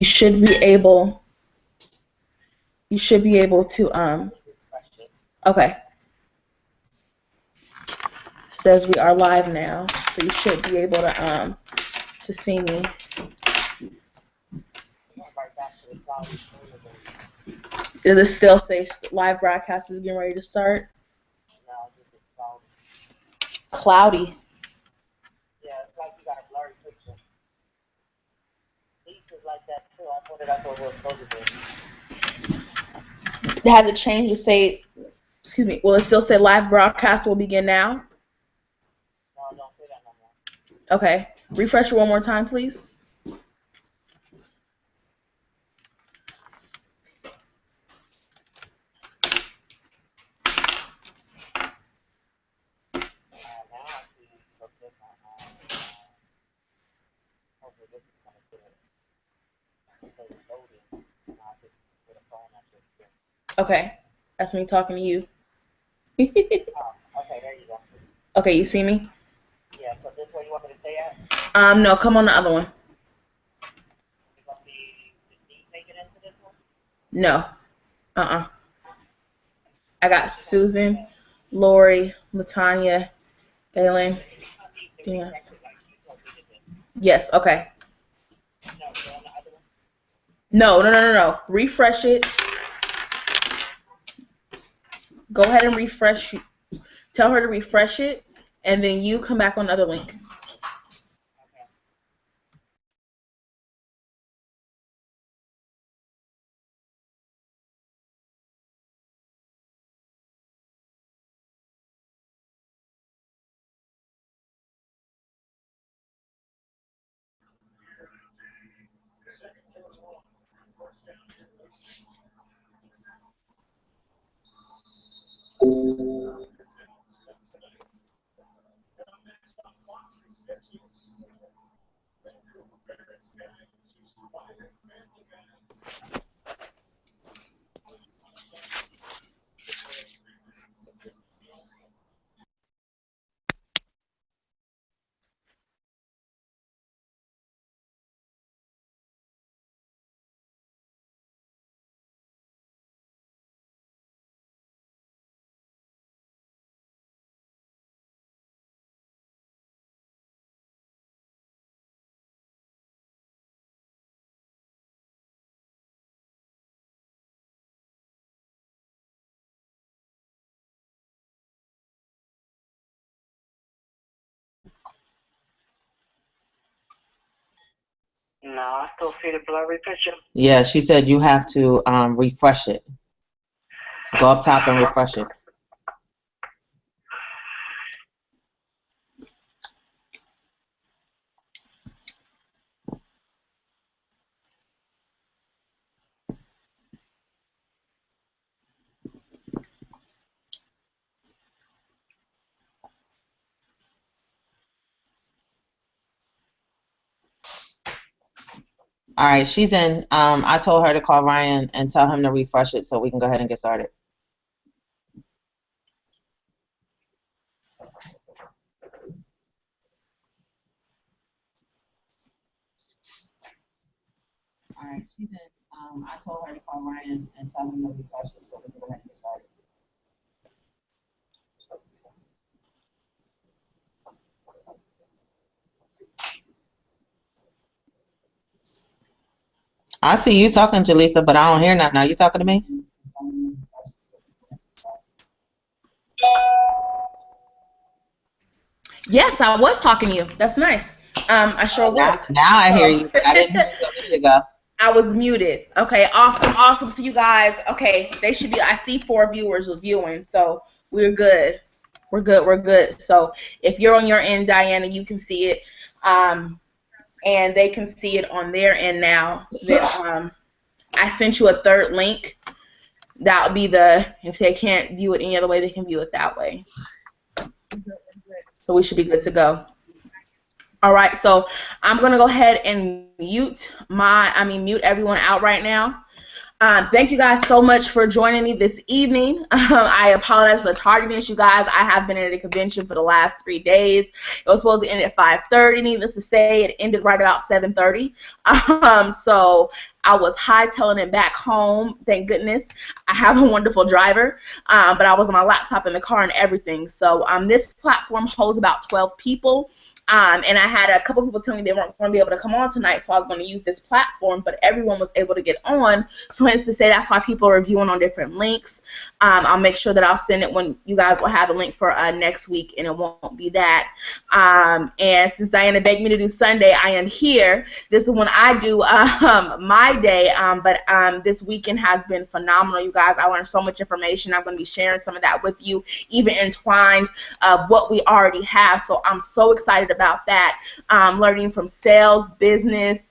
should be able to okay. Says we are live now, so you should be able to see me. Does it still say live broadcast is getting ready to start? Cloudy. Yeah, it's like you got a blurry picture. Leaf is like that too. I thought that's what we're supposed to do. It has a change to say, excuse me, will it still say live broadcast will begin now? No, don't say that no more. Okay. Refresh it one more time, please. Okay. That's me talking to you. Oh, okay, there you go. Okay, you see me? Yeah, so this way you want me to stay at? No, come on the other one. You want me to make it into this one? No. I got Susan, Lori, Latanya, Galen, Dina. Yes, okay. No. Refresh it. Go ahead and refresh. Tell her to refresh it, and then you come back on the other link. No, I still see the blurry picture. Yeah, she said you have to refresh it. Go up top and refresh it. All right, she's in. I told her to call Ryan and tell him to refresh it so we can go ahead and get started. All right, she's in. I told her to call Ryan and tell him to refresh it so we can go ahead and get started. I see you talking, Jaleesa, but I don't hear nothing. Are you talking to me? Yes, I was talking to you. That's nice. I sure was. Now I hear you, but I didn't hear you a minute ago. I was muted. Okay, awesome. So you guys, okay, they should be. I see 4 viewers viewing, so we're good. We're good. So if you're on your end, Diana, you can see it, and they can see it on their end now. That I sent you a third link. That'll be if they can't view it any other way, they can view it that way. So we should be good to go. All right, so I'm gonna go ahead and mute everyone out right now. Thank you guys so much for joining me this evening. I apologize for the tardiness, you guys. I have been at a convention for the last 3 days. It was supposed to end at 5:30. Needless to say, it ended right about 7:30. So I was hightailing it back home. Thank goodness. I have a wonderful driver, but I was on my laptop in the car and everything. So this platform holds about 12 people. And I had a couple people tell me they weren't going to be able to come on tonight, so I was going to use this platform, but everyone was able to get on. So hence to say that's why people are viewing on different links. I'll make sure that I'll send it when you guys will have a link for next week, and it won't be that. And since Diana begged me to do Sunday, I am here. This is when I do my day, but this weekend has been phenomenal, you guys. I learned so much information. I'm going to be sharing some of that with you, even entwined what we already have. So I'm so excited about that. Learning from sales, business,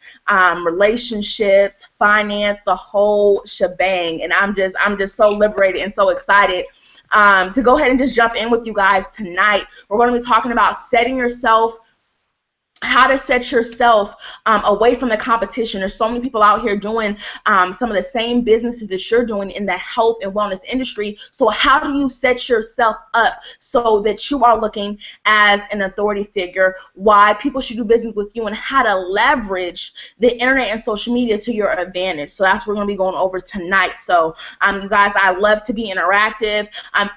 relationships, finance, the whole shebang. And I'm just so liberated and so excited to go ahead and just jump in with you guys tonight. We're going to be talking about how to set yourself away from the competition. There's so many people out here doing some of the same businesses that you're doing in the health and wellness industry. So how do you set yourself up so that you are looking as an authority figure, why people should do business with you, and how to leverage the internet and social media to your advantage? So that's what we're going to be going over tonight. So you guys, I love to be interactive.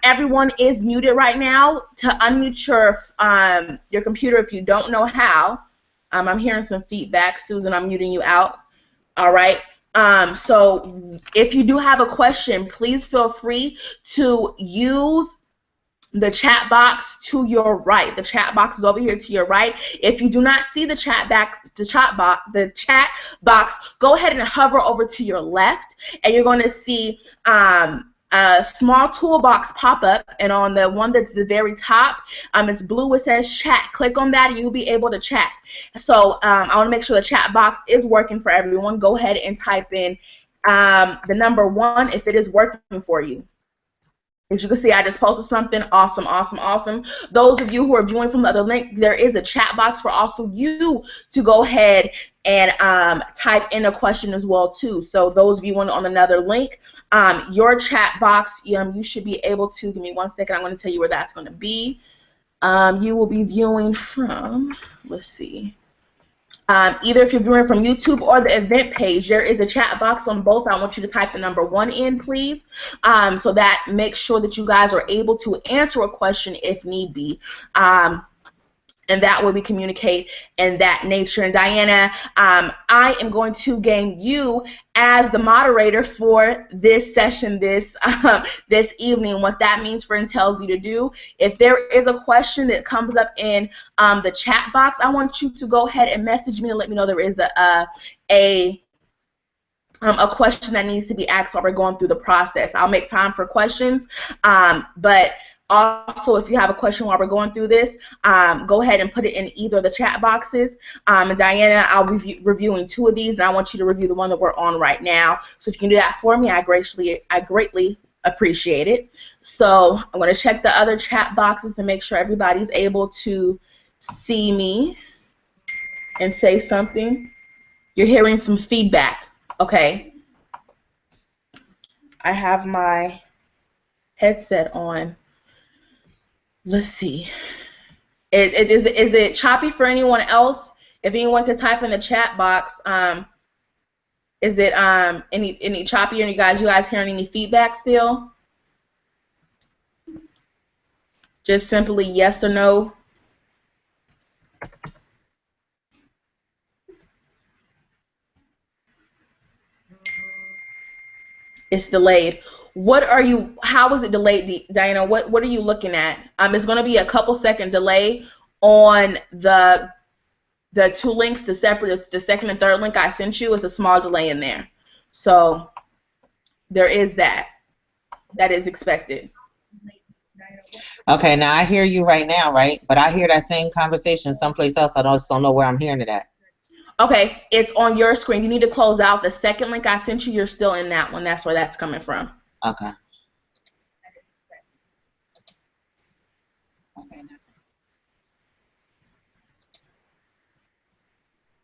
Everyone is muted right now. To unmute your computer if you don't know how. I'm hearing some feedback. Susan, I'm muting you out. All right. So if you do have a question, please feel free to use the chat box to your right. The chat box is over here to your right. If you do not see the chat box, go ahead and hover over to your left, and you're going to see a small toolbox pop up, and on the one that's the very top, it's blue. It says chat. Click on that and you'll be able to chat. So I want to make sure the chat box is working for everyone. Go ahead and type in the number 1 if it is working for you. As you can see, I just posted something. Awesome, awesome, awesome. Those of you who are viewing from the other link, there is a chat box for also you to go ahead and type in a question as well too. So those viewing on another link, your chat box, you should be able to, give me 1 second, I'm going to tell you where that's going to be. You will be viewing from, let's see. Either if you're viewing from YouTube or the event page, there is a chat box on both. I want you to type the number 1 in, please, so that makes sure that you guys are able to answer a question if need be. And that way we communicate in that nature. And Diana, I am going to gain you as the moderator for this session this evening. What that means for and tells you to do, if there is a question that comes up in the chat box, I want you to go ahead and message me and let me know there is a question that needs to be asked while we're going through the process. I'll make time for questions, but also, if you have a question while we're going through this, go ahead and put it in either of the chat boxes. And Diana, I'll be reviewing 2 of these, and I want you to review the one that we're on right now. So if you can do that for me, I greatly appreciate it. So I'm going to check the other chat boxes to make sure everybody's able to see me and say something. You're hearing some feedback. Okay. I have my headset on. Let's see. Is it choppy for anyone else? If anyone could type in the chat box, is it any choppy? Or you guys hearing any feedback still? Just simply yes or no. It's delayed. How is it delayed, Diana? What are you looking at? It's going to be a couple second delay on the 2 links, the second and third link I sent you. Is a small delay in there. So there is that. That is expected. Okay, now I hear you right now, right? But I hear that same conversation someplace else. I just don't know where I'm hearing it at. Okay, it's on your screen. You need to close out the second link I sent you. You're still in that one. That's where that's coming from. Okay.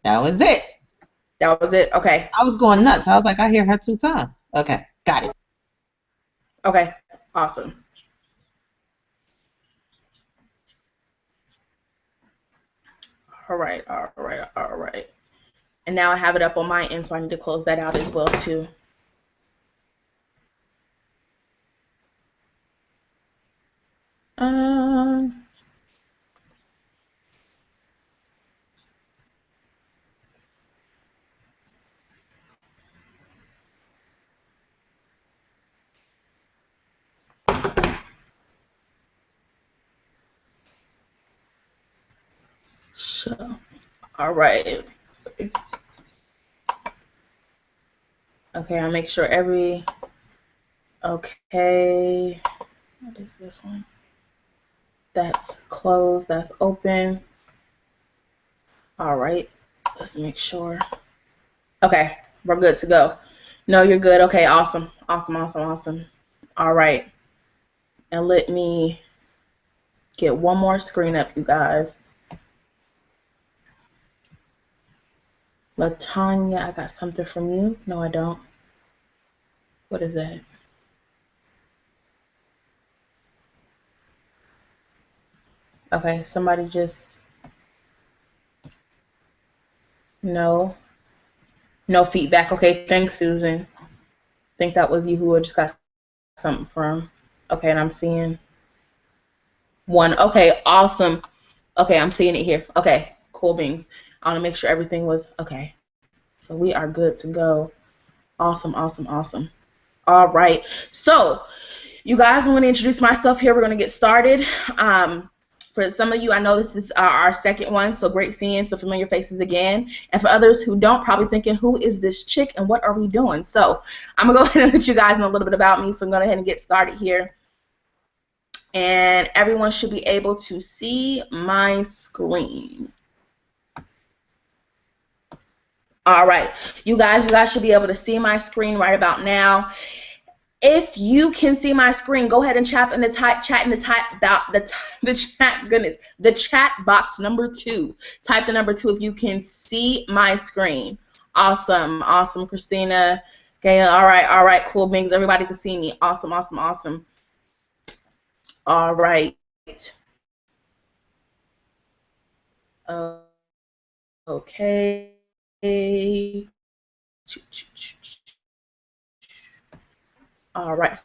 That was it. That was it? Okay. I was going nuts. I was like, I hear her 2 times. Okay, got it. Okay, awesome. All right. And now I have it up on my end, so I need to close that out as well too. So, all right. Okay, I'll make sure okay. What is this one? That's closed, that's open. All right, let's make sure. Okay, we're good to go. No, you're good. Okay, awesome. All right, and let me get one more screen up, you guys. Latanya, I got something from you. No, I don't. What is that? Okay, somebody just, no feedback. Okay, thanks, Susan. I think that was you who I just got something from. Okay, and I'm seeing one. Okay, awesome. Okay, I'm seeing it here. Okay, cool beans. I want to make sure everything was okay. So we are good to go. Awesome. All right. So, you guys, I'm going to introduce myself here. We're going to get started. For some of you, I know this is our second one, so great seeing some familiar faces again. And for others who don't, probably thinking, who is this chick and what are we doing? So I'm going to go ahead and let you guys know a little bit about me. So I'm going to go ahead and get started here. And everyone should be able to see my screen. All right, you guys should be able to see my screen right about now. If you can see my screen, go ahead and chat in the chat box number 2. Type the number 2 if you can see my screen. Awesome, Christina. Okay, all right, cool beans. Everybody can see me. Awesome. All right. Okay. All right.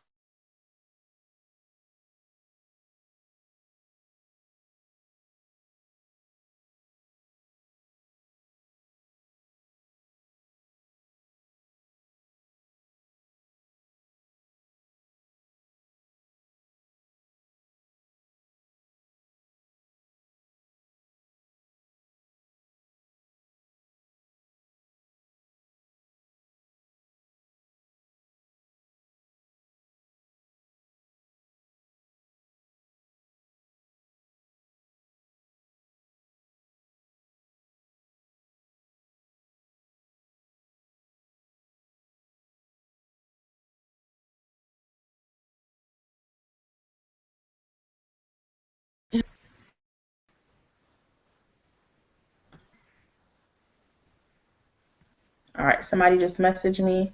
All right, somebody just messaged me.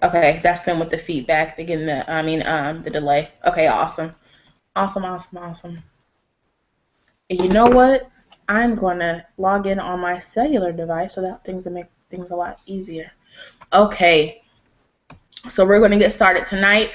Okay, that's them with the feedback. They're getting the delay. Okay, awesome. And you know what? I'm going to log in on my cellular device so that things will make things a lot easier. Okay. So we're going to get started tonight.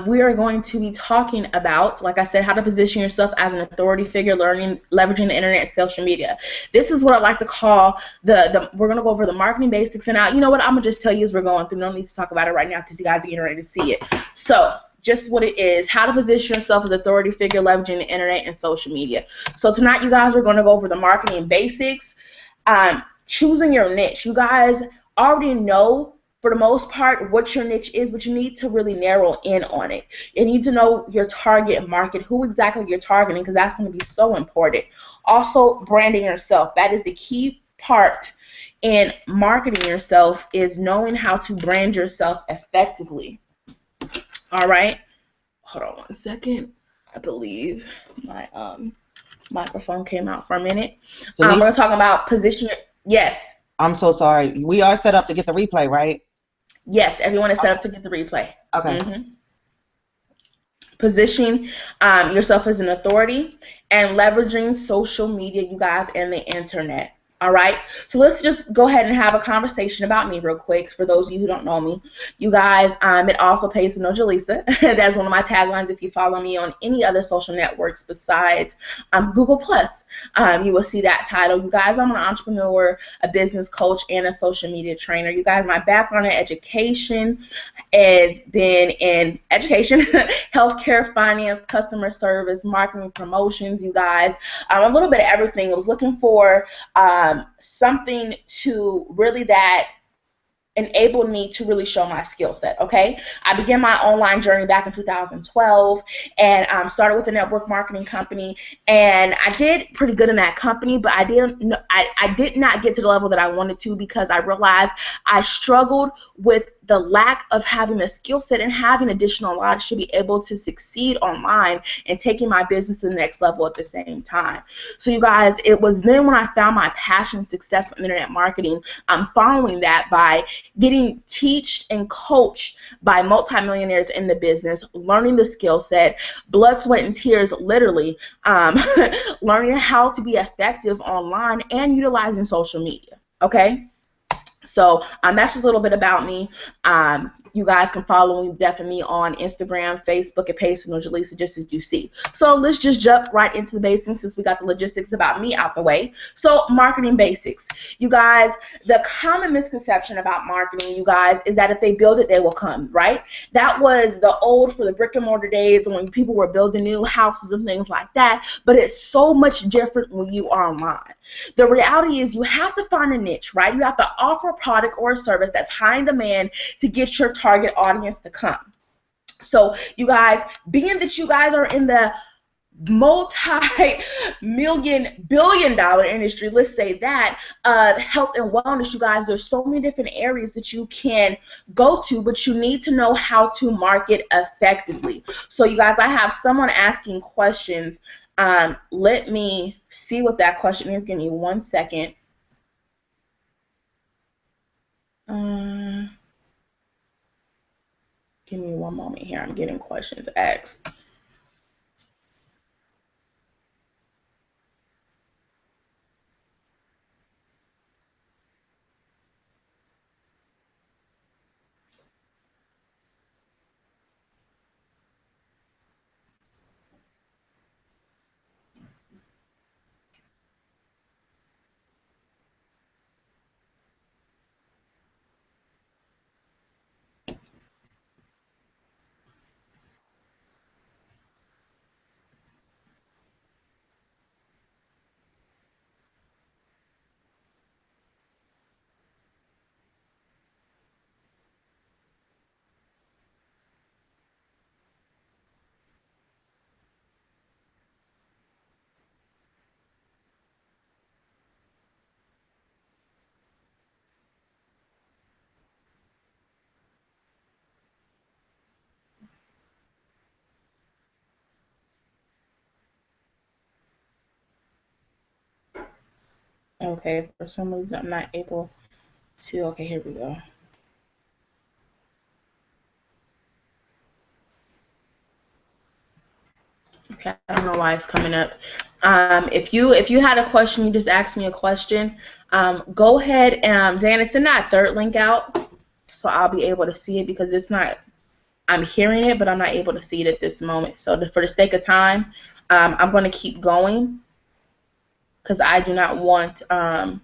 We are going to be talking about, like I said, how to position yourself as an authority figure, leveraging the internet and social media. This is what I like to call we're going to go over the marketing basics. And you know what? I'm going to just tell you as we're going through. No need to talk about it right now because you guys are getting ready to see it. So just what it is, how to position yourself as an authority figure, leveraging the internet and social media. So tonight, you guys are going to go over the marketing basics, choosing your niche. You guys already know, for the most part, what your niche is, but you need to really narrow in on it. You need to know your target market, who exactly you're targeting, because that's going to be so important. Also, branding yourself. That is the key part in marketing yourself, is knowing how to brand yourself effectively. All right. Hold on one second. I believe my microphone came out for a minute. We're going to talk about positioning. Yes. I'm so sorry. We are set up to get the replay, right? Yes, everyone is set up to get the replay. Okay. positioning yourself as an authority, and leveraging social media, you guys, and the internet. All right, so let's just go ahead and have a conversation about me real quick. For those of you who don't know me, you guys, it also pays to know Jaleesa. That's one of my taglines. If you follow me on any other social networks besides Google Plus, you will see that title. You guys, I'm an entrepreneur, a business coach, and a social media trainer. You guys, my background in education has been in education, healthcare, finance, customer service, marketing, promotions. You guys, a little bit of everything. I was looking for something to really that enabled me to really show my skill set. Okay, I began my online journey back in 2012 and started with a network marketing company, and I did pretty good in that company, but I did not get to the level that I wanted to, because I realized I struggled with the lack of having the skill set and having additional knowledge to be able to succeed online and taking my business to the next level at the same time. So you guys, it was then when I found my passion and success in internet marketing. I'm following that by getting teached and coached by multimillionaires in the business, learning the skill set, blood, sweat, and tears, literally, learning how to be effective online and utilizing social media. Okay, so that's just a little bit about me. You guys can follow me definitely on Instagram, Facebook, at Payson Jaleesa, just as you see. So let's just jump right into the basics, since we got the logistics about me out the way. So marketing basics. You guys, the common misconception about marketing, you guys, is that if they build it, they will come, right? That was the old, for the brick and mortar days when people were building new houses and things like that. But it's so much different when you are online. The reality is you have to find a niche, right? You have to offer a product or a service that's high in demand to get your target audience to come. So you guys, being that you guys are in the multi-million, billion-dollar industry, let's say that, health and wellness, you guys, there's so many different areas that you can go to, but you need to know how to market effectively. So you guys, I have someone asking questions. Let me see what that question is. Give me 1 second. Give me one moment here. I'm getting questions asked. Okay, for some reason I'm not able to. Okay, here we go. Okay, I don't know why it's coming up. If you had a question, you just asked me a question. Go ahead and Dana, send that third link out so I'll be able to see it, because it's not. I'm hearing it, but I'm not able to see it at this moment. So for the sake of time, I'm going to keep going, because I do not want. I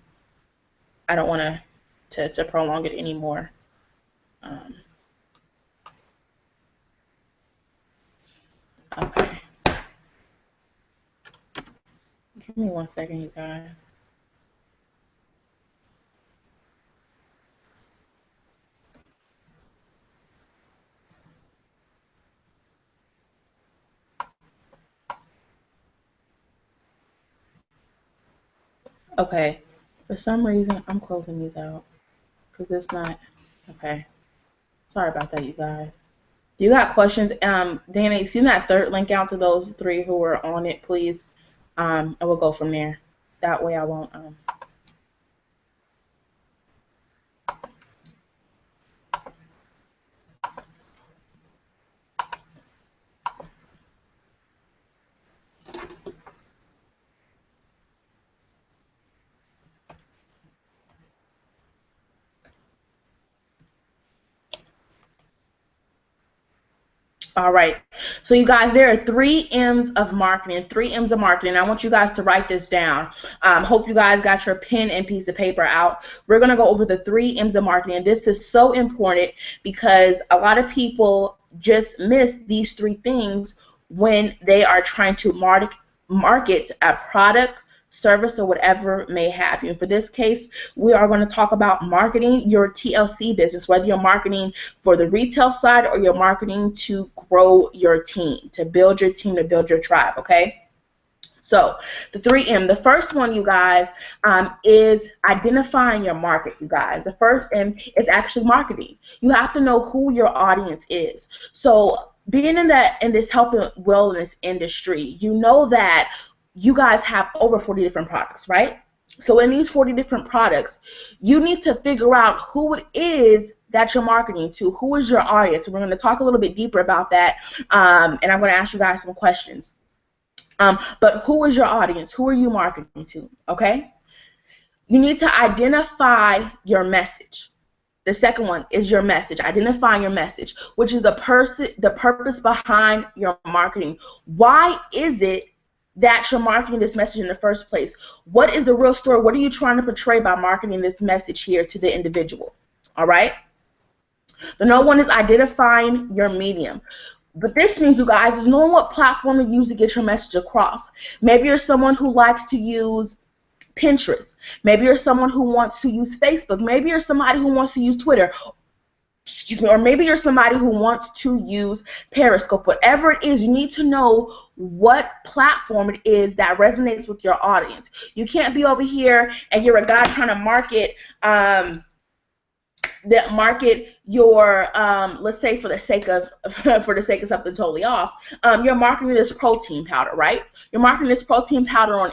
don't want to prolong it anymore. Okay. Give me 1 second, you guys. Okay. For some reason, I'm closing these out because it's not. Okay. Sorry about that, you guys. You got questions? Dana, send that third link out to those three who are on it, please. And we'll go from there. That way I won't. All right. So you guys, there are 3 M's of marketing. 3 M's of marketing. I want you guys to write this down. Hope you guys got your pen and piece of paper out. We're going to go over the 3 M's of marketing. This is so important because a lot of people just miss these 3 things when they are trying to market a product, service, or whatever may have you. And for this case, we are going to talk about marketing your TLC business, whether you're marketing for the retail side or you're marketing to grow your team, to build your team, to build your tribe, okay? So the 3M, the first one, you guys, is identifying your market, you guys. The first M is actually marketing. You have to know who your audience is. So being in this health and wellness industry, you know that you guys have over 40 different products, right? So in these 40 different products, you need to figure out who it is that you're marketing to. Who is your audience? We're going to talk a little bit deeper about that, and I'm going to ask you guys some questions. But who is your audience? Who are you marketing to? Okay? You need to identify your message. The second one is your message. Identifying your message, which is the purpose behind your marketing. Why is it that you're marketing this message in the first place? What is the real story? What are you trying to portray by marketing this message here to the individual? All right? The number one is identifying your medium. But this means, you guys, is knowing what platform to use to get your message across. Maybe you're someone who likes to use Pinterest. Maybe you're someone who wants to use Facebook. Maybe you're somebody who wants to use Twitter. Or maybe you're somebody who wants to use Periscope. Whatever it is, you need to know what platform it is that resonates with your audience. You can't be over here and you're a guy trying to market your let's say for the sake of something totally off, you're marketing this protein powder, right? You're marketing this protein powder on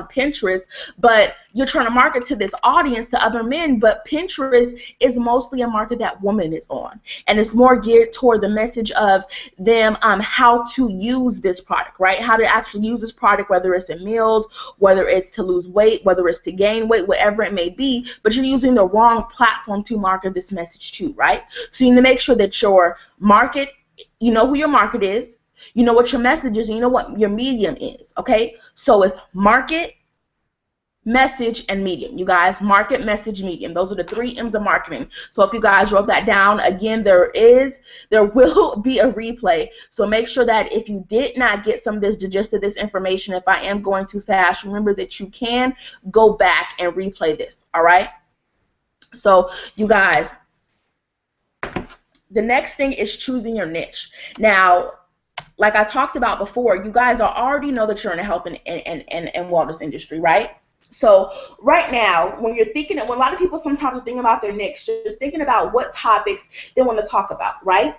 Pinterest, but you're trying to market to this audience, to other men, but Pinterest is mostly a market that woman is on, and it's more geared toward the message of them how to use this product, right? How to actually use this product, whether it's in meals, whether it's to lose weight, whether it's to gain weight, whatever it may be, but you're using the wrong platform to market this message to, right? So you need to make sure that your market, you know who your market is, you know what your message is, and you know what your medium is, okay? So it's market, message, and medium. You guys, market, message, medium. Those are the 3 M's of marketing. So if you guys wrote that down, again, there will be a replay. So make sure that if you did not get some of this, the gist of this information, if I am going too fast, remember that you can go back and replay this, all right? So you guys, the next thing is choosing your niche. Now, like I talked about before, you guys already know that you're in the health and wellness industry, right? So right now, when a lot of people sometimes are thinking about their niche, they're thinking about what topics they want to talk about, right?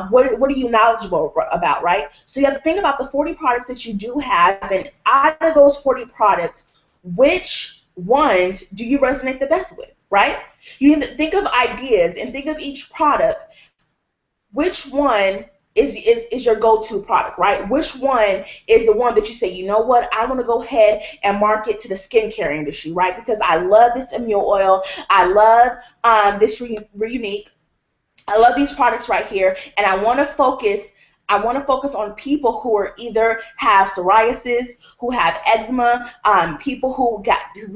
What are you knowledgeable about, right? So you have to think about the 40 products that you do have, and out of those 40 products, which ones do you resonate the best with, right? You need to think of ideas and think of each product. Which one is your go-to product, right? Which one is the one that you say, you know what, I want to go ahead and market to the skincare industry, right? Because I love this immune oil. I love this Unique. I love these products right here, and I want to focus on people who are either have psoriasis, who have eczema, people who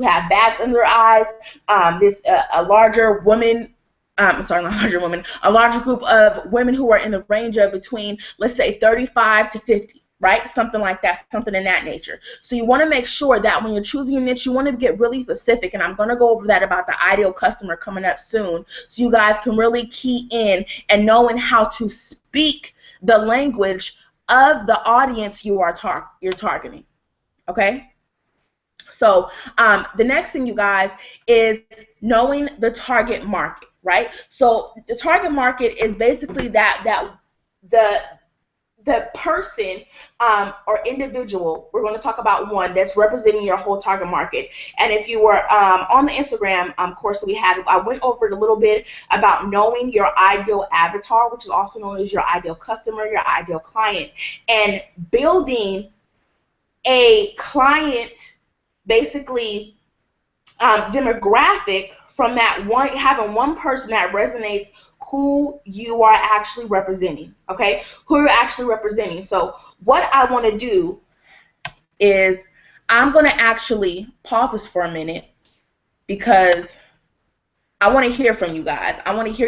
have bags under their eyes, a larger woman. A larger group of women who are in the range of between, let's say, 35 to 50, right? Something like that, something in that nature. So you want to make sure that when you're choosing your niche, you want to get really specific, and I'm going to go over that about the ideal customer coming up soon, so you guys can really key in and knowing how to speak the language of the audience you're targeting, okay? So the next thing, you guys, is knowing the target market, right? So the target market is basically the person or individual. We're going to talk about one that's representing your whole target market. And if you were on the Instagram course that we had, I went over it a little bit about knowing your ideal avatar, which is also known as your ideal customer, your ideal client, and building a client, basically demographic from that one, having one person that resonates who you are actually representing, okay? Who you're actually representing. So what I want to do is I'm going to actually pause this for a minute because I want to hear from you guys. I want to hear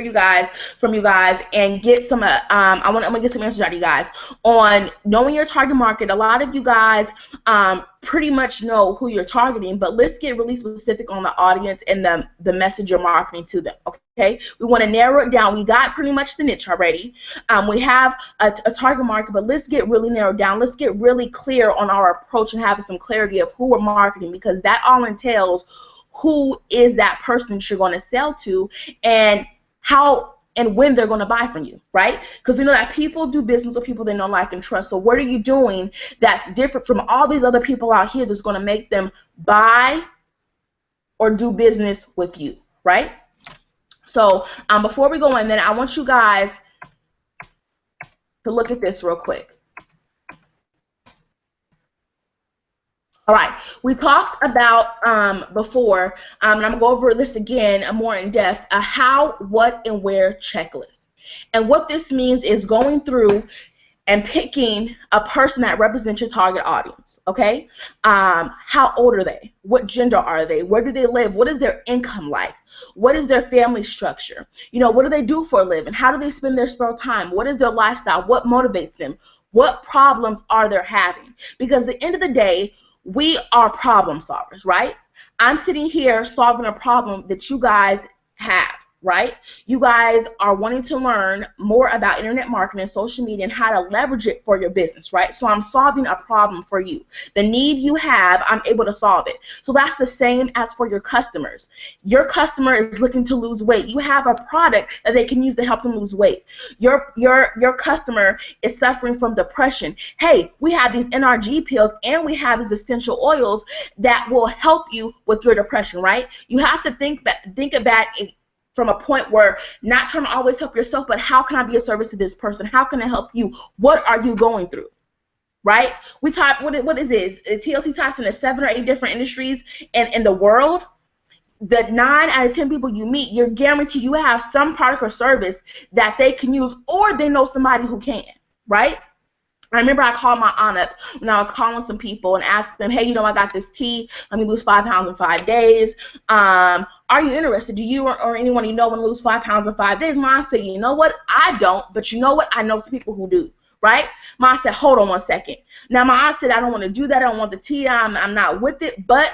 from you guys and get some. I'm gonna get some answers out of you guys on knowing your target market. A lot of you guys pretty much know who you're targeting, but let's get really specific on the audience and the message you're marketing to them. Okay, we want to narrow it down. We got pretty much the niche already. We have a target market, but let's get really narrowed down. Let's get really clear on our approach and having some clarity of who we're marketing, because that all entails who is that person that you're going to sell to and how and when they're going to buy from you, right? Because we know that people do business with people they know, like, and trust. So what are you doing that's different from all these other people out here that's going to make them buy or do business with you, right? So before we go in, then I want you guys to look at this real quick. All right, we talked about before, and I'm going to go over this again more in depth, a how, what, and where checklist. And what this means is going through and picking a person that represents your target audience, okay? How old are they? What gender are they? Where do they live? What is their income like? What is their family structure? You know, what do they do for a living? How do they spend their spare time? What is their lifestyle? What motivates them? What problems are they having? Because at the end of the day, we are problem solvers, right? I'm sitting here solving a problem that you guys have, right? You guys are wanting to learn more about internet marketing and social media and how to leverage it for your business, right? So I'm solving a problem for you. The need you have, I'm able to solve it. So that's the same as for your customers. Your customer is looking to lose weight. You have a product that they can use to help them lose weight. Your customer is suffering from depression. Hey, we have these NRG pills and we have these essential oils that will help you with your depression, right? You have to think back from a point where not trying to always help yourself, but how can I be of service to this person? How can I help you? What are you going through? Right? We type, what is this? TLC types into 7 or 8 different industries in the world. The 9 out of 10 people you meet, you're guaranteed you have some product or service that they can use, or they know somebody who can, right? I remember I called my aunt up when I was calling some people and asked them, hey, you know, I got this tea. Let me lose 5 pounds in 5 days. Are you interested? Do you or anyone you know want to lose 5 pounds in 5 days? Mom said, you know what? I don't, but you know what? I know some people who do, right? Mom said, hold on one second. Now, my aunt said, I don't want to do that. I don't want the tea. I'm not with it. But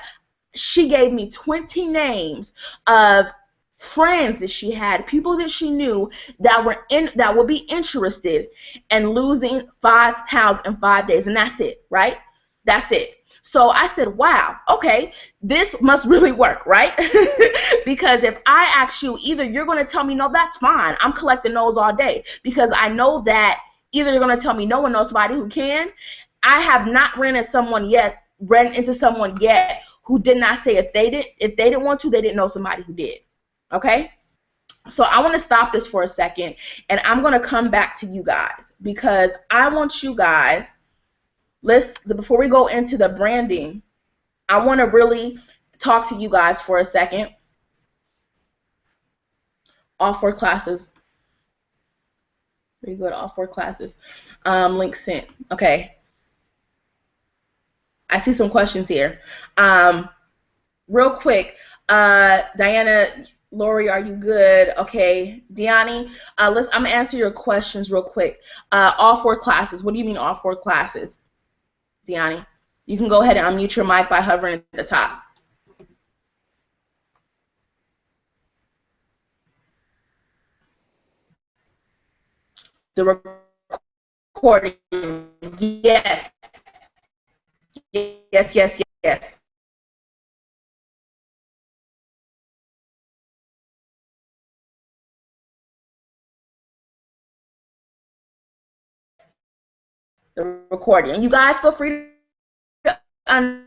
she gave me 20 names of friends that she had, people that she knew that would be interested in losing 5 pounds in 5 days, and that's it, right? That's it. So I said, wow, okay, this must really work, right? Because if I ask you, either you're going to tell me, no, that's fine, I'm collecting those all day, because I know that either you're going to tell me no one knows somebody who can. I have not ran into someone yet who did not say if they didn't want to, they didn't know somebody who did. Okay, so I want to stop this for a second, and I'm going to come back to you guys because I want you guys, before we go into the branding, I want to really talk to you guys for a second. All 4 classes. Very good, all 4 classes. Link sent. Okay. I see some questions here. Real quick, Diana, Lori, are you good? Okay, Deani, I'm gonna answer your questions real quick. All 4 classes. What do you mean all 4 classes, Deani? You can go ahead and unmute your mic by hovering at the top. The recording. Yes. Yes. Yes. Yes. The recording. And you guys feel free to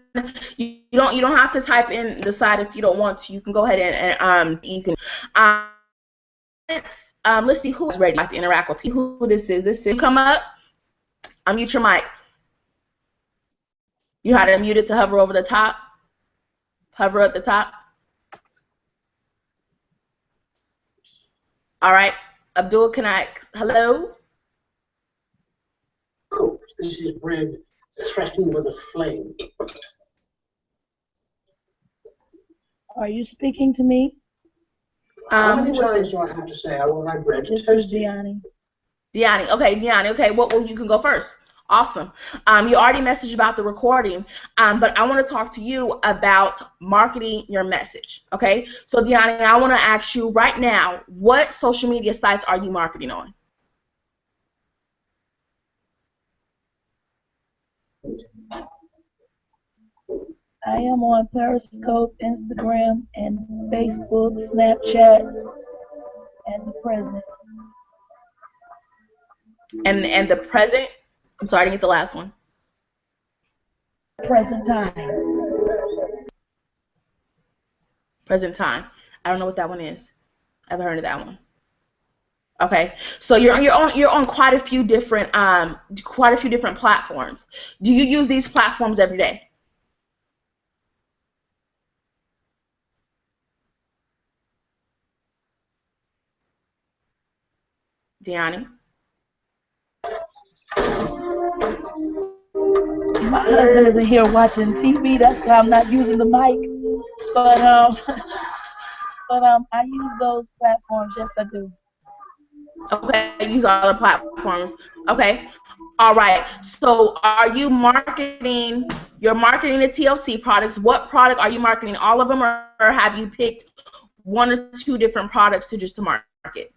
you don't have to type in the side if you don't want to. You can go ahead and you can let's see who is ready to interact with people. Who this is. This is come up. Unmute your mic. You had to mute it to hover over the top. Hover at the top. All right. Abdul, can I? Hello. Cook this is bread threatened with a flame. Are you speaking to me? How many Who is times this? do I have to say I want my bread This is toasted? Deani. Deani. Okay, Deani. Okay, well, you can go first. Awesome. You already messaged about the recording, but I want to talk to you about marketing your message. Okay, so Deani, I want to ask you right now, what social media sites are you marketing on? I am on Periscope, Instagram, and Facebook, Snapchat, and the present. And the present. I'm sorry, I didn't get the last one. Present time. Present time. I don't know what that one is. I haven't heard of that one. Okay, so you're on quite a few different platforms. Do you use these platforms every day? Deani? My husband isn't here watching TV. That's why I'm not using the mic. But I use those platforms. Yes, I do. Okay, use other platforms. Okay, all right. So are you marketing? You're marketing the TLC products. What product are you marketing? All of them, or have you picked one or two different products to market?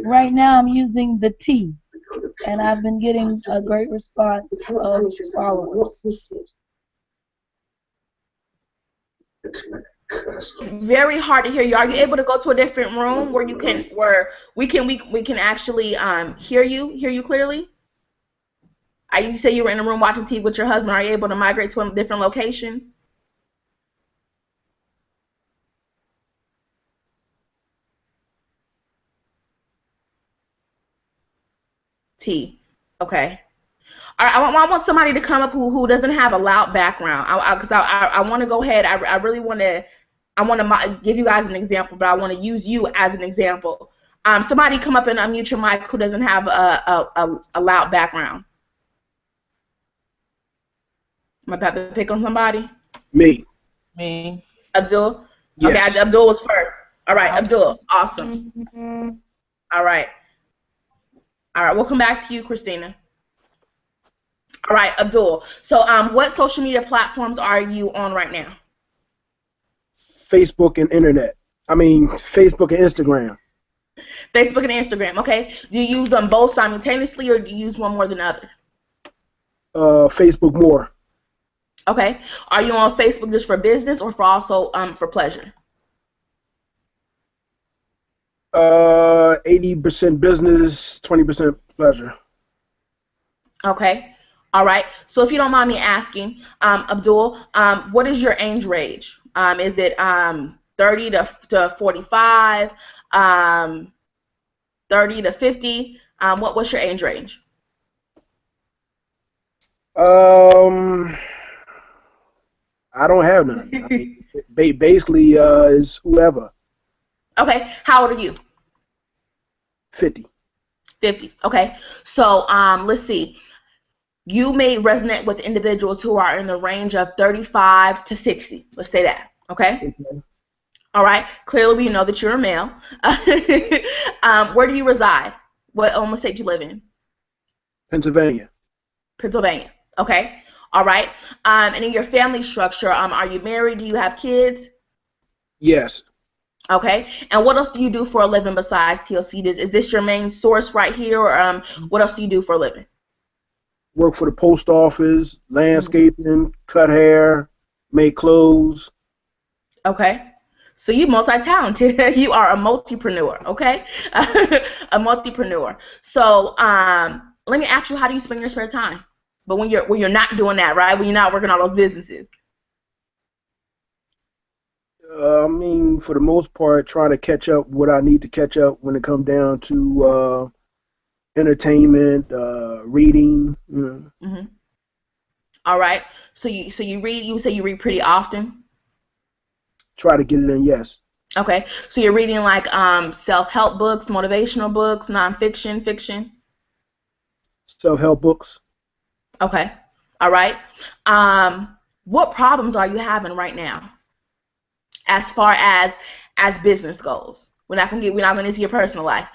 Right now, I'm using the tea, and I've been getting a great response of followers. It's very hard to hear you. Are you able to go to a different room where we can actually hear you clearly? You say you were in a room watching TV with your husband. Are you able to migrate to a different location? T. Okay. All right, I want somebody to come up who doesn't have a loud background. Because I want to go ahead. I really want to. I want to give you guys an example, but I want to use you as an example. Somebody come up and unmute your mic who doesn't have a loud background. Am I about to pick on somebody? Me. Me. Abdul? Yes. Okay, Abdul was first. All right, Abdul. Awesome. All right. All right, we'll come back to you, Christina. All right, Abdul. So what social media platforms are you on right now? Facebook and internet. Facebook and Instagram. Facebook and Instagram, okay. Do you use them both simultaneously or do you use one more than the other? Facebook more. Okay. Are you on Facebook just for business or for also for pleasure? 80% business, 20% pleasure. Okay. All right. So if you don't mind me asking, Abdul, what is your age range? Is it 30 to 45, 30 to 50? What's your age range? I don't have none. Basically, is whoever. Okay. How old are you? 50. 50. Okay. So let's see. You may resonate with individuals who are in the range of 35 to 60. Let's say that. Okay. All right. Clearly, we know that you're a male. Where do you reside? What state do you live in? Pennsylvania. Pennsylvania. Okay. All right. And in your family structure, are you married? Do you have kids? Yes. Okay. And what else do you do for a living besides TLC? Is this your main source right here, or what else do you do for a living? Work for the post office, landscaping, cut hair, make clothes. Okay. So you multi-talented. You are a multipreneur, okay? A multipreneur. So let me ask you, how do you spend your spare time? But when you're not doing that, right? When you're not working on those businesses. For the most part, trying to catch up what I need to catch up when it comes down to entertainment, reading. Mm-hmm. All right. So you read. You say you read pretty often. Try to get it in. Yes. Okay, so you're reading like self-help books, motivational books, nonfiction, fiction. Self-help books. Okay, all right. What problems are you having right now, as far as business goes? We're not gonna into your personal life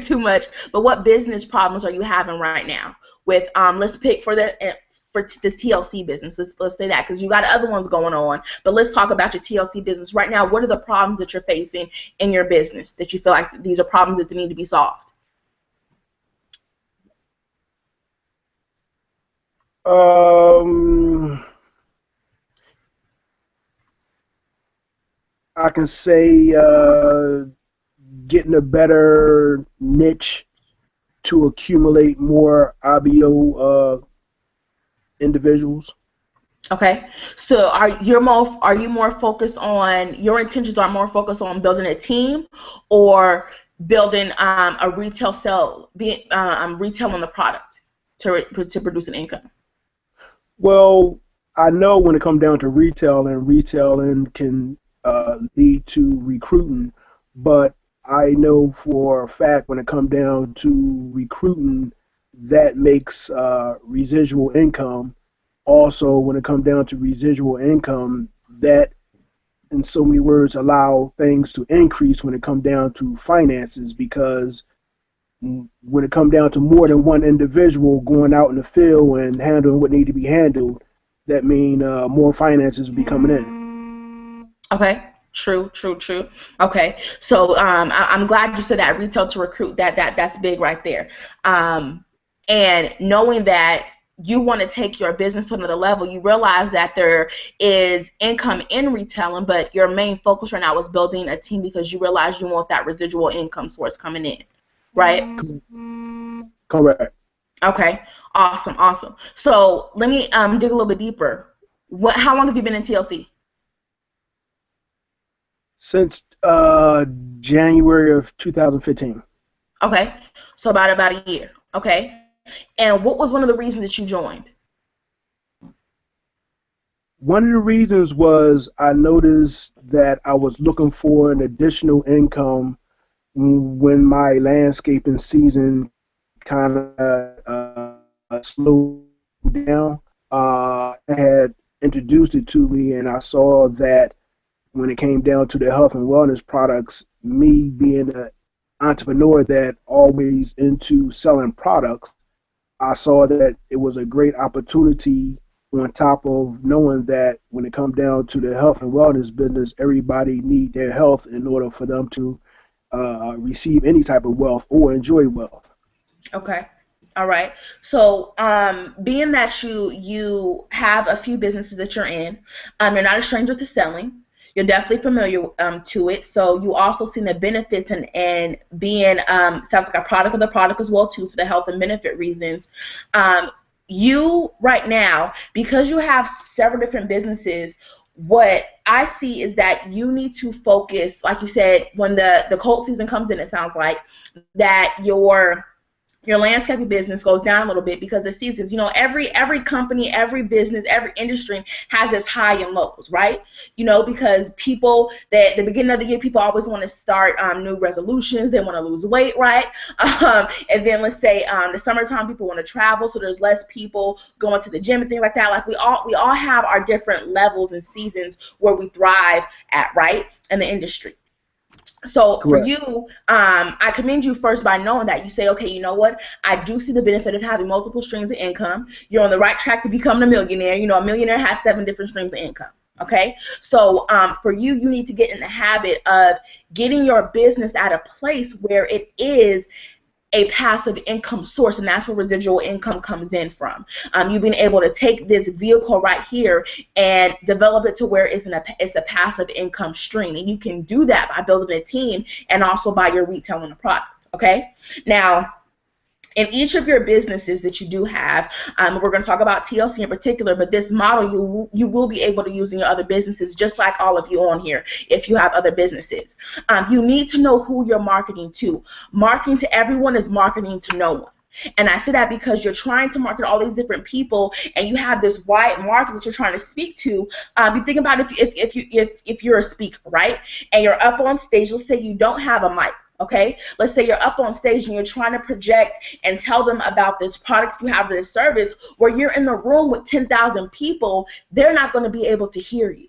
too much. But what business problems are you having right now? With let's pick for the TLC business. Let's say that because you got other ones going on. But let's talk about your TLC business right now. What are the problems that you're facing in your business that you feel like these are problems that need to be solved? I can say getting a better niche to accumulate more IBO individuals. Okay, so are you more focused on your intentions are more focused on building a team or building a retail sell be retailing the product to produce an income? Well, I know when it comes down to retailing can lead to recruiting, but I know for a fact when it comes down to recruiting, that makes residual income. Also, when it comes down to residual income, that, in so many words, allow things to increase when it comes down to finances because when it comes down to more than one individual going out in the field and handling what need to be handled, that means more finances will be coming in. Okay, true. Okay, so I'm glad you said that retail to recruit. That's big right there. And knowing that you want to take your business to another level, you realize that there is income in retailing, but your main focus right now is building a team because you realize you want that residual income source coming in, right? Correct. Okay, awesome. So let me dig a little bit deeper. How long have you been in TLC? Since January of 2015. Okay, so about a year. Okay, and what was one of the reasons that you joined? One of the reasons was I noticed that I was looking for an additional income when my landscaping season kind of slowed down. It had introduced it to me, and I saw that when it came down to the health and wellness products, me being an entrepreneur that always into selling products, I saw that it was a great opportunity on top of knowing that when it comes down to the health and wellness business, everybody need their health in order for them to receive any type of wealth or enjoy wealth. Okay. All right. So, being that you have a few businesses that you're in, you're not a stranger to selling. You're definitely familiar to it. So you also see the benefits and being sounds like a product of the product as well too for the health and benefit reasons. You right now, because you have several different businesses, what I see is that you need to focus, like you said, when the cold season comes in, it sounds like that your landscaping business goes down a little bit because the seasons, every company, every business, every industry has its high and lows, right? Because people, at the beginning of the year, people always want to start new resolutions. They want to lose weight, right? And then let's say the summertime, people want to travel, so there's less people going to the gym and things like that. Like we all have our different levels and seasons where we thrive at, right? In the industry. So for Correct. you, I commend you first by knowing that you say, okay, you know what? I do see the benefit of having multiple streams of income. You're on the right track to becoming a millionaire. A millionaire has 7 different streams of income. Okay, so for you need to get in the habit of getting your business at a place where it is a passive income source, and that's where residual income comes in from. You've been able to take this vehicle right here and develop it to where it's a passive income stream, and you can do that by building a team and also by your retailing the product. Okay, now in each of your businesses that you do have, we're going to talk about TLC in particular, but this model you will be able to use in your other businesses, just like all of you on here, if you have other businesses. You need to know who you're marketing to. Marketing to everyone is marketing to no one. And I say that because you're trying to market all these different people, and you have this wide market that you're trying to speak to. You think about if you're a speaker, right? And you're up on stage. Let's say you don't have a mic. Okay, let's say you're up on stage and you're trying to project and tell them about this product you have, this service, where you're in the room with 10,000 people. They're not going to be able to hear you,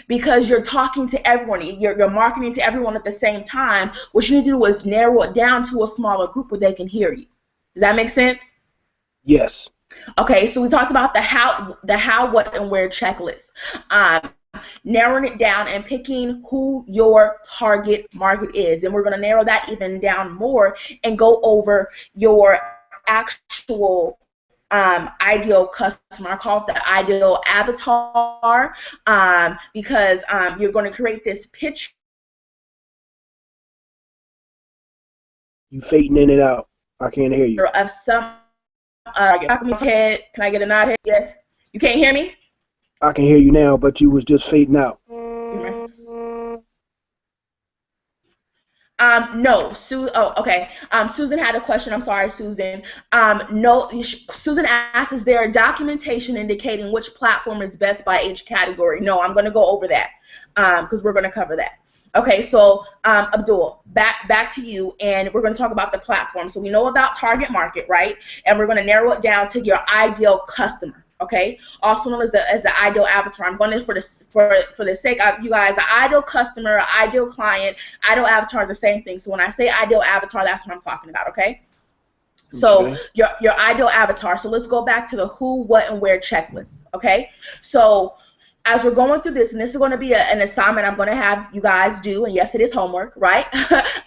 because you're talking to everyone. You're marketing to everyone at the same time. What you need to do is narrow it down to a smaller group where they can hear you. Does that make sense? Yes. Okay, so we talked about the how, what, and where checklist. Narrowing it down and picking who your target market is. And we're going to narrow that even down more and go over your actual ideal customer. I call it the ideal avatar, because you're going to create this picture. You fading in and out. I can't hear you. Of some head. Can I get a nod head? Yes. You can't hear me? I can hear you now, but you was just fading out. No, okay. Susan had a question. I'm sorry, Susan. No, Susan asked, is there a documentation indicating which platform is best by each category? No, I'm going to go over that because we're going to cover that. Okay, so Abdul, back to you, and we're going to talk about the platform. So we know about target market, right? And we're going to narrow it down to your ideal customer. Okay, also known as the ideal avatar. I'm going to, for the sake of you guys, an ideal customer, an ideal client, ideal avatar is the same thing. So when I say ideal avatar, that's what I'm talking about. Okay. So your ideal avatar. So let's go back to the who, what, and where checklist. Okay. So as we're going through this, and this is going to be an assignment I'm going to have you guys do, and yes, it is homework, right?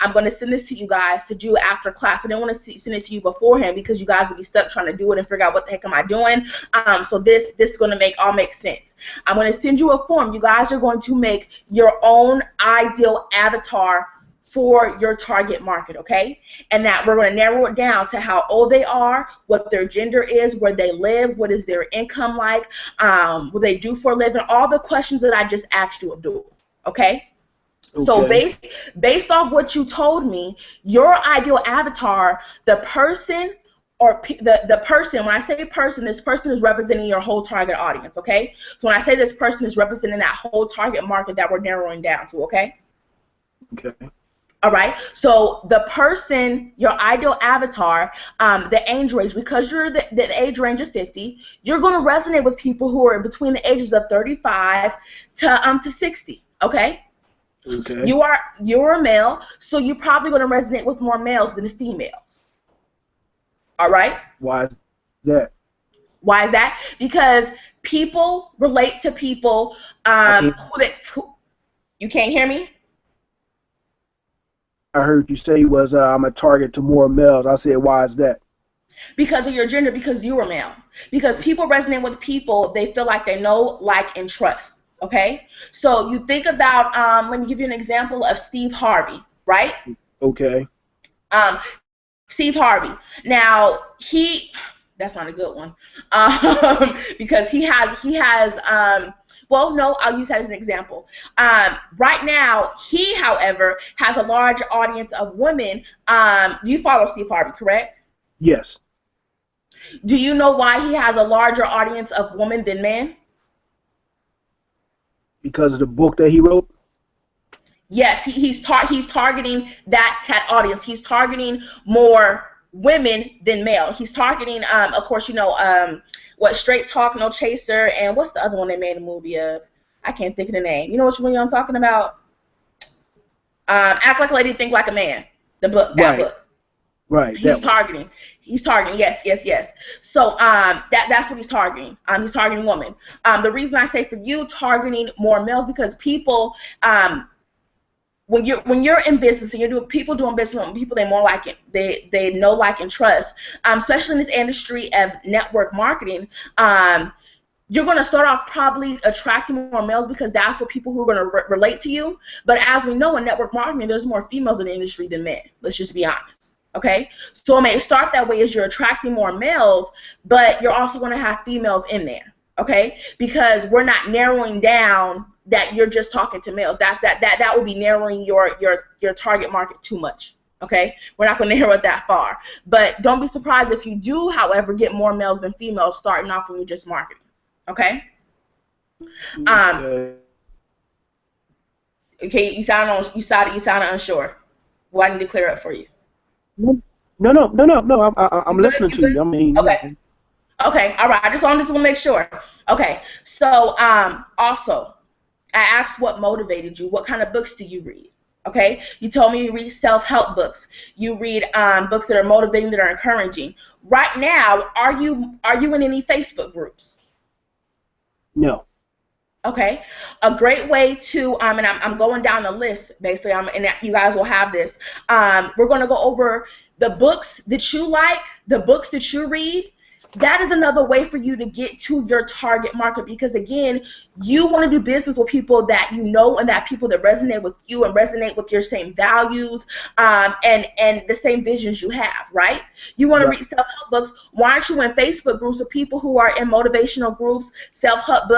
I'm going to send this to you guys to do after class. I didn't want to send it to you beforehand because you guys will be stuck trying to do it and figure out what the heck am I doing. So this is going to make sense. I'm going to send you a form. You guys are going to make your own ideal avatar for your target market, okay? And that we're going to narrow it down to how old they are, what their gender is, where they live, what is their income like, what they do for a living, all the questions that I just asked you, Abdul, okay? So based off what you told me, your ideal avatar, the person, or the person, when I say person, this person is representing your whole target audience, okay? So when I say this person is representing that whole target market that we're narrowing down to, okay? Okay. All right, so the person, your ideal avatar, the age range, because you're the age range of 50, you're going to resonate with people who are between the ages of 35 to 60, okay? Okay. You're a male, so you're probably going to resonate with more males than females. All right? Why is that? Why is that? Because people relate to people who you can't hear me? I heard you say was I'm a target to more males. I said, why is that? Because of your gender, because you are male. Because people resonate with people they feel like they know, like, and trust. Okay? So you think about, let me give you an example of Steve Harvey, right? Okay. Steve Harvey. Now, that's not a good one. Because he has well, no, I'll use that as an example. Right now, he, however, has a large audience of women. You follow Steve Harvey, correct? Yes. Do you know why he has a larger audience of women than men? Because of the book that he wrote? Yes, he's targeting that audience. He's targeting more women than male. He's targeting, of course, you know, what, Straight Talk, No Chaser, and what's the other one they made a movie of? I can't think of the name. You know which one I'm talking about? Act Like a Lady, Think Like a Man. The book, that book. Right. He's targeting. Yes. So that's what he's targeting. He's targeting women. The reason I say for you targeting more males because people when you're in business and people doing business with people they more like it, they know, like, and trust, especially in this industry of network marketing, you're going to start off probably attracting more males because that's what people who are going to relate to you. But as we know in network marketing, there's more females in the industry than men. Let's just be honest. Okay, so it may start that way as you're attracting more males, but you're also going to have females in there. Okay, because we're not narrowing down that you're just talking to males. That would be narrowing your target market too much. Okay, we're not going to narrow it that far. But don't be surprised if you do, however, get more males than females starting off when you're just marketing. Okay. Okay, you sound unsure. Well, I need to clear up for you. No. I'm listening to you. I mean, okay. Okay, all right. I just wanted to make sure. Okay, so also, I asked what motivated you. What kind of books do you read? Okay, you told me you read self-help books. You read books that are motivating, that are encouraging. Right now, are you in any Facebook groups? No. Okay, a great way to and I'm going down the list basically. And you guys will have this. We're going to go over the books that you like, the books that you read. That is another way for you to get to your target market, because again, you want to do business with people that you know and that people that resonate with you and resonate with your same values and the same visions you have, right? You want to read self-help books. Why aren't you in Facebook groups of people who are in motivational groups, self-help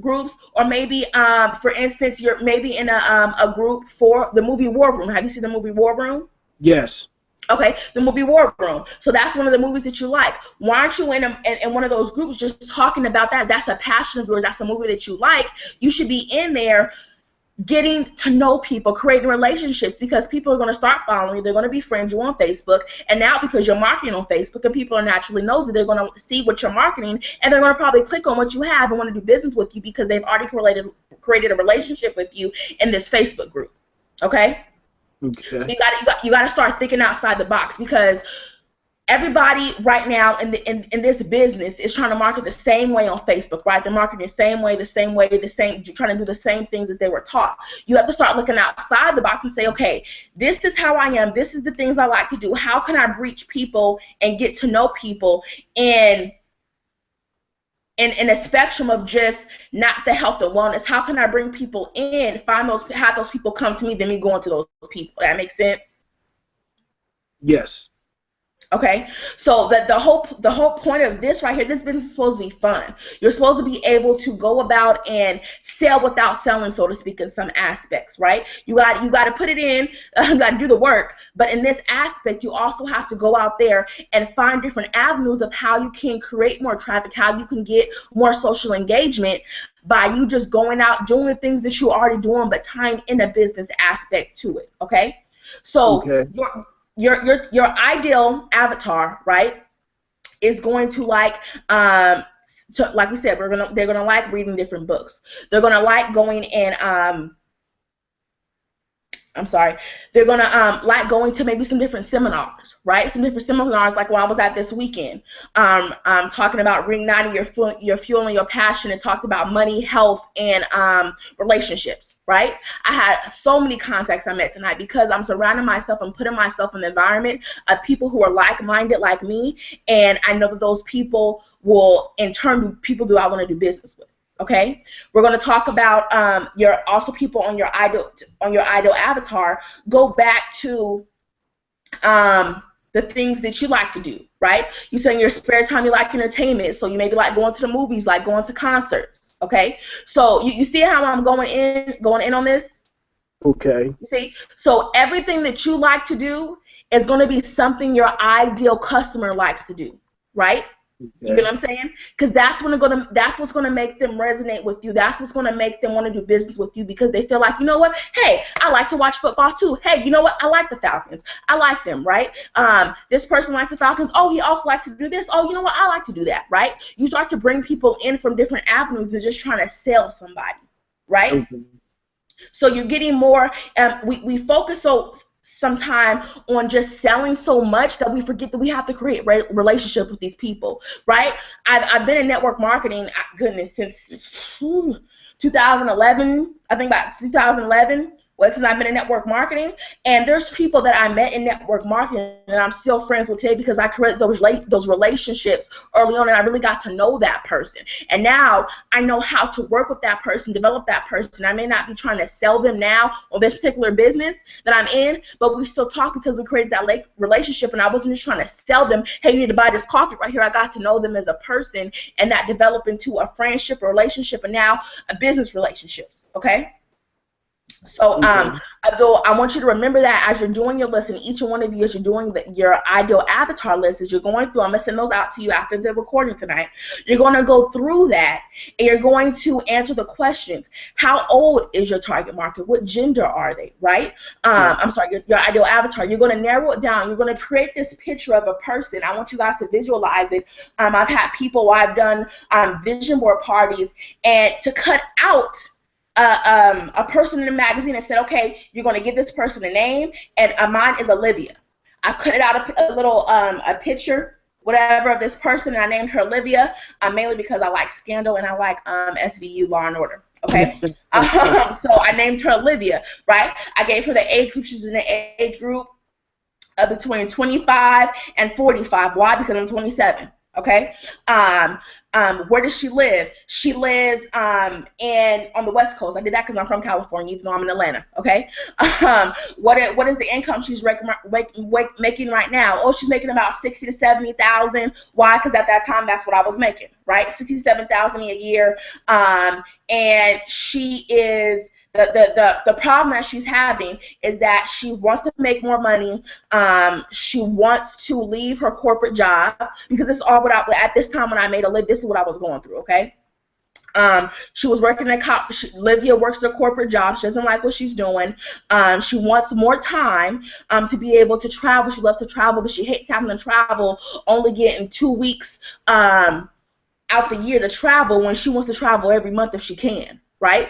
groups, or maybe for instance, you're maybe in a group for the movie War Room. Have you seen the movie War Room? Yes. Okay, the movie War Room. So that's one of the movies that you like. Why aren't you in one of those groups just talking about that? That's a passion of yours. That's a movie that you like. You should be in there getting to know people, creating relationships, because people are going to start following you. They're going to befriend you on Facebook. And now because you're marketing on Facebook and people are naturally nosy, they're going to see what you're marketing, and they're going to probably click on what you have and want to do business with you because they've already created a relationship with you in this Facebook group. Okay? Okay. So you got to start thinking outside the box, because everybody right now in this business is trying to market the same way on Facebook, right? They're marketing the same way, trying to do the same things as they were taught. You have to start looking outside the box and say, okay, this is how I am. This is the things I like to do. How can I reach people and get to know people in a spectrum of just not the health and wellness? How can I bring people in, have those people come to me, then me going to those people? That makes sense? Yes. Okay, so the whole point of this right here, this business is supposed to be fun. You're supposed to be able to go about and sell without selling, so to speak, in some aspects, right? You got to put it in, you got to do the work, but in this aspect, you also have to go out there and find different avenues of how you can create more traffic, how you can get more social engagement by you just going out doing the things that you're already doing, but tying in a business aspect to it. Okay, so your ideal avatar, right, is going to like we said, they're gonna like reading different books. They're gonna like going and they're gonna like going to maybe some different seminars, right? Some different seminars, like when I was at this weekend, talking about reigniting your fuel and your passion, and talked about money, health, and relationships, right? I had so many contacts I met tonight because I'm surrounding myself and putting myself in the environment of people who are like-minded like me, and I know that those people will in turn be people I want to do business with. Okay, we're going to talk about your people on your ideal avatar. Go back to the things that you like to do, right? You say in your spare time you like entertainment, so you maybe like going to the movies, like going to concerts. Okay, so you see how I'm going in on this? Okay. You see, so everything that you like to do is going to be something your ideal customer likes to do, right? Okay. You know what I'm saying? Because that's what's gonna make them resonate with you. That's what's gonna make them want to do business with you, because they feel like, you know what? Hey, I like to watch football too. Hey, you know what? I like the Falcons. I like them, right? This person likes the Falcons. Oh, he also likes to do this. Oh, you know what? I like to do that, right? You start to bring people in from different avenues than just trying to sell somebody, right? Okay. So you're getting more. We focus sometime on just selling so much that we forget that we have to create relationship with these people, right? I've been in network marketing, goodness, since 2011. I think about 2011 since I've been in network marketing, and there's people that I met in network marketing and I'm still friends with today because I created those relationships early on, and I really got to know that person. And now I know how to work with that person, develop that person. I may not be trying to sell them now on this particular business that I'm in, but we still talk because we created that relationship, and I wasn't just trying to sell them, hey, you need to buy this coffee right here. I got to know them as a person, and that developed into a friendship, a relationship, and now a business relationships, okay? So, Okay. Abdul, I want you to remember that as you're doing your list, and each one of you, as you're doing your ideal avatar list, as you're going through, I'm going to send those out to you after the recording tonight. You're going to go through that, and you're going to answer the questions. How old is your target market? What gender are they, right? I'm sorry, your ideal avatar. You're going to narrow it down. You're going to create this picture of a person. I want you guys to visualize it. I've had people, I've done vision board parties, and to cut out a person in the magazine and said, okay, you're going to give this person a name, and mine is Olivia. I've cut it out a little a picture, whatever, of this person, and I named her Olivia, mainly because I like Scandal and I like SVU, Law and Order. Okay, so I named her Olivia, right? I gave her the age group. She's in the age group between 25 and 45. Why? Because I'm 27. Okay. Where does she live? She lives on the West Coast. I did that because I'm from California, even though I'm in Atlanta. Okay. What is the income she's making right now? Oh, she's making about 60 to 70,000. Why? Because at that time, that's what I was making, right? 67,000 a year. And she is. The problem that she's having is that she wants to make more money. She wants to leave her corporate job because it's all what at this time when I made a live, this is what I was going through, okay? She was working Livia works a corporate job. She doesn't like what she's doing. She wants more time to be able to travel. She loves to travel, but she hates having to travel, only getting 2 weeks out the year to travel when she wants to travel every month if she can. Right?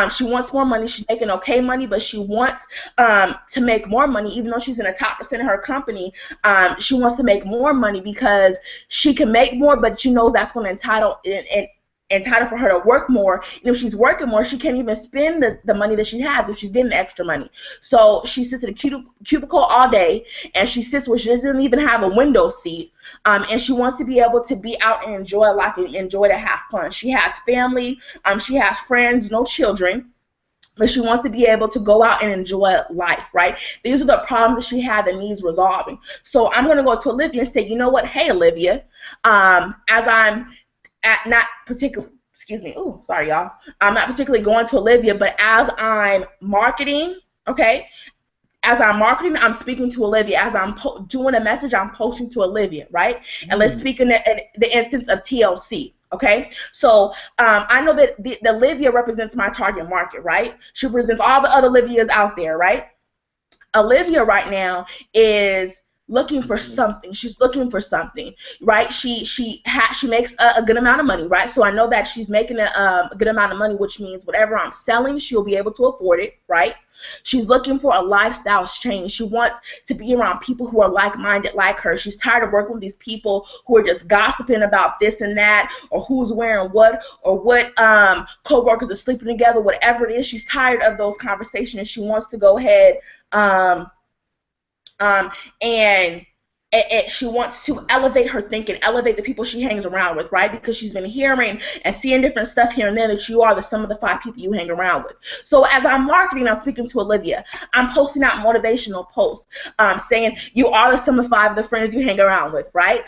She wants more money. She's making okay money, but she wants to make more money, even though she's in the top percent of her company. She wants to make more money because she can make more, but she knows that's going to entitle for her to work more. And if she's working more, she can't even spend the money that she has if she's getting extra money. So she sits in a cubicle all day, and she sits where she doesn't even have a window seat. And she wants to be able to be out and enjoy life and enjoy to have fun. She has family. She has friends, no children. But she wants to be able to go out and enjoy life, right? These are the problems that she had that needs resolving. So I'm going to go to Olivia and say, you know what? Hey, Olivia, as I'm not particularly, excuse me, oh, sorry, y'all. I'm not particularly going to Olivia, but as I'm marketing, okay, as I'm marketing, I'm speaking to Olivia. As I'm doing a message, I'm posting to Olivia, right? And let's speak in the instance of TLC, okay? So I know that the Olivia represents my target market, right? She represents all the other Olivias out there, right? Olivia right now is looking for something. She's looking for something, right? She makes a good amount of money, right? So I know that she's making a good amount of money, which means whatever I'm selling, she'll be able to afford it, right? She's looking for a lifestyle change. She wants to be around people who are like-minded like her. She's tired of working with these people who are just gossiping about this and that, or who's wearing what, or what co-workers are sleeping together, whatever it is. She's tired of those conversations, and she wants to go ahead and she wants to elevate her thinking, elevate the people she hangs around with, right? Because she's been hearing and seeing different stuff here and there that you are the sum of the 5 people you hang around with. So as I'm marketing, I'm speaking to Olivia. I'm posting out motivational posts, saying you are the sum of 5 of the friends you hang around with, right?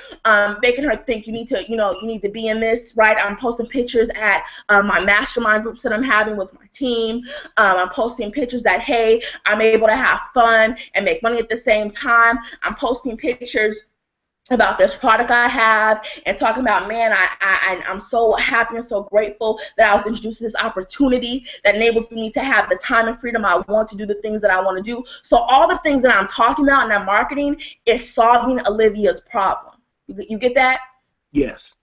Making her think you need to be in this, right? I'm posting pictures at my mastermind groups that I'm having with my team. I'm posting pictures that, hey, I'm able to have fun and make money at the same time. I'm posting pictures about this product I have and talking about, man, I'm so happy and so grateful that I was introduced to this opportunity that enables me to have the time and freedom I want to do the things that I want to do. So all the things that I'm talking about in that marketing is solving Olivia's problem. You get that? Yes.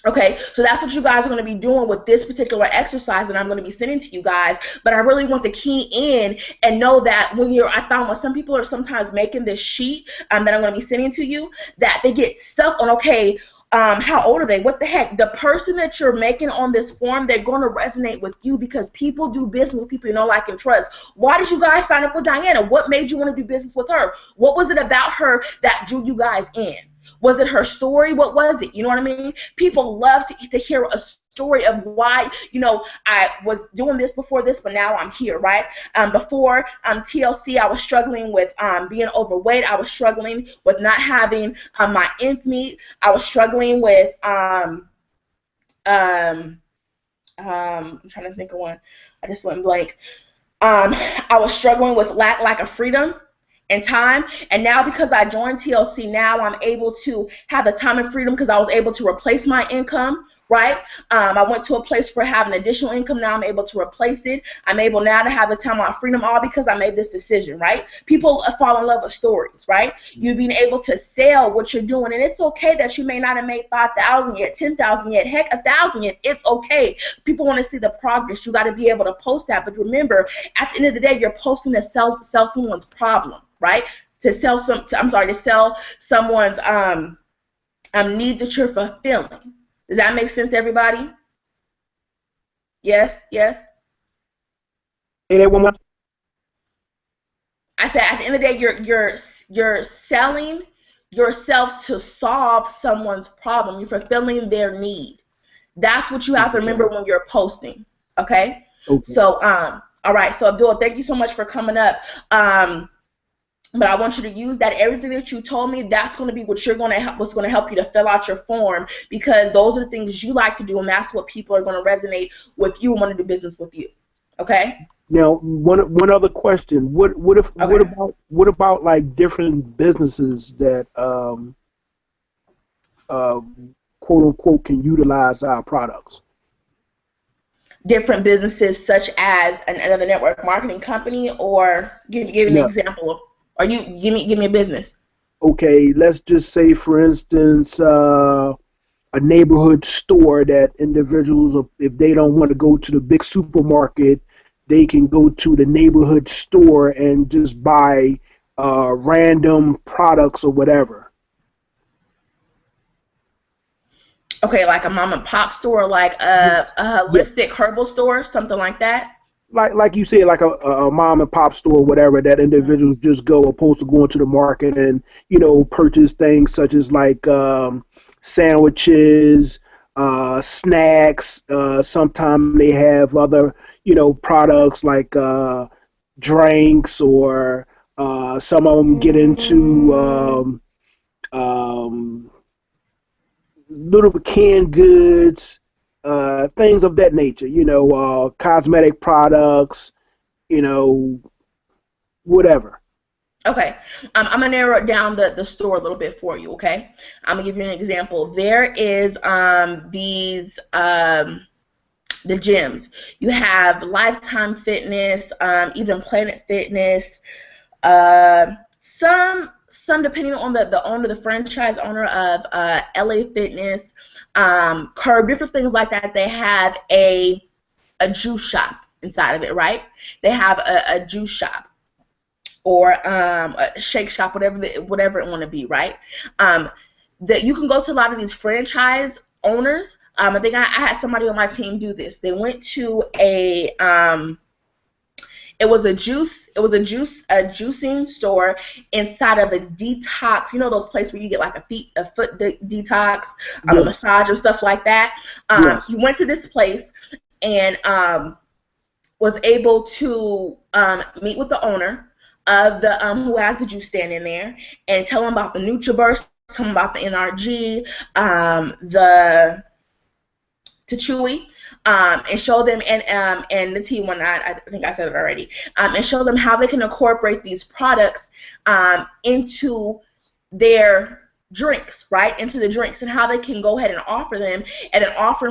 Okay, so that's what you guys are going to be doing with this particular exercise that I'm going to be sending to you guys. But I really want to key in and know that I found when some people are sometimes making this sheet that I'm going to be sending to you, that they get stuck on, okay, how old are they? What the heck? The person that you're making on this form, they're going to resonate with you because people do business with people you know, like, and trust. Why did you guys sign up with Diana? What made you want to do business with her? What was it about her that drew you guys in? Was it her story? What was it? You know what I mean? People love to hear a story of why, I was doing this before this, but now I'm here, right? Before TLC, I was struggling with being overweight. I was struggling with not having my ends meet. I was struggling with I'm trying to think of one. I just went blank. I was struggling with lack of freedom and time. And now because I joined TLC, now I'm able to have the time and freedom because I was able to replace my income, right? I went to a place for having additional income. Now I'm able to replace it. I'm able now to have the time and freedom, all because I made this decision, right? People fall in love with stories, right? You being able to sell what you're doing. And it's okay that you may not have made 5,000 yet, 10,000 yet, heck, 1,000 yet. It's okay. People want to see the progress. You got to be able to post that. But remember, at the end of the day, you're posting to sell someone's problem, right? To sell someone's need that you're fulfilling. Does that make sense to everybody? Yes, yes. Say that one more. I said at the end of the day, you're selling yourself to solve someone's problem. You're fulfilling their need. That's what you have to remember when you're posting. Okay? So all right. So Abdul, thank you so much for coming up. But I want you to use that. Everything that you told me, that's going to be what's going to help you to fill out your form, because those are the things you like to do, and that's what people are going to resonate with you and want to do business with you. Okay? Now, one other question. What about like different businesses that quote unquote can utilize our products? Different businesses such as another network marketing company, or give me an example. Or you give me a business. Okay, let's just say, for instance, a neighborhood store that individuals, if they don't want to go to the big supermarket, they can go to the neighborhood store and just buy random products or whatever. Okay, like a mom and pop store, like a holistic herbal store, something like that. Like you said, like a mom and pop store or whatever, that individuals just go, opposed to going to the market and, purchase things such as like sandwiches, snacks. Sometimes they have other, products like drinks, or some of them get into little canned goods. Things of that nature, cosmetic products, whatever. Okay, I'm gonna narrow it down the store a little bit for you. Okay, I'm gonna give you an example. There is the gyms. You have Lifetime Fitness, even Planet Fitness. Some depending on the owner, the franchise owner of LA Fitness. Curb, different things like that. They have a juice shop inside of it, right? They have a juice shop, or a shake shop, whatever it want to be, right? That you can go to a lot of these franchise owners. I think I had somebody on my team do this. They went to a it was a juicing store inside of a detox. You know those places where you get like a foot detox, a massage and stuff like that. You went to this place and was able to meet with the owner of the who has the juice stand in there, and tell him about the NutriBurst, tell him about the NRG, the Chewy. And show them, and the T1, I think I said it already, and show them how they can incorporate these products into their drinks, right? Into the drinks, and how they can go ahead and offer them, and then offer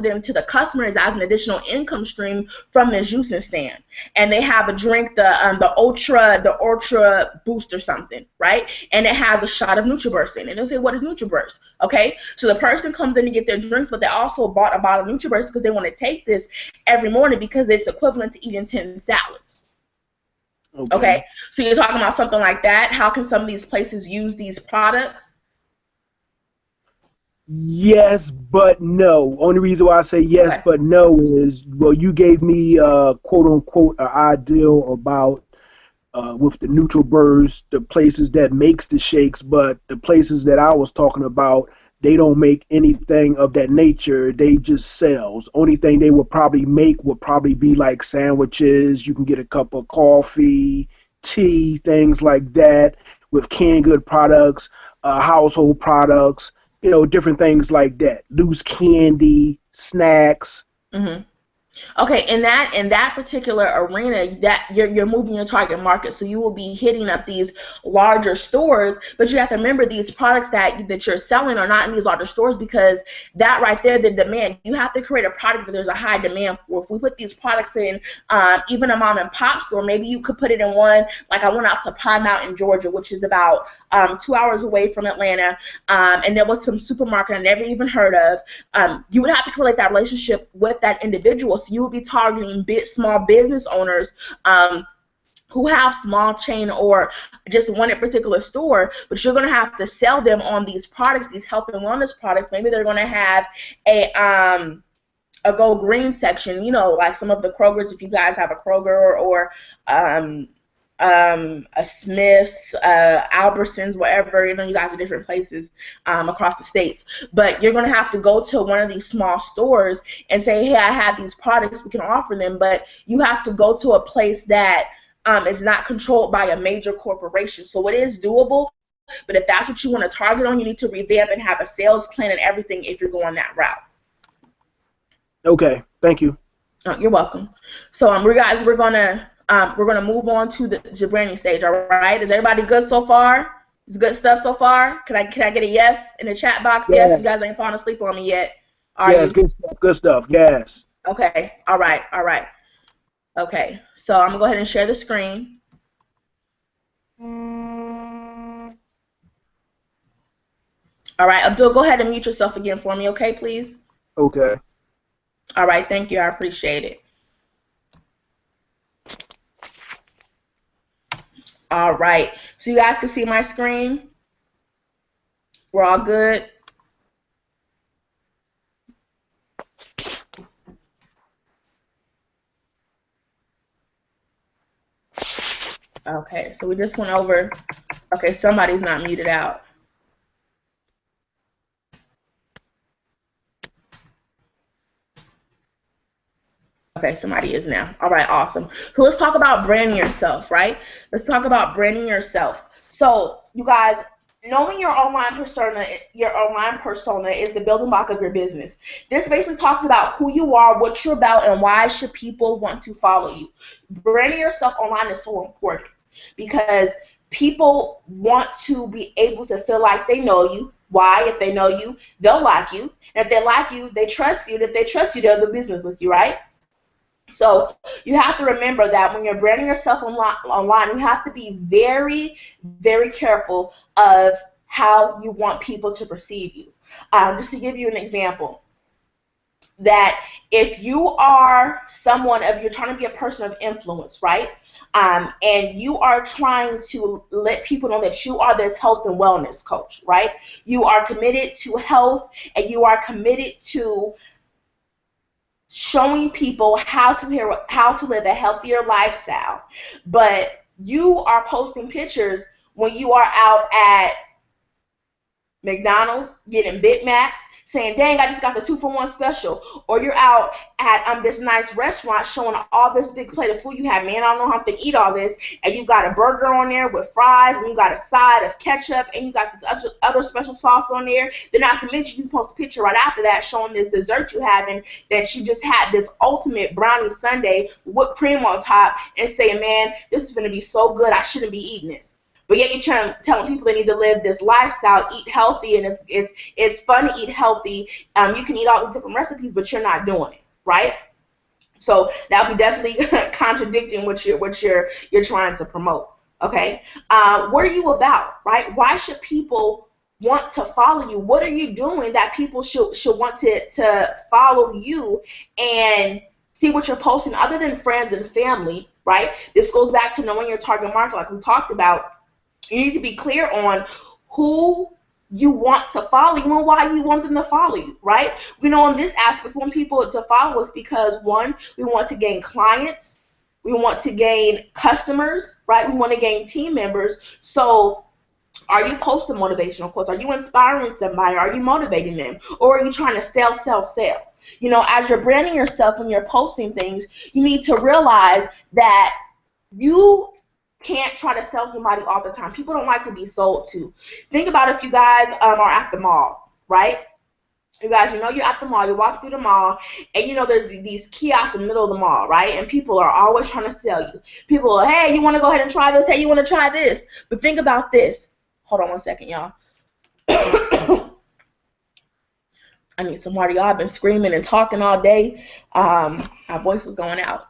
them to the customers as an additional income stream from the juicing stand. And they have a drink, the Ultra Boost or something, right? And it has a shot of NutriBurst in it. And they'll say, what is NutriBurst? Okay, so the person comes in to get their drinks, but they also bought a bottle of NutriBurst because they want to take this every morning because it's equivalent to eating 10 salads. Okay, so you're talking about something like that. How can some of these places use these products? Yes, but no. Only reason why I say yes, but no is, well, you gave me quote unquote an idea about with the NutriBurst, the places that makes the shakes, but the places that I was talking about, they don't make anything of that nature. They just sells. Only thing they would probably make would probably be like sandwiches. You can get a cup of coffee, tea, things like that, with canned good products, household products, different things like that. Loose candy, snacks. Mm-hmm. Okay, in that particular arena, that you're moving your target market, so you will be hitting up these larger stores, but you have to remember these products that you're selling are not in these larger stores, because that right there, the demand, you have to create a product that there's a high demand for. If we put these products in even a mom and pop store, maybe you could put it in one, like I went out to Pine Mountain, Georgia, which is about 2 hours away from Atlanta, and there was some supermarket I never even heard of. You would have to create that relationship with that individual. So you would be targeting small business owners who have small chain or just one in particular store, but you're going to have to sell them on these products, these health and wellness products. Maybe they're going to have a Go Green section, you know, like some of the Krogers, if you guys have a Kroger or a Smith's, Albertsons, wherever, you know, you guys are different places across the states. But you're going to have to go to one of these small stores and say, hey, I have these products, we can offer them. But you have to go to a place that is not controlled by a major corporation. So it is doable, but if that's what you want to target on, you need to revamp and have a sales plan and everything if you're going that route. Okay, thank you. Oh, you're welcome. So guys, we're gonna move on to the branding stage. All right, is everybody good so far? Is good stuff so far? Can I get a yes in the chat box? Yes, you guys ain't falling asleep on me yet. Are yes, you? good stuff. Yes. Okay. All right. Okay. So I'm gonna go ahead and share the screen. All right, Abdul, go ahead and mute yourself again for me, okay, please? Okay. All right, thank you. I appreciate it. All right, so you guys can see my screen? We're all good? Okay, so we just went over. Okay, somebody's not muted out. Okay, somebody is now. All right, awesome. So let's talk about branding yourself, right? Let's talk about branding yourself. So you guys, knowing your online persona is the building block of your business. This basically talks about who you are, what you're about, and why should people want to follow you. Branding yourself online is so important because people want to be able to feel like they know you. Why? If they know you, they'll like you. And if they like you, they trust you. And if they trust you, they'll do business with you, right? So you have to remember that when you're branding yourself online, you have to be very, very careful of how you want people to perceive you. Just to give you an example, that if you are you're trying to be a person of influence, right? And you are trying to let people know that you are this health and wellness coach, right? You are committed to health and you are committed to showing people how to live a healthier lifestyle, but you are posting pictures when you are out at McDonald's getting Big Macs, saying, dang, I just got the 2-for-1 special. Or you're out at this nice restaurant showing all this big plate of food you have. Man, I don't know how I'm going to eat all this. And you got a burger on there with fries, and you got a side of ketchup, and you got this other special sauce on there. Then not to mention, you post a picture right after that showing this dessert you having, that you just had this ultimate brownie sundae with whipped cream on top, and saying, man, this is going to be so good, I shouldn't be eating this. But yet you're telling people they need to live this lifestyle, eat healthy, and it's fun to eat healthy. You can eat all these different recipes, but you're not doing it, right? So that would be definitely contradicting what you're trying to promote. Okay, what are you about, right? Why should people want to follow you? What are you doing that people should want to follow you and see what you're posting, other than friends and family, right? This goes back to knowing your target market, like we talked about. You need to be clear on who you want to follow you and why you want them to follow you, right? We know in this aspect, we want people to follow us because, one, we want to gain clients, we want to gain customers, right? We want to gain team members. So are you posting motivational quotes? Are you inspiring somebody? Are you motivating them? Or are you trying to sell? You know, as you're branding yourself and you're posting things, you need to realize that you can't try to sell somebody all the time. People don't like to be sold to. Think about if you guys are at the mall, right? You guys, you know you're at the mall, you walk through the mall, and you know there's these kiosks in the middle of the mall, right? And people are always trying to sell you. People are, hey, you want to go ahead and try this? Hey, you want to try this? But think about this. Hold on one second, y'all. I need some water, y'all. I've been screaming and talking all day. My voice is going out.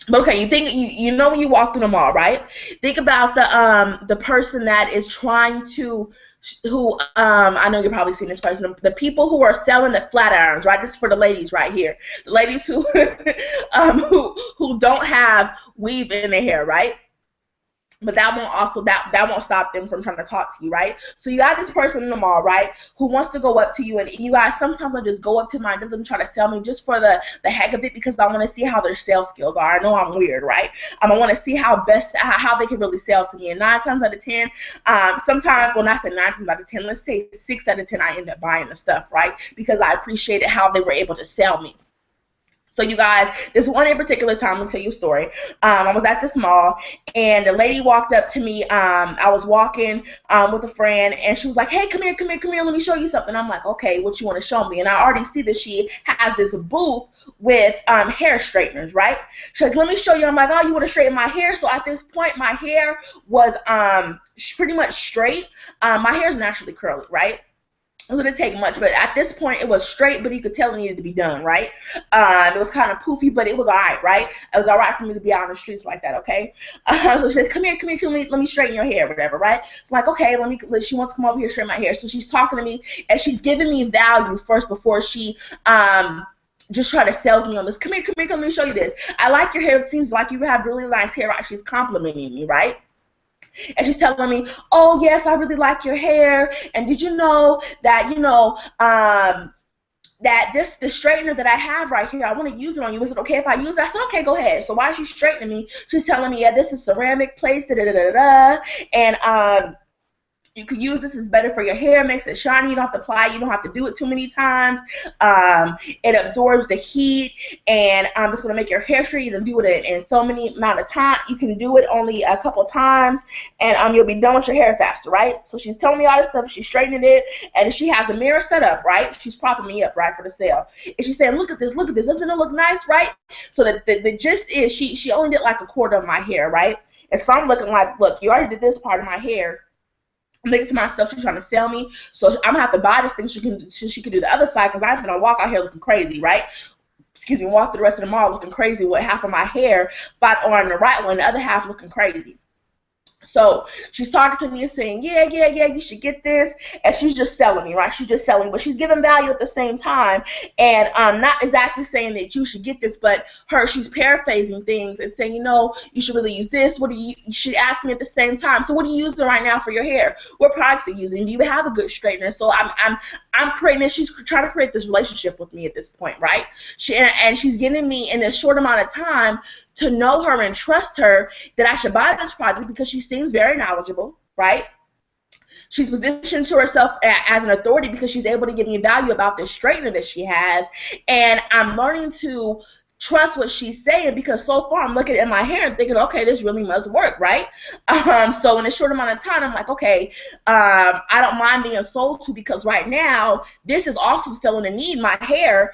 But okay, you know when you walk through the mall, right? Think about the person that is trying to I know you've probably seen this person. The people who are selling the flat irons, right? This is for the ladies right here. The ladies who who don't have weave in their hair, right? But that won't stop them from trying to talk to you, right? So you got this person in the mall, right, who wants to go up to you, and you guys sometimes will just go up to mine, doesn't try to sell me just for the heck of it, because I want to see how their sales skills are. I know I'm weird, right? I want to see how they can really sell to me. And 9 times out of 10, sometimes, well, not say 9 times out of 10, let's say 6 out of 10, I end up buying the stuff, right? Because I appreciated how they were able to sell me. So you guys, this one in particular time, let me tell you a story. I was at this mall, and the lady walked up to me. I was walking with a friend, and she was like, hey, come here, let me show you something. I'm like, okay, what you want to show me? And I already see that she has this booth with hair straighteners, right? She's like, let me show you. I'm like, oh, you want to straighten my hair? So at this point, my hair was pretty much straight. My hair is naturally curly, right? It wouldn't take much, but at this point it was straight, but you could tell it needed to be done, right? It was kind of poofy, but it was all right? It was all right for me to be out on the streets like that, okay? So she said, come here, let me straighten your hair, whatever, right? It's like, okay, she wants to come over here, straighten my hair. So she's talking to me, and she's giving me value first before she just try to sell me on this. Come here, let me show you this. I like your hair. It seems like you have really nice hair, right? She's complimenting me, right? And she's telling me, oh, yes, I really like your hair. And did you know that, that the straightener that I have right here, I want to use it on you. Is it okay if I use it? I said, okay, go ahead. So while she's straightening me, she's telling me, yeah, this is ceramic place, da-da-da-da-da. And you can use this. It's better for your hair. Makes it shiny. You don't have to apply. You don't have to do it too many times. It absorbs the heat, and it's going to make your hair straight. You can do it in so many amount of time. You can do it only a couple times, and you'll be done with your hair faster, right? So she's telling me all this stuff. She's straightening it, and she has a mirror set up, right? She's propping me up, right, for the sale. And she's saying, look at this. Doesn't it look nice, right? So the gist is she only did like a quarter of my hair, right? And so I'm looking like, look, you already did this part of my hair. I'm thinking to myself, she's trying to sell me, so I'm gonna have to buy this thing so she can do the other side, because I'm gonna walk out here looking crazy, right? Walk through the rest of the mall looking crazy with half of my hair on the right one, the other half looking crazy. So she's talking to me and saying, yeah, you should get this. And she's just selling me, right? She's just selling, but she's giving value at the same time. And not exactly saying that you should get this, but she's paraphrasing things and saying, you should really use this. She asked me at the same time, so what are you using right now for your hair? What products are you using? Do you have a good straightener? So I'm creating this. She's trying to create this relationship with me at this point, right? She's getting me in a short amount of time to know her and trust her that I should buy this product because she seems very knowledgeable, right? She's positioned to herself as an authority because she's able to give me value about this straightener that she has, and I'm learning to trust what she's saying because so far I'm looking at my hair and thinking, okay, this really must work, right? So in a short amount of time, I'm like, okay, I don't mind being sold to because right now this is also fulfilling a need. My hair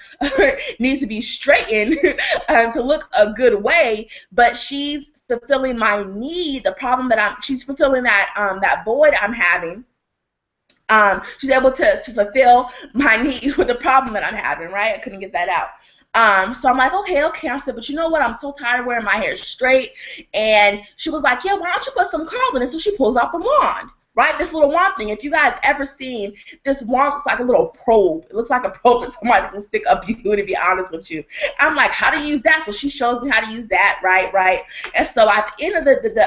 needs to be straightened to look a good way, but she's fulfilling my need. The problem that she's fulfilling that void I'm having. She's able to fulfill my need with the problem that I'm having, right? I couldn't get that out. So I'm like, okay. I said, but you know what? I'm so tired of wearing my hair straight. And she was like, yeah, why don't you put some curl in it? So she pulls out the wand, right? This little wand thing. If you guys ever seen this wand, looks like a little probe. It looks like a probe that somebody's gonna stick up you, to be honest with you. I'm like, how to use that? So she shows me how to use that, right? And so at the end of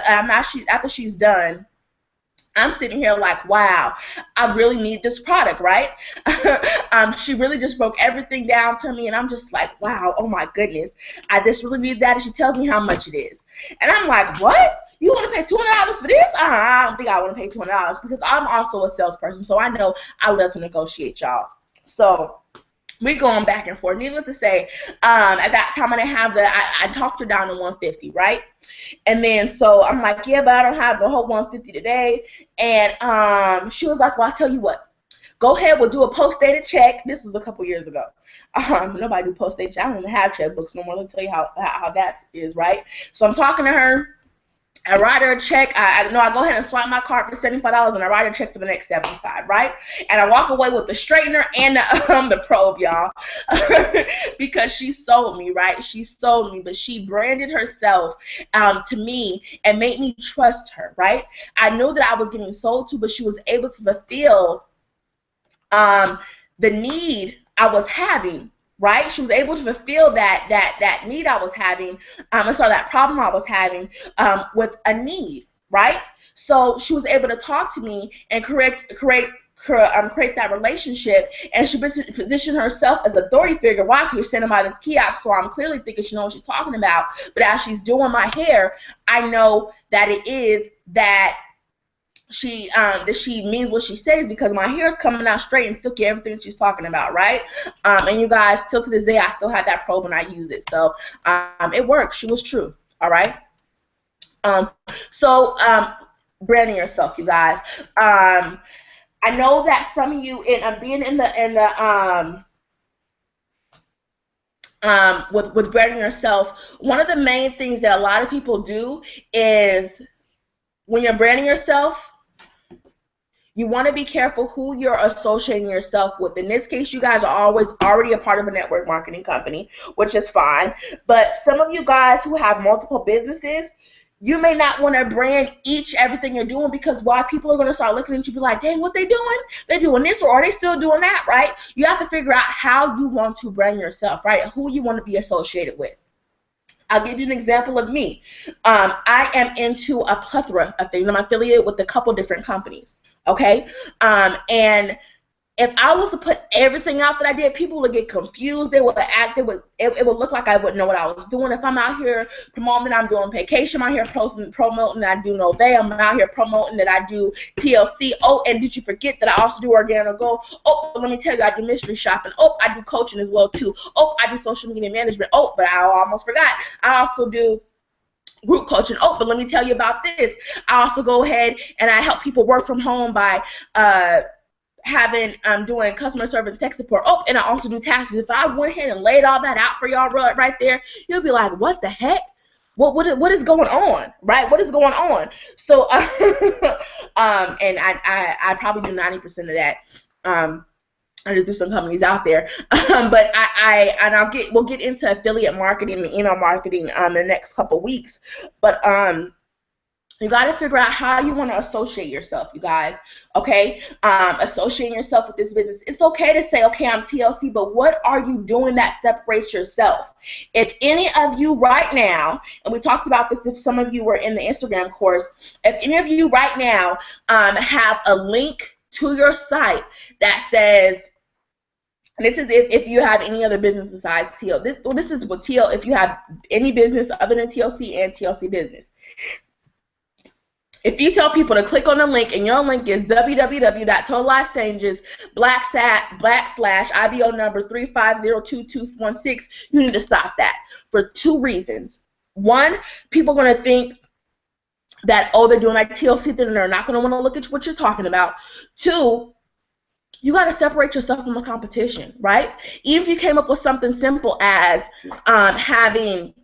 after she's done, I'm sitting here like, wow, I really need this product, right? She really just broke everything down to me, and I'm just like, wow, oh my goodness, I just really need that, and she tells me how much it is. And I'm like, what? You want to pay $200 for this? I don't think I want to pay $200 because I'm also a salesperson, so I know I love to negotiate, y'all. So we're going back and forth. Needless to say, at that time I talked her down to $150, right? And then so I'm like, yeah, but I don't have the whole $150 today. And she was like, well, I'll tell you what. go ahead, we'll do a post-dated check. This was a couple years ago. Nobody do post-dated check. I don't even have checkbooks no more. Let me tell you how that is, right? So I'm talking to her. I write her a check. I go ahead and swipe my card for $75, and I write her a check for the next $75, right? And I walk away with the straightener and the probe, y'all, because she sold me, right? She sold me, but she branded herself to me and made me trust her, right? I knew that I was getting sold to, but she was able to fulfill the need I was having. Right? She was able to fulfill that need I was having, that problem I was having with a need, right? So she was able to talk to me and create that relationship, and she positioned herself as an authority figure. Why? Because you're sending by this kiosk, so I'm clearly thinking she knows what she's talking about. But as she's doing my hair, I know that it is that she means what she says, because my hair is coming out straight and silky, everything she's talking about, right? And you guys, till to this day, I still have that probe and I use it. So it works. She was true. All right. Branding yourself, you guys. I know that some of you, being with branding yourself, one of the main things that a lot of people do is, when you're branding yourself, you want to be careful who you're associating yourself with. In this case, you guys are always already a part of a network marketing company, which is fine. But some of you guys who have multiple businesses, you may not want to brand everything you're doing, because why? People are going to start looking at you and be like, dang, what they doing? They're doing this, or are they still doing that, right? You have to figure out how you want to brand yourself, right? Who you want to be associated with. I'll give you an example of me. I am into a plethora of things. I'm affiliated with a couple different companies, okay? And if I was to put everything out that I did, people would get confused. They would act. It would look like I wouldn't know what I was doing. If I'm out here promoting that I'm doing vacation, I'm out here promoting that I do Nove. I'm out here promoting that I do TLC. Oh, and did you forget that I also do Organic Gold? Oh, let me tell you, I do mystery shopping. Oh, I do coaching as well too. Oh, I do social media management. Oh, but I almost forgot, I also do group coaching. Oh, but let me tell you about this. I also go ahead and I help people work from home by doing customer service, tech support. Oh, and I also do taxes. If I went ahead and laid all that out for y'all right there, you'll be like, what the heck? What is going on, right? What is going on? So, and I probably do 90% of that. I just do some companies out there, but we'll get into affiliate marketing and email marketing in the next couple weeks. But you got to figure out how you want to associate yourself, you guys, okay? Associating yourself with this business. It's okay to say, okay, I'm TLC, but what are you doing that separates yourself? If any of you right now, and we talked about this if some of you were in the Instagram course, if any of you right now have a link to your site that says, and this is if you have any other business besides TL. This is what TL, if you have any business other than TLC and TLC business. If you tell people to click on the link, and your link is www.totallifechanges/IBO number 3502216, you need to stop that for two reasons. One, people are going to think that, oh, they're doing like TLC thing, and they're not going to want to look at what you're talking about. Two, you got to separate yourself from the competition, right? Even if you came up with something simple as having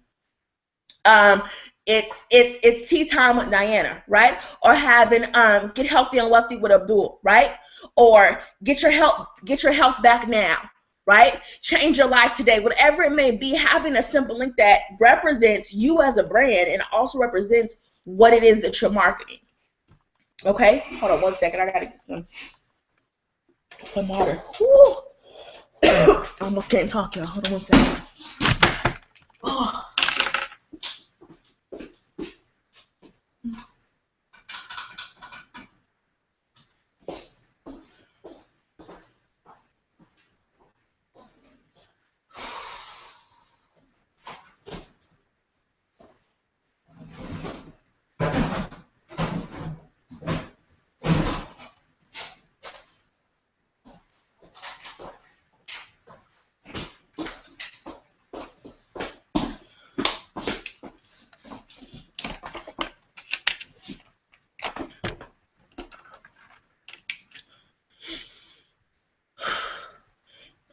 it's tea time with Diana, right? Or having get healthy and wealthy with Abdul, right? Or get your health back now, right? Change your life today. Whatever it may be, having a simple link that represents you as a brand and also represents what it is that you're marketing. Okay? Hold on one second. I gotta get some water. Woo. I almost can't talk, y'all. Hold on one second. Oh.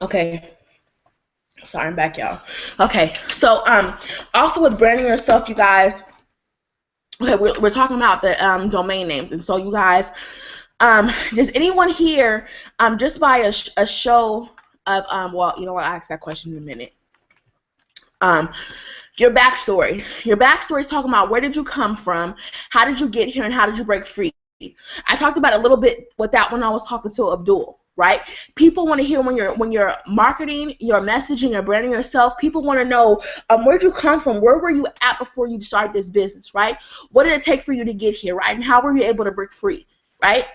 Okay. Sorry, I'm back, y'all. Okay, so also with branding yourself, you guys. Okay, we're talking about the domain names, and so you guys, does anyone here just by a show of well, you know what? I'll ask that question in a minute. Your backstory. Your backstory is talking about where did you come from, how did you get here, and how did you break free. I talked about it a little bit with that when I was talking to Abdul, right? People want to hear when you're marketing, your messaging, you're branding yourself. People want to know where'd you come from, where were you at before you started this business, right? What did it take for you to get here, right? And how were you able to break free, right?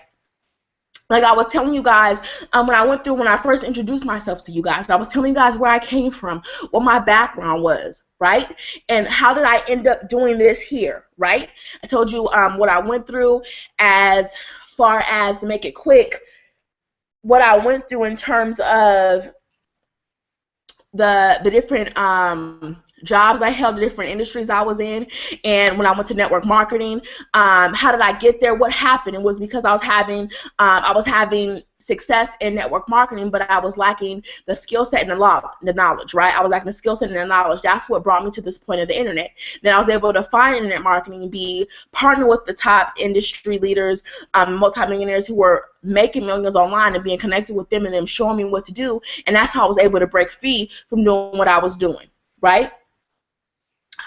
Like I was telling you guys, when I first introduced myself to you guys, I was telling you guys where I came from, what my background was, right? And how did I end up doing this here, right? I told you what I went through as far as, to make it quick, what I went through in terms of the different jobs I held, the different industries I was in, and when I went to network marketing, how did I get there? What happened? It was because I was having success in network marketing, but I was lacking the skill set and the knowledge, right? I was lacking the skill set and the knowledge. That's what brought me to this point of the internet. Then I was able to find internet marketing, partner with the top industry leaders, multimillionaires who were making millions online, and being connected with them and them showing me what to do. And that's how I was able to break free from doing what I was doing, right?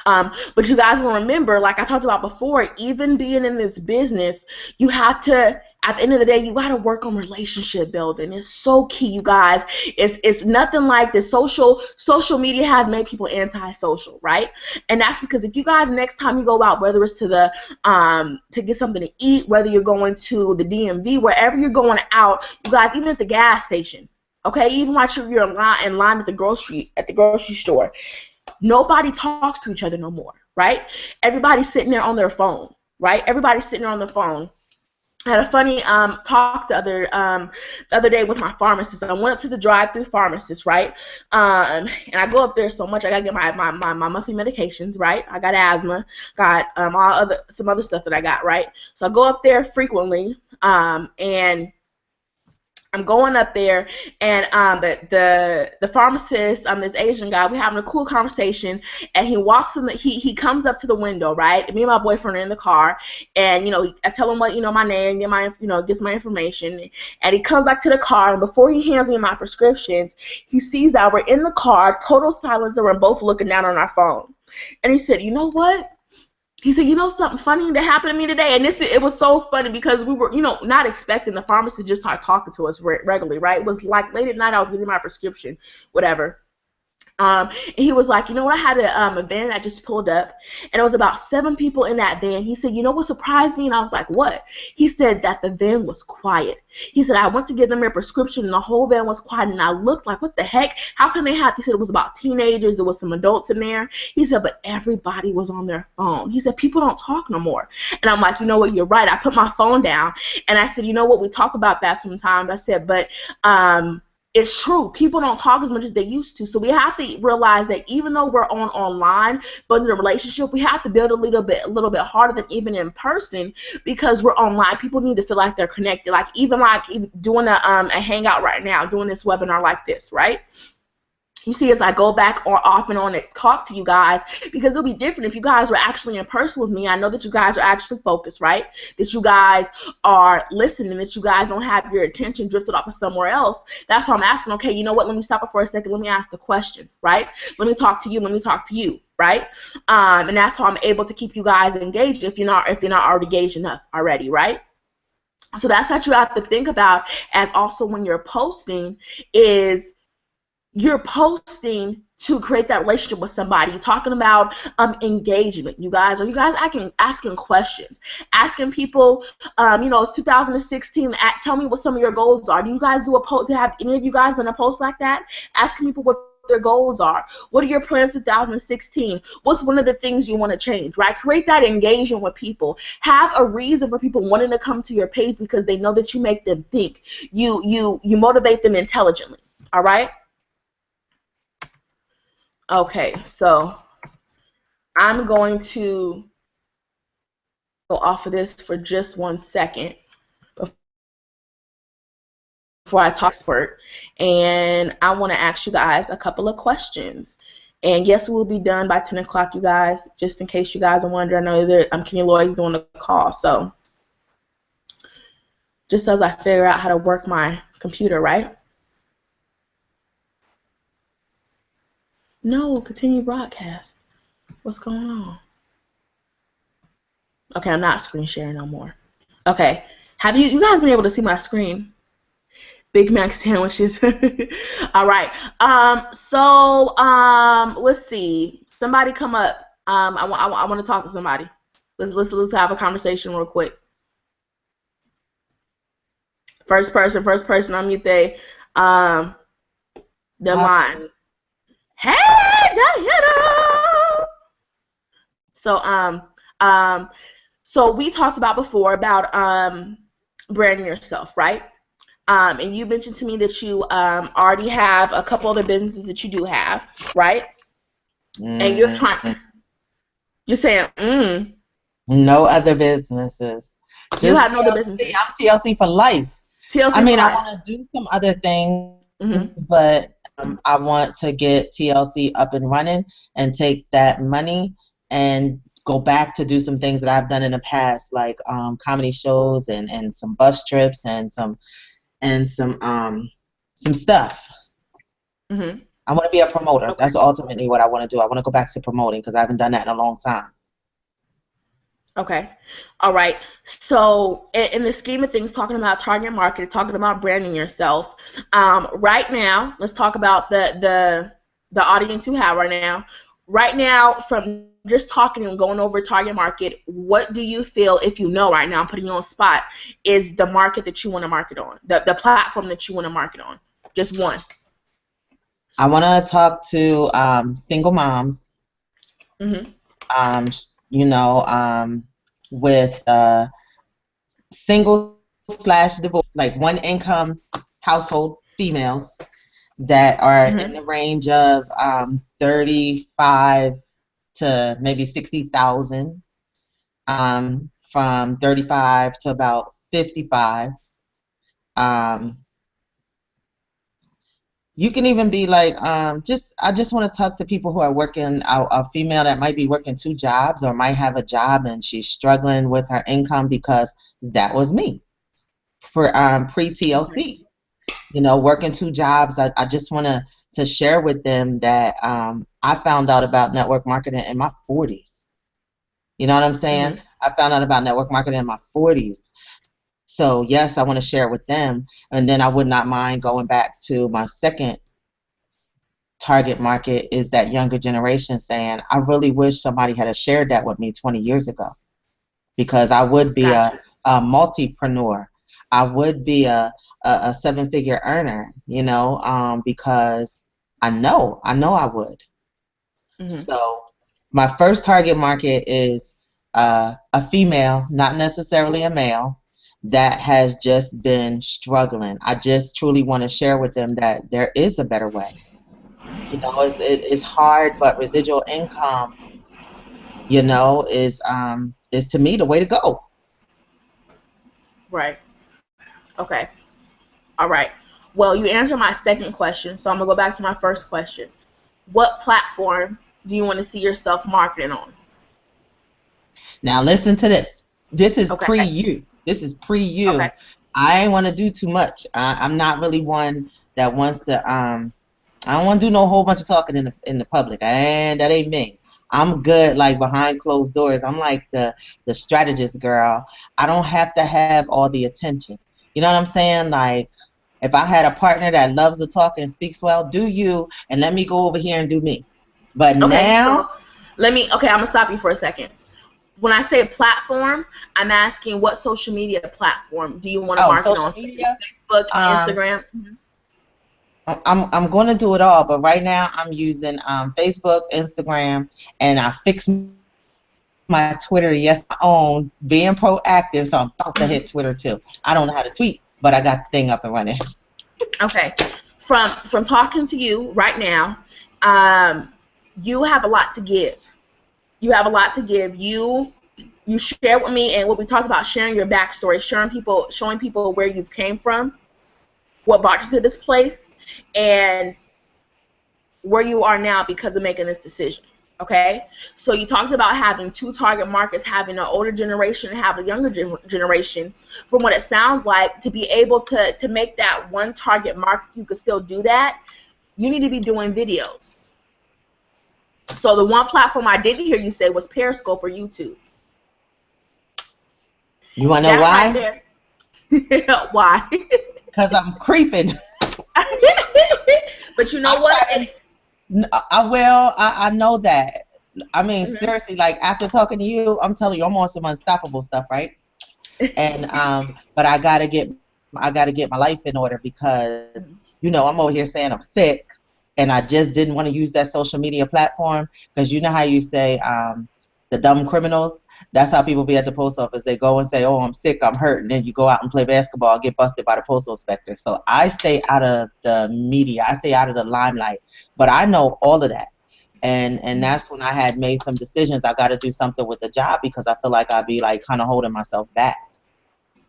But you guys will remember, like I talked about before, even being in this business, you have to, at the end of the day, you got to work on relationship building. It's so key, you guys. It's nothing like this. Social media has made people antisocial, right? And that's because if you guys, next time you go out, whether it's to get something to eat, whether you're going to the DMV, wherever you're going out, you guys, even at the gas station, okay, even while you're in line at the grocery store, nobody talks to each other no more, right? Everybody's sitting there on their phone, right? Everybody's sitting there on the phone. I had a funny talk the other day with my pharmacist. I went up to the drive-through pharmacist, right? And I go up there so much. I gotta get my monthly medications, right? I got asthma, got some other stuff that I got, right? So I go up there frequently, and I'm going up there, and the pharmacist, this Asian guy, we're having a cool conversation, and he walks in. He comes up to the window, right? Me and my boyfriend are in the car, and I tell him what my name, gets my information, and he comes back to the car, and before he hands me my prescriptions, he sees that we're in the car, total silence, and we're both looking down on our phone, and he said, "You know what?" He said, something funny that happened to me today? And it was so funny because we were, not expecting the pharmacist to just start talking to us regularly, right? It was like late at night, I was getting my prescription, whatever. And he was like, you know what, I had a van that just pulled up, and it was about 7 people in that van. He said, you know what surprised me? And I was like, what? He said that the van was quiet. He said, I went to give them their prescription, and the whole van was quiet, and I looked like, what the heck? How can they have? He said it was about teenagers. There was some adults in there. He said, but everybody was on their phone. He said, people don't talk no more. And I'm like, you know what, you're right. I put my phone down, and I said, you know what, we talk about that sometimes. I said, but it's true. People don't talk as much as they used to. So we have to realize that even though we're online, building a relationship, we have to build a little bit harder than even in person, because we're online. People need to feel like they're connected. Like even doing a hangout right now, doing this webinar like this, right? You see, as I go back off and on and talk to you guys, because it'll be different if you guys were actually in person with me. I know that you guys are actually focused, right? That you guys are listening, that you guys don't have your attention drifted off of somewhere else. That's why I'm asking, okay, you know what? Let me stop it for a second. Let me ask the question, right? Let me talk to you, right? And that's how I'm able to keep you guys engaged if you're not already engaged enough already, right? So that's what you have to think about as also when you're posting is you're posting to create that relationship with somebody. You're talking about engagement, you guys. Are you guys asking questions? Asking people, it's 2016, tell me what some of your goals are. Do you guys do a post? Have any of you guys done a post like that? Asking people what their goals are. What are your plans for 2016? What's one of the things you want to change, right? Create that engagement with people. Have a reason for people wanting to come to your page because they know that you make them think. You motivate them intelligently, all right? Okay, so I'm going to go off of this for just 1 second before I talk expert, and I want to ask you guys a couple of questions. And yes, we'll be done by 10 o'clock, you guys, just in case you guys are wondering. I know that Kenny Lloyd's doing the call, so just as I figure out how to work my computer, right? No, continue broadcast. What's going on? Okay, I'm not screen sharing no more. Okay, have you guys been able to see my screen? Big Mac sandwiches. All right. Let's see. Somebody come up. I want to talk to somebody. Let's have a conversation real quick. First person, unmute the line. Hey, Diana. So we talked about before about branding yourself, right? And you mentioned to me that you already have a couple other businesses that you do have, right? And you're saying, no other businesses. You have no other businesses. I'm TLC for life. I want to do some other things, but I want to get TLC up and running and take that money and go back to do some things that I've done in the past, like comedy shows and some bus trips and some stuff. I want to be a promoter. Okay. That's ultimately what I want to do. I want to go back to promoting because I haven't done that in a long time. Okay. All right. So in the scheme of things, talking about target market, talking about branding yourself, right now, let's talk about the audience you have right now. Right now, from just talking and going over target market, what do you feel, if you know right now, I'm putting you on the spot, is the market that you want to market on, the platform that you want to market on? Just one. I want to talk to single moms. With single/divorce, like one income household females that are in the range of 35 to maybe 60,000, from 35 to about 55. You can even be like, I just want to talk to people who are working, a female that might be working 2 jobs or might have a job and she's struggling with her income, because that was me for pre-TLC. Working 2 jobs. I just want to share with them that I found out about network marketing in my 40s. You know what I'm saying? I found out about network marketing in my 40s. So, yes, I want to share it with them. And then I would not mind going back to my second target market, is that younger generation, saying, I really wish somebody had shared that with me 20 years ago, because I would be a multipreneur. I would be a 7-figure earner, because I know I would. So my first target market is a female, not necessarily a male, that has just been struggling. I just truly want to share with them that there is a better way. It's hard, but residual income, is to me the way to go. Right. Okay. All right. Well, you answered my second question, so I'm gonna go back to my first question. What platform do you want to see yourself marketing on? Now listen to this. This is pre-you. This is pre-you. Okay. I ain't want to do too much. I'm not really one that wants to. I don't want to do no whole bunch of talking in the public, and that ain't me. I'm good, like, behind closed doors. I'm like the strategist girl. I don't have to have all the attention. You know what I'm saying? Like, if I had a partner that loves to talk and speaks well, do you, and let me go over here and do me. But now, I'm gonna stop you for a second. When I say platform, I'm asking what social media platform do you want to market on? Media? Facebook, Instagram? I'm going to do it all, but right now I'm using Facebook, Instagram, and I fixed my Twitter, yes, my own, being proactive, so I'm about to hit Twitter too. I don't know how to tweet, but I got the thing up and running. Okay. From talking to you right now, you have a lot to give. You have a lot to give. You share with me, and what we talked about, sharing your backstory, showing people where you've came from. what brought you to this place, and where you are now because of making this decision. Okay, so you talked about having two target markets, having an older generation and having a younger generation. From what it sounds like, to be able to make that one target market, you could still do that. You need to be doing videos. So the one platform I didn't hear you say was Periscope or YouTube. You want to know why? Right there. Why? Because I'm creeping. But you know what? I will. I know that. I mean, Mhm. seriously, like after talking to you, I'm telling you, I'm on some unstoppable stuff, right? And but I gotta get my life in order because I'm over here saying I'm sick, and I just didn't want to use that social media platform because you know how you say the dumb criminals. That's how people be at the post office. They go and say, "Oh, I'm sick, I'm hurt," and then you go out and play basketball and get busted by the postal inspector. So I stay out of the media. I stay out of the limelight. But I know all of that. And that's when I had made some decisions. I got to do something with the job because I feel like I'd be like kind of holding myself back.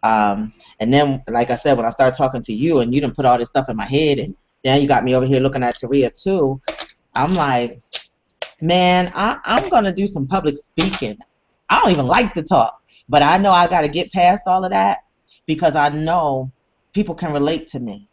And then, like I said, when I started talking to you and you didn't put all this stuff in my head, and then you got me over here looking at Taria too, I'm like, man, I'm going to do some public speaking. I don't even like to talk, but I know I got to get past all of that because I know people can relate to me.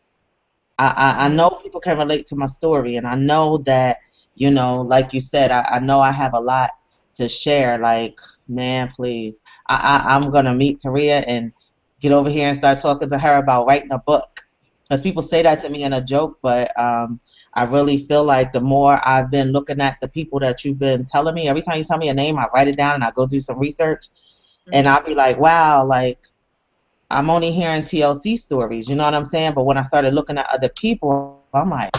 I know people can relate to my story, and I know that, like you said, I know I have a lot to share. Like, man, please, I'm going to meet Taria and get over here and start talking to her about writing a book. Because people say that to me in a joke, but I really feel like the more I've been looking at the people that you've been telling me, every time you tell me a name, I write it down and I go do some research, and I'll be like, wow, like, I'm only hearing TLC stories, you know what I'm saying? But when I started looking at other people, I'm like,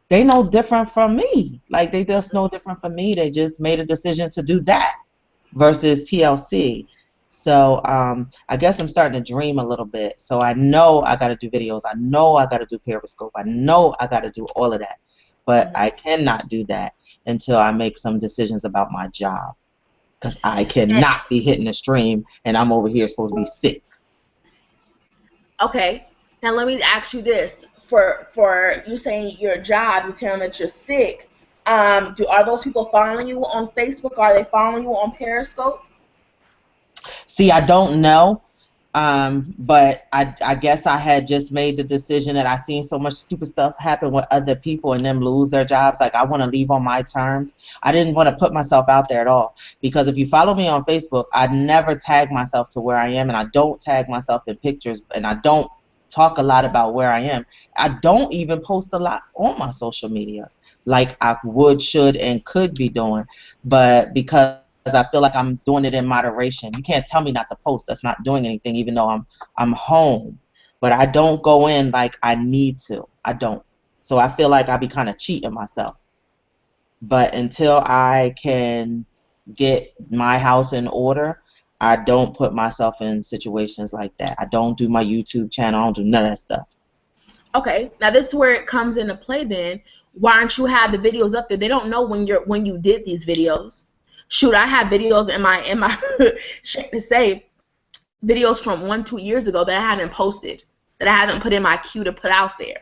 they no different from me. Like, they just no different from me. They just made a decision to do that versus TLC. So I guess I'm starting to dream a little bit. So I know I got to do videos. I know I got to do Periscope. I know I got to do all of that. But I cannot do that until I make some decisions about my job. Because I cannot be hitting a stream and I'm over here supposed to be sick. Okay, now let me ask you this: for you saying your job, you telling that you're sick. Are those people following you on Facebook? Are they following you on Periscope? See, I don't know, but I guess I had just made the decision that I seen so much stupid stuff happen with other people and them lose their jobs. Like, I want to leave on my terms. I didn't want to put myself out there at all because if you follow me on Facebook, I never tag myself to where I am, and I don't tag myself in pictures, and I don't talk a lot about where I am. I don't even post a lot on my social media like I would, should, and could be doing, but because I feel like I'm doing it in moderation. You can't tell me not to post. That's not doing anything, even though I'm home. But I don't go in like I need to. I don't. So I feel like I be kind of cheating myself. But until I can get my house in order, I don't put myself in situations like that. I don't do my YouTube channel. I don't do none of that stuff. Okay, now this is where it comes into play. Then why don't you have the videos up there? They don't know when you did these videos. Shoot, I have videos in my shame to say, videos from 1-2 years ago that I haven't posted, that I haven't put in my queue to put out there.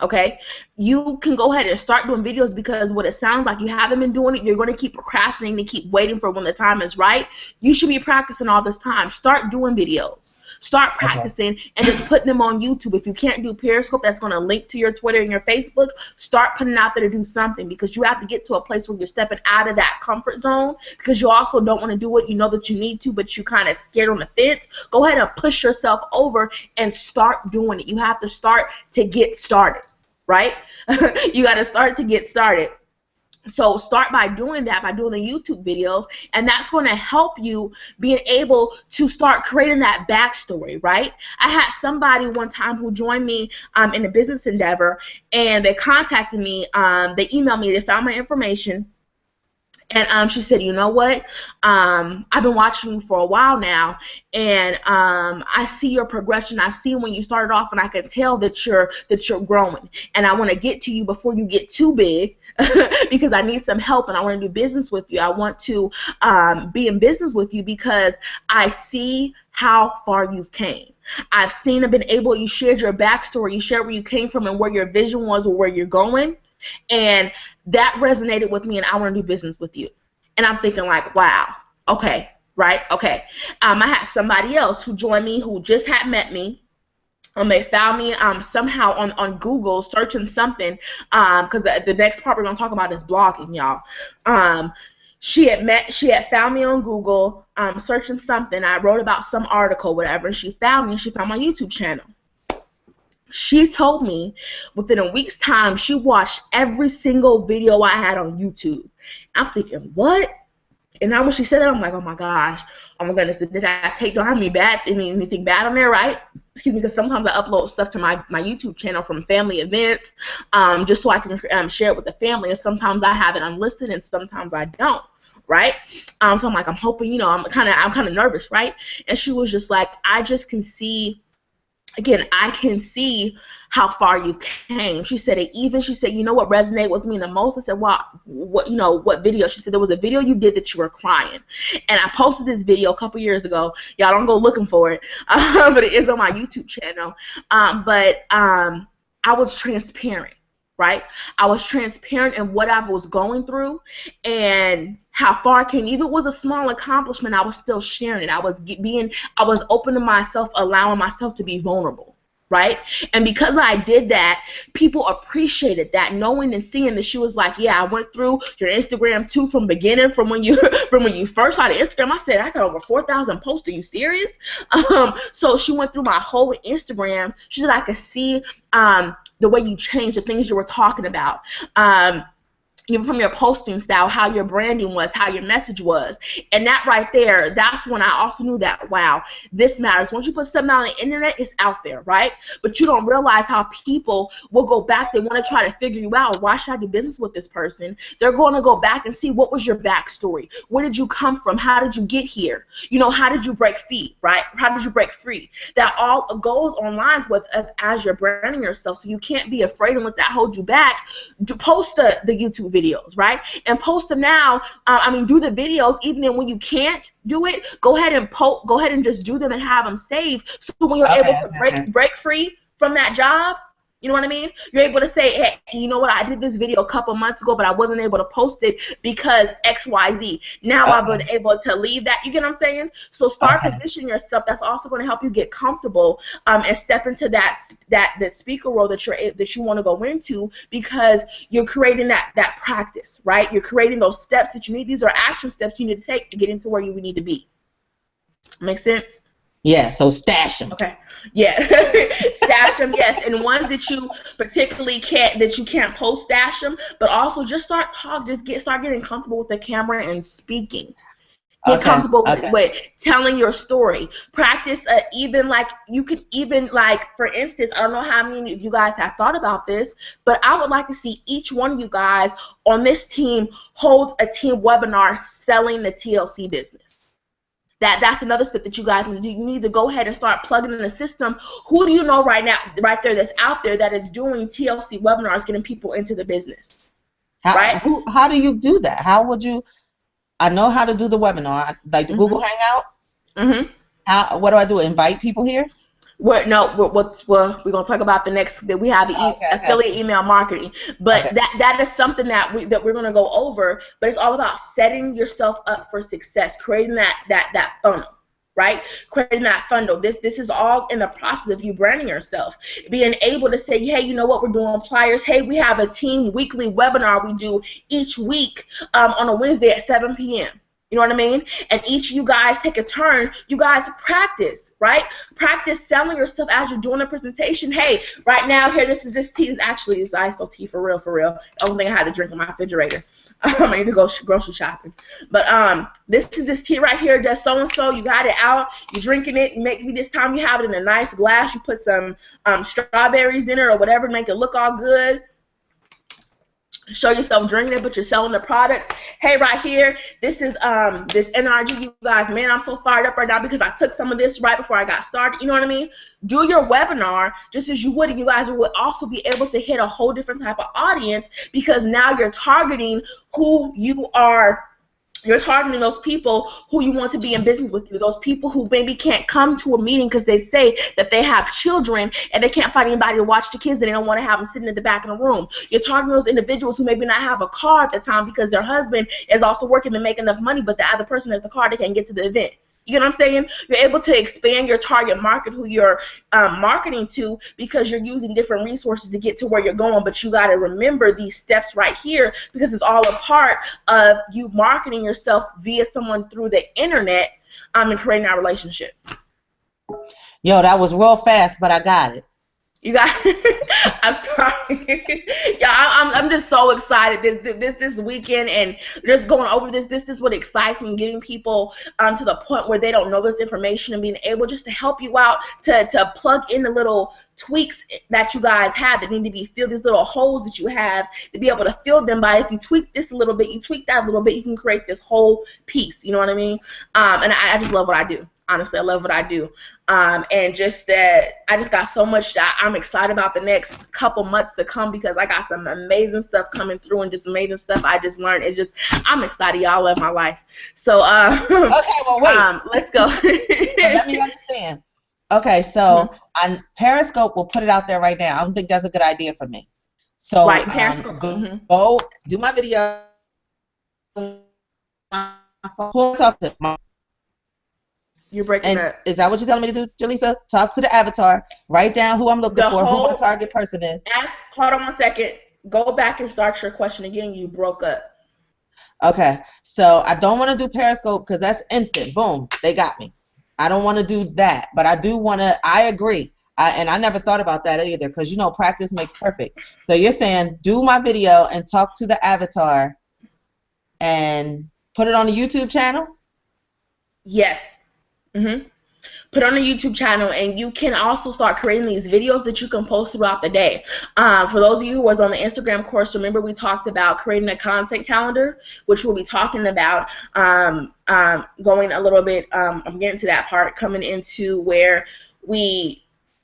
Okay, you can go ahead and start doing videos because what it sounds like, you haven't been doing it. You're going to keep procrastinating and keep waiting for when the time is right. You should be practicing all this time. Start doing videos. Start practicing and just putting them on YouTube. If you can't do Periscope, that's going to link to your Twitter and your Facebook. Start putting out there to do something because you have to get to a place where you're stepping out of that comfort zone because you also don't want to do what you know that you need to, but you're kind of scared on the fence. Go ahead and push yourself over and start doing it. You have to start to get started, right? You got to start to get started. So start by doing that, by doing the YouTube videos, and that's going to help you being able to start creating that backstory, right? I had somebody one time who joined me in a business endeavor, and they contacted me, they emailed me, they found my information, And she said, you know what? I've been watching you for a while now, and I see your progression. I've seen when you started off, and I can tell that you're growing. And I want to get to you before you get too big, because I need some help, and I want to do business with you. I want to be in business with you because I see how far you've came. I've seen and been able. You shared your backstory. You shared where you came from and where your vision was or where you're going. And that resonated with me, and I want to do business with you. And I'm thinking like, wow, okay, right, okay. I had somebody else who joined me who just had met me. They found me somehow on Google searching something, because the next part we're going to talk about is blogging, y'all. She had found me on Google searching something. I wrote about some article, whatever, and she found me, and she found my YouTube channel. She told me within a week's time she watched every single video I had on YouTube. I'm thinking, what? And now when she said that, I'm like, oh my gosh, oh my goodness, did I take, don't have anything bad on there, right? Excuse me, because sometimes I upload stuff to my YouTube channel from family events, just so I can share it with the family. And sometimes I have it unlisted, and sometimes I don't, right? So I'm like, I'm hoping, I'm kind of nervous, right? And she was just like, I just can see. Again, I can see how far you've came. She said, you know what resonated with me the most? I said, what video? She said, there was a video you did that you were crying. And I posted this video a couple years ago. Y'all don't go looking for it, but it is on my YouTube channel. I was transparent, right? I was transparent in what I was going through and how far I came. Even if it was a small accomplishment, I was still sharing it. I was open to myself, allowing myself to be vulnerable, right? And because I did that, people appreciated that, knowing and seeing that she was like, yeah, I went through your Instagram too from beginning, from when you first started Instagram. I said, I got over 4,000 posts. Are you serious? So she went through my whole Instagram. She said, I could see the way you changed, the things you were talking about. Even from your posting style, how your branding was, how your message was. And that right there, that's when I also knew that, wow, this matters. Once you put something out on the internet, it's out there, right? But you don't realize how people will go back. They want to try to figure you out. Why should I do business with this person? They're going to go back and see, what was your backstory? Where did you come from? How did you get here? How did you break free, right? How did you break free? That all goes on lines with as you're branding yourself. So you can't be afraid and let that hold you back. Post the YouTube videos, right? And post them now. Do the videos even when you can't do it. Go ahead and just do them and have them saved. So when you're able to break free from that job, you know what I mean? You're able to say, hey, you know what? I did this video a couple months ago, but I wasn't able to post it because X, Y, Z. Now I've been able to leave that. You get what I'm saying? So start positioning yourself. That's also going to help you get comfortable and step into that speaker role that you want to go into, because you're creating that practice, right? You're creating those steps that you need. These are action steps you need to take to get into where you need to be. Make sense? Yeah, so stash them. Okay. Yeah. Stash them, yes. And ones that you particularly can't post, stash them. But also just start getting comfortable with the camera and speaking. Get comfortable with telling your story. Practice you could even for instance, I don't know how many of you guys have thought about this, but I would like to see each one of you guys on this team hold a team webinar selling the TLC business. That's another step that you guys need to do. You need to go ahead and start plugging in the system. Who do you know right now, right there, that's out there that is doing TLC webinars, getting people into the business? How do you do that? How would you? I know how to do the webinar, like the Google Hangout. Mm-hmm. What do I do? Invite people here? We're going to talk about the next, that we have affiliate email marketing, but that is something that we're going to go over. But it's all about setting yourself up for success, creating that funnel, right? Creating that funnel. This is all in the process of you branding yourself, being able to say, hey, you know what, we're doing flyers. Hey, we have a team weekly webinar we do each week on a Wednesday at 7 p.m. You know what I mean? And each of you guys take a turn. You guys practice, right? Practice selling yourself as you're doing a presentation. Hey, right now here, this tea is actually ISO tea for real. The only thing I had to drink in my refrigerator. I need to go grocery shopping. But this is this tea right here. Does so and so. You got it out. You're drinking it. Maybe this time you have it in a nice glass. You put some strawberries in it or whatever, make it look all good. show yourself drinking it, but you're selling the products. Hey, right here, this is this NRG, you guys. Man, I'm so fired up right now because I took some of this right before I got started. You know what I mean? Do your webinar just as you would, and you guys would also be able to hit a whole different type of audience because now you're targeting who you are. You're targeting those people who you want to be in business with you, those people who maybe can't come to a meeting because they say that they have children and they can't find anybody to watch the kids and they don't want to have them sitting in the back of the room. You're targeting those individuals who maybe not have a car at the time because their husband is also working to make enough money, but the other person has the car, they can't get to the event. You know what I'm saying? You're able to expand your target market, who you're marketing to, because you're using different resources to get to where you're going. But you got to remember these steps right here because it's all a part of you marketing yourself via someone through the internet and creating that relationship. Yo, that was real fast, but I got it. You got I'm sorry. Yeah, I'm just so excited this weekend and just going over this. This is what excites me, getting people to the point where they don't know this information and being able just to help you out to plug in the little tweaks that you guys have that need to be filled, these little holes that you have to be able to fill them by. If you tweak this a little bit, you tweak that a little bit, you can create this whole piece. You know what I mean? And I just love what I do. Honestly, I love what I do. And just that I just got so much that I'm excited about the next couple months to come because I got some amazing stuff coming through and just amazing stuff I just learned. It's just, I'm excited. Y'all love my life. So, okay, well, wait. Let's go. Let me understand. Okay, so on Periscope, we'll put it out there right now. I don't think that's a good idea for me. So, right, Periscope. Go do my video. Talk to my You're breaking up. Is that what you're telling me to do, Jaleesa? Talk to the avatar. Write down who I'm looking for, who my target person is. Hold on 1 second. Go back and start your question again. You broke up. Okay. So I don't want to do Periscope because that's instant. Boom. They got me. I don't want to do that. But I do want to. I agree. And I never thought about that either because, you know, practice makes perfect. So you're saying do my video and talk to the avatar and put it on the YouTube channel? Yes. Put on a YouTube channel, and you can also start creating these videos that you can post throughout the day. For those of you who was on the Instagram course, remember we talked about creating a content calendar, which we'll be talking about going a little bit. I'm getting to that part, coming into where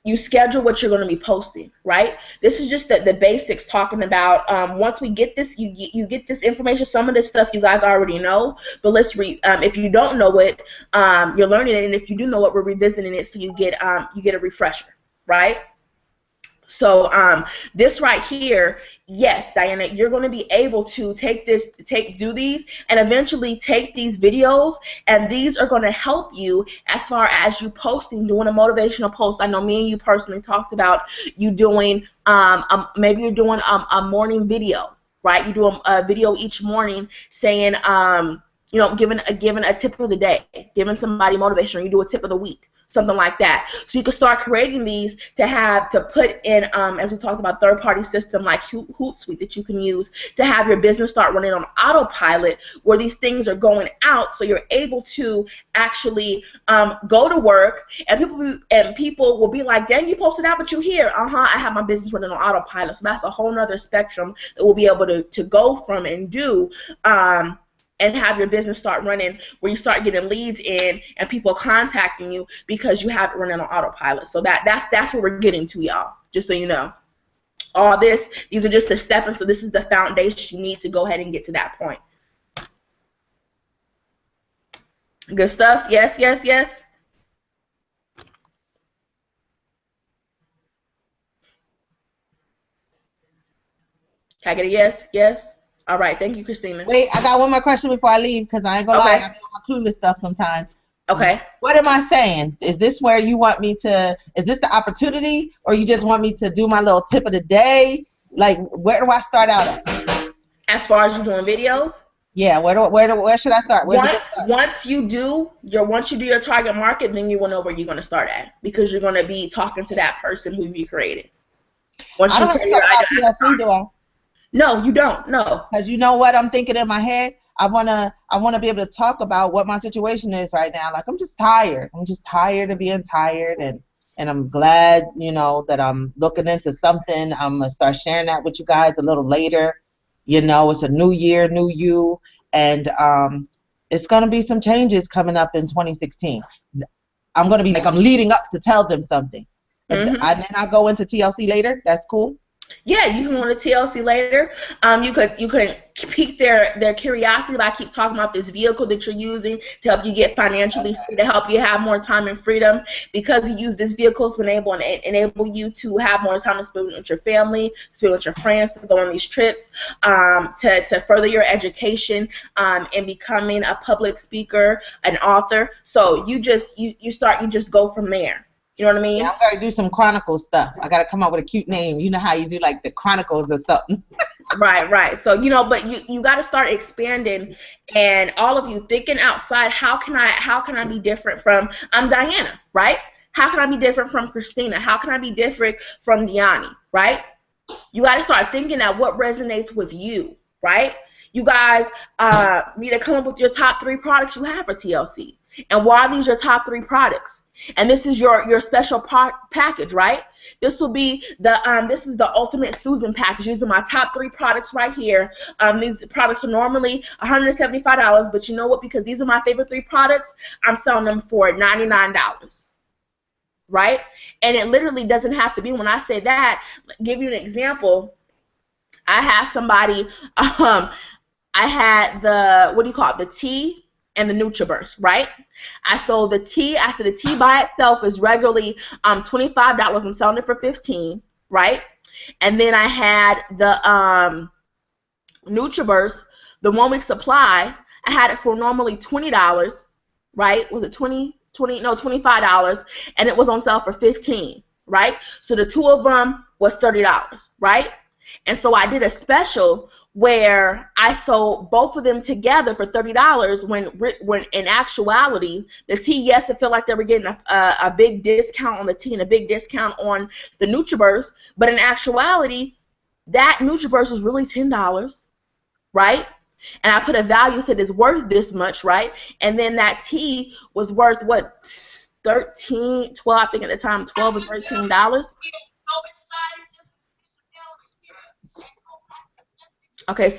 you schedule what you're going to be posting, right? This is just the basics, talking about once we get this, you get this information. Some of this stuff you guys already know, but let's if you don't know it, you're learning it, and if you do know it, we're revisiting it so you get a refresher, right? So this right here, yes, Diana, you're going to be able to do these and eventually take these videos, and these are going to help you as far as you posting, doing a motivational post. I know me and you personally talked about you doing, maybe you're doing a morning video, right? You do a video each morning saying, you know, giving a tip of the day, giving somebody motivation, or you do a tip of the week. Something like that. So you can start creating these to put in, as we talked about, third-party system like Hootsuite that you can use to have your business start running on autopilot, where these things are going out, so you're able to actually go to work, and people will be like, "Dang, you posted that, but you here?" I have my business running on autopilot. So that's a whole nother spectrum that we'll be able to go from and do. And have your business start running where you start getting leads in and people contacting you because you have it running on autopilot. So that's what we're getting to, y'all, just so you know. All these are just the steps, and so this is the foundation you need to go ahead and get to that point. Good stuff? Yes, yes, yes? Can I get a yes? Yes? All right, thank you, Christina. Wait, I got one more question before I leave because I ain't gonna lie, I do my clueless stuff sometimes. Okay. What am I saying? Is this where you want me to? Is this the opportunity, or you just want me to do my little tip of the day? Like, where do I start out at? As far as you doing videos? Yeah. Where should I start? Once you do your target market, then you will know where you're gonna start at because you're gonna be talking to that person who you created. I don't have to talk about TLC, do I? No, you don't. No. Because you know what I'm thinking in my head? I wanna be able to talk about what my situation is right now. Like, I'm just tired. I'm just tired of being tired, and I'm glad, you know, that I'm looking into something. I'm gonna start sharing that with you guys a little later. You know, it's a new year, new you, and it's going to be some changes coming up in 2016. I'm going to be like, I'm leading up to tell them something. And then I'll go into TLC later. That's cool. Yeah, you can go to TLC later. You could pique their curiosity by keep talking about this vehicle that you're using to help you get financially free, to help you have more time and freedom, because you use this vehicle to enable you to have more time to spend with your family, spend with your friends, to go on these trips, to further your education, and becoming a public speaker, an author. So you just go from there. You know what I mean? Yeah, I'm gonna do some Chronicles stuff. I gotta come up with a cute name. You know how you do like the Chronicles or something. Right. So, but you got to start expanding, and all of you thinking outside. How can I be different from Diana, right? How can I be different from Christina? How can I be different from Deani, right? You got to start thinking at what resonates with you, right? You guys need to come up with your top 3 products you have for TLC, and why are these your top 3 products? And this is your special package, right? This will be this is the ultimate Susan package. These are my top 3 products right here. These products are normally $175, but you know what? Because these are my favorite 3 products, I'm selling them for $99, right? And it literally doesn't have to be. When I say that, give you an example. I had somebody. I had the tea and the NutriBurst, right? I sold the tea. I said the tea by itself is regularly $25. I'm selling it for $15, right? And then I had the NutriBurst, the 1-week supply. I had it for normally $20, right? Was it $25, and it was on sale for $15, right? So the 2 of them was $30, right? And so I did a special where I sold both of them together for $30, when in actuality, the tea, yes, it felt like they were getting a big discount on the tea and a big discount on the NutriBurst, but in actuality, that NutriBurst was really $10, right? And I put a value, said it's worth this much, right? And then that tea was worth, what, $12, I think at the time, $12 or $13. Okay,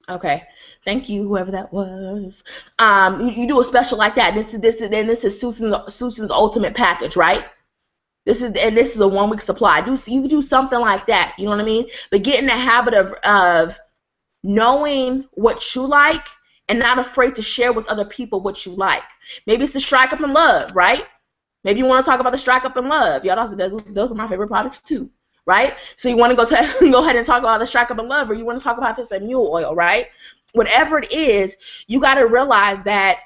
okay. Thank you, whoever that was. You do a special like that. This is Susan's ultimate package, right? This is a 1-week supply. You do something like that. You know what I mean? But get in the habit of knowing what you like and not afraid to share with other people what you like. Maybe it's the Strike Up in Love, right? Maybe you want to talk about the Strike Up in Love. Y'all, those are my favorite products too. Right? So you want to go ahead and talk about the Strike Up in Love, or you want to talk about this mule oil, right? Whatever it is, you got to realize that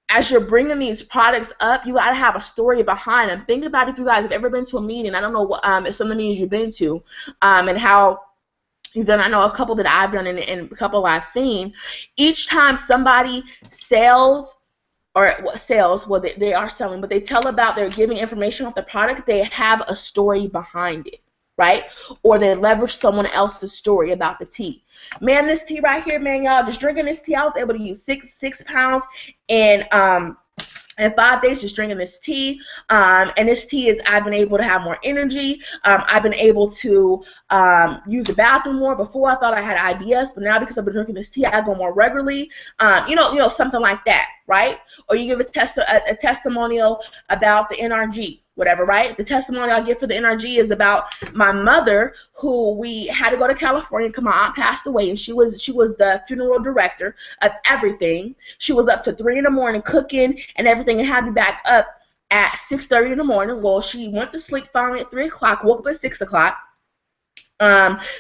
as you're bringing these products up, you got to have a story behind them. Think about if you guys have ever been to a meeting. I don't know what if some of the meetings you've been to, and how you've done. I know a couple that I've done and a couple I've seen. Each time somebody sells, or what sales, well, they are selling, but they tell about, they're giving information off the product, they have a story behind it, right? Or they leverage someone else's story about the tea. Man, this tea right here, man, y'all, just drinking this tea, I was able to use 6 pounds in 5 days just drinking this tea. And this tea I've been able to have more energy. I've been able to use the bathroom more. Before I thought I had IBS, but now because I've been drinking this tea, I go more regularly. Something like that, right? Or you give a testimonial about the NRG, whatever, right? The testimony I give for the NRG is about my mother, who we had to go to California because my aunt passed away, and she was the funeral director of everything. She was up to 3 in the morning cooking and everything, and had me back up at 6:30 in the morning. Well, she went to sleep finally at 3 o'clock, woke up at 6 o'clock.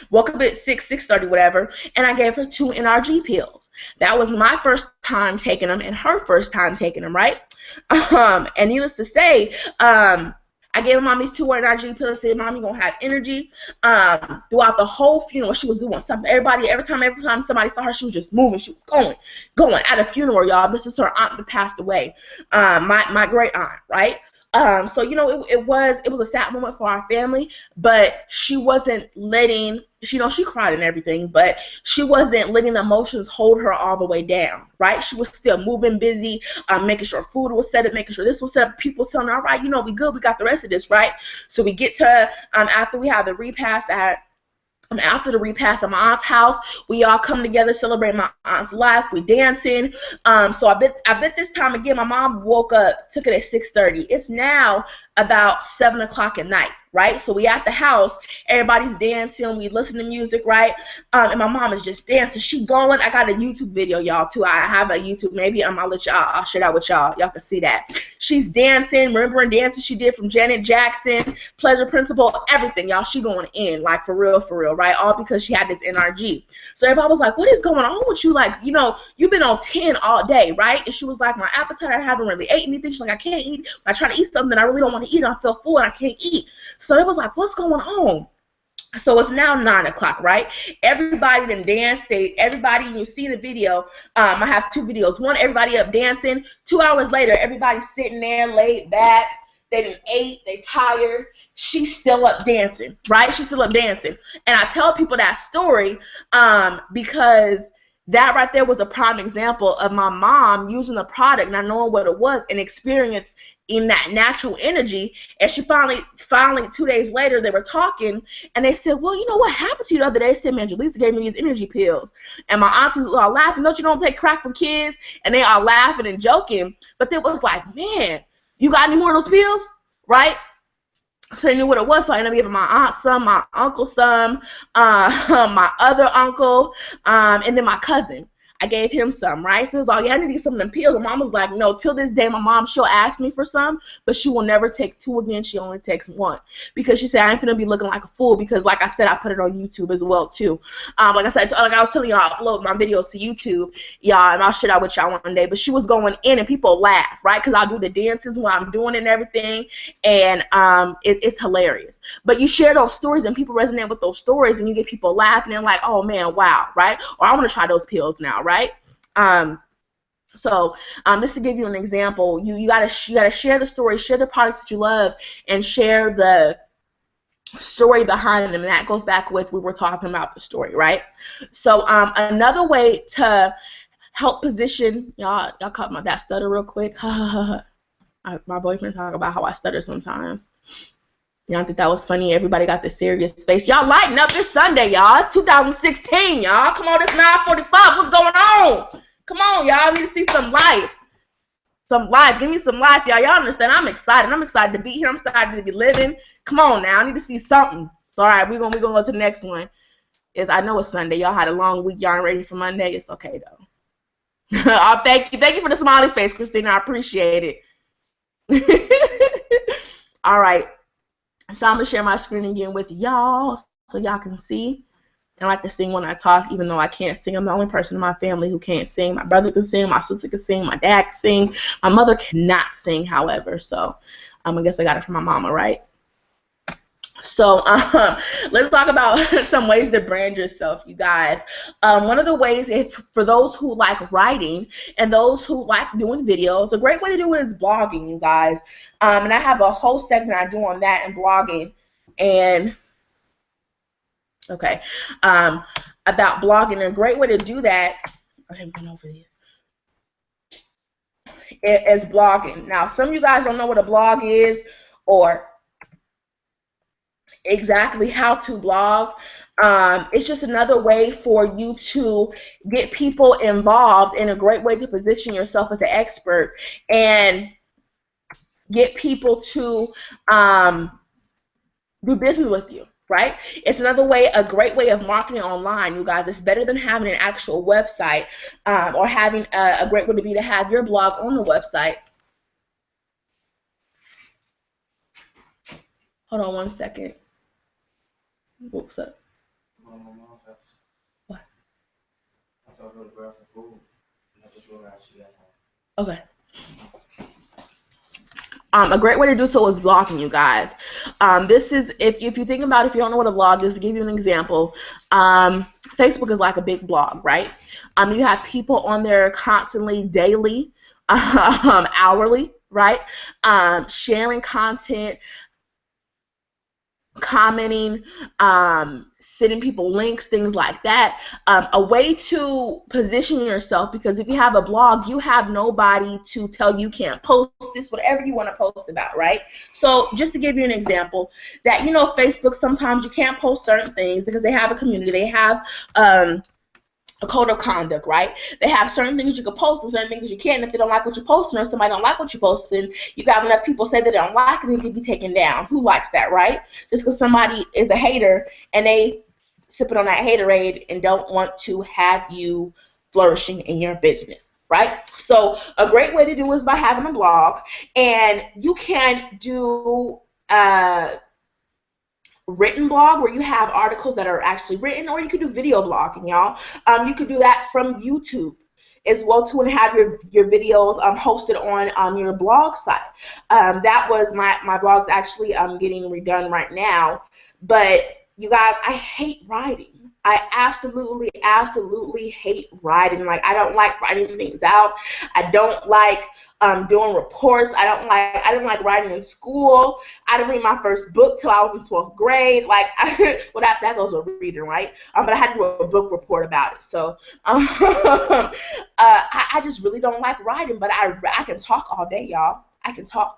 Woke up at 6:30, whatever, and I gave her 2 NRG pills. That was my first time taking them and her first time taking them, right? And needless to say, I gave Mom these 2 NRG pills, said, Mom, you're going to have energy. Throughout the whole funeral, she was doing something. Every time somebody saw her, she was just moving. She was going at a funeral, y'all. This is her aunt that passed away, my great aunt, right? So it was a sad moment for our family, but she wasn't letting, she cried and everything, but she wasn't letting the emotions hold her all the way down, right? She was still moving, busy, making sure food was set up, making sure this was set up. People telling her, all right, we good, we got the rest of this, right? So we get to after we have the repast at After the repast at my aunt's house, we all come together, celebrate my aunt's life. We dancing. So I bet this time again, my mom woke up, took it at 6:30. It's now about 7 o'clock at night, right? So we at the house, everybody's dancing, we listen to music, right? And my mom is just dancing. She going. I got a YouTube video, y'all, too. I have a YouTube. Maybe I'll share that with y'all. Y'all can see that. She's dancing, remembering dances she did from Janet Jackson, Pleasure Principle, everything, y'all. She going in, like, for real, right? All because she had this NRG. So everybody was like, what is going on with you? Like, you know, you've been on 10 all day, right? And she was like, my appetite, I haven't really ate anything. She's like, I can't eat. When I try to eat something, I really don't want to eat. I feel full and I can't eat. So it was like, what's going on? So it's now 9 o'clock, right? Everybody done danced. Everybody, you see the video. I have 2 videos. One, everybody up dancing. 2 hours later, everybody's sitting there laid back. They done ate. They tired. She's still up dancing, right? She's still up dancing. And I tell people that story because that right there was a prime example of my mom using the product, not knowing what it was, and experience in that natural energy. And she finally 2 days later, they were talking, and they said, well, you know what happened to you the other day? They said, man, Jaleesa gave me these energy pills. And my aunties were all laughing. Don't you don't take crack from kids? And they are laughing and joking. But it was like, man, you got any more of those pills? Right? So they knew what it was, so I ended up giving my aunt some, my uncle some, my other uncle, and then my cousin. I gave him some, right? So it was all, yeah, I need some of them pills. And mom was like, no, till this day, my mom, she'll ask me for some, but she will never take 2 again. She only takes 1. Because she said, I ain't finna be looking like a fool, because like I said, I put it on YouTube as well, too. Like I said, like I was telling y'all, I upload my videos to YouTube, y'all, and I'll share that with y'all one day. But she was going in, and people laugh, right? Because I'll do the dances while I'm doing it and everything, and it's hilarious. But you share those stories, and people resonate with those stories, and you get people laughing, and like, oh, man, wow, right? Or I want to try those pills now, right? So just to give you an example, you gotta share the story, share the products that you love, and share the story behind them. And that goes back with we were talking about the story, right? So another way to help position, y'all caught that stutter real quick. My boyfriend talk about how I stutter sometimes. Y'all think that was funny? Everybody got the serious face. Y'all lighten up. It's Sunday, y'all. It's 2016, y'all. Come on, it's 9:45. What's going on? Come on, y'all. I need to see some life. Some life. Give me some life, y'all. Y'all understand? I'm excited. I'm excited to be here. I'm excited to be living. Come on now. I need to see something. So, all right, we're gonna go to the next one. I know it's Sunday. Y'all had a long week. Y'all ready for Monday? It's okay, though. Oh, thank you. Thank you for the smiley face, Christina. I appreciate it. All right. So I'm going to share my screen again with y'all so y'all can see. And I like to sing when I talk, even though I can't sing. I'm the only person in my family who can't sing. My brother can sing. My sister can sing. My dad can sing. My mother cannot sing, however. So I guess I got it from my mama, right? So let's talk about some ways to brand yourself, you guys. One of the ways, for those who like writing and those who like doing videos, a great way to do it is blogging, you guys. And I have a whole segment I do on that and blogging. And okay, about blogging. A great way to do that. Okay, I'm going over these. Is blogging. Now, some of you guys don't know what a blog is or exactly how to blog. It's just another way for you to get people involved, and a great way to position yourself as an expert and get people to do business with you, right? It's another way, a great way of marketing online, you guys. It's better than having an actual website or having a great way to be to have your blog on the website. Hold on one second. What's up? What? I told her to grab some food, and I just realized she got some. Okay. A great way to do so is blogging, you guys. This is, if you think about, if you don't know what a blog is, to give you an example, Facebook is like a big blog, right? You have people on there constantly, daily, hourly, right? Sharing content, commenting, sending people links, things like that. A way to position yourself, because if you have a blog, you have nobody to tell you can't post this, whatever you want to post about, right? So just to give you an example, that, you know, Facebook, sometimes you can't post certain things because they have a community, they have a code of conduct, right? They have certain things you can post and certain things you can't. If they don't like what you're posting, or somebody don't like what you posting, you got enough people say they don't like it, it can be taken down. Who likes that, right? Just because somebody is a hater and they sipping on that haterade and don't want to have you flourishing in your business, right? So a great way to do is by having a blog, and you can do written blog where you have articles that are actually written, or you could do video blogging, y'all. You could do that from YouTube as well too, and have your videos hosted on your blog site. That was my blog's actually getting redone right now. But you guys, I hate writing. I absolutely hate writing. Like, I don't like writing things out. I don't like doing reports. I didn't like writing in school. I didn't read my first book till I was in 12th grade. Like, well, that goes with reading, right? But I had to do a book report about it. So I just really don't like writing, but I can talk all day, y'all. I can talk.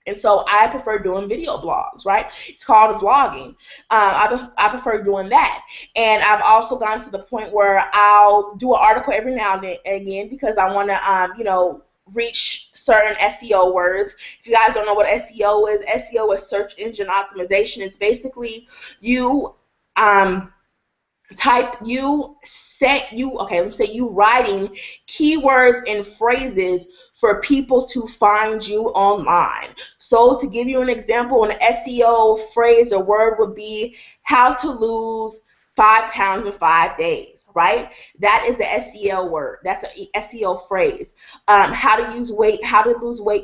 And so I prefer doing video blogs, right? It's called vlogging. I prefer doing that. And I've also gotten to the point where I'll do an article every now and again because I want to, you know, reach certain SEO words. If you guys don't know what SEO is search engine optimization. It's basically you writing keywords and phrases for people to find you online. So to give you an example, an SEO phrase or word would be how to lose 5 pounds in 5 days, right? That is the SEO word. That's an SEO phrase. How to lose weight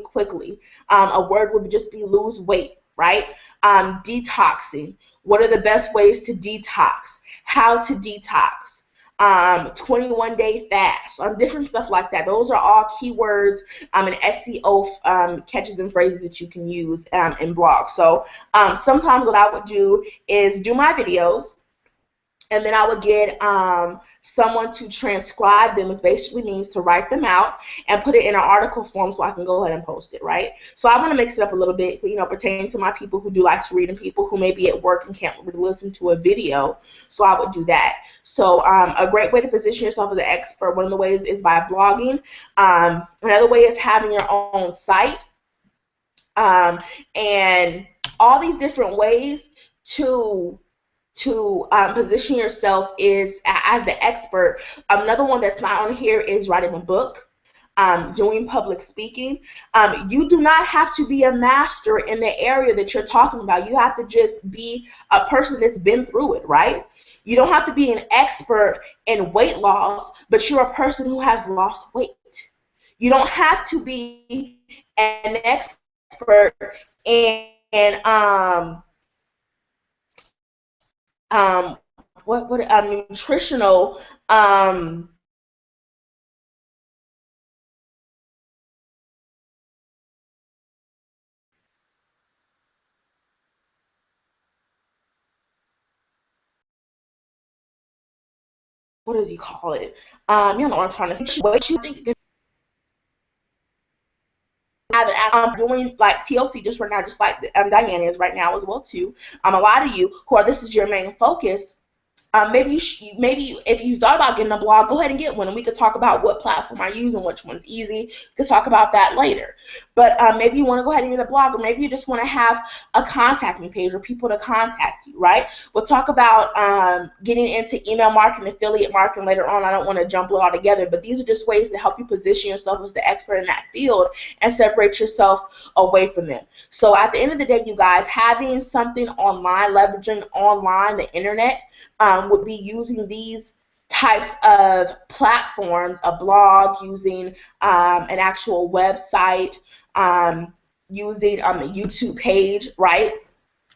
quickly. A word would just be lose weight, right? Detoxing. What are the best ways to detox? How to detox, 21-day fast, different stuff like that. Those are all keywords and SEO catches and phrases that you can use in blogs. So sometimes what I would do is do my videos, and then I would get someone to transcribe them, which basically means to write them out and put it in an article form so I can go ahead and post it, right? So I want to mix it up a little bit, you know, pertaining to my people who do like to read and people who may be at work and can't really listen to a video. So I would do that. So a great way to position yourself as an expert, one of the ways is by blogging. Another way is having your own site. And all these different ways to position yourself is as the expert. Another one that's not on here is writing a book, doing public speaking. You do not have to be a master in the area that you're talking about. You have to just be a person that's been through it, right? You don't have to be an expert in weight loss, but you're a person who has lost weight. You don't have to be an expert in nutritional what does he call it? You know what I'm trying to say. What you think doing like TLC just right now, just like Diana is right now as well too. A lot of you who are this is your main focus. Maybe if you thought about getting a blog, go ahead and get one, and we could talk about what platform I use and which one's easy. We could talk about that later. But maybe you want to go ahead and get a blog, or maybe you just want to have a contact me page or people to contact you, right? We'll talk about getting into email marketing, affiliate marketing later on. I don't want to jump it all together, but these are just ways to help you position yourself as the expert in that field and separate yourself away from them. So at the end of the day, you guys, having something online, leveraging online, the internet, would be using these types of platforms, a blog, using an actual website, using a YouTube page, right?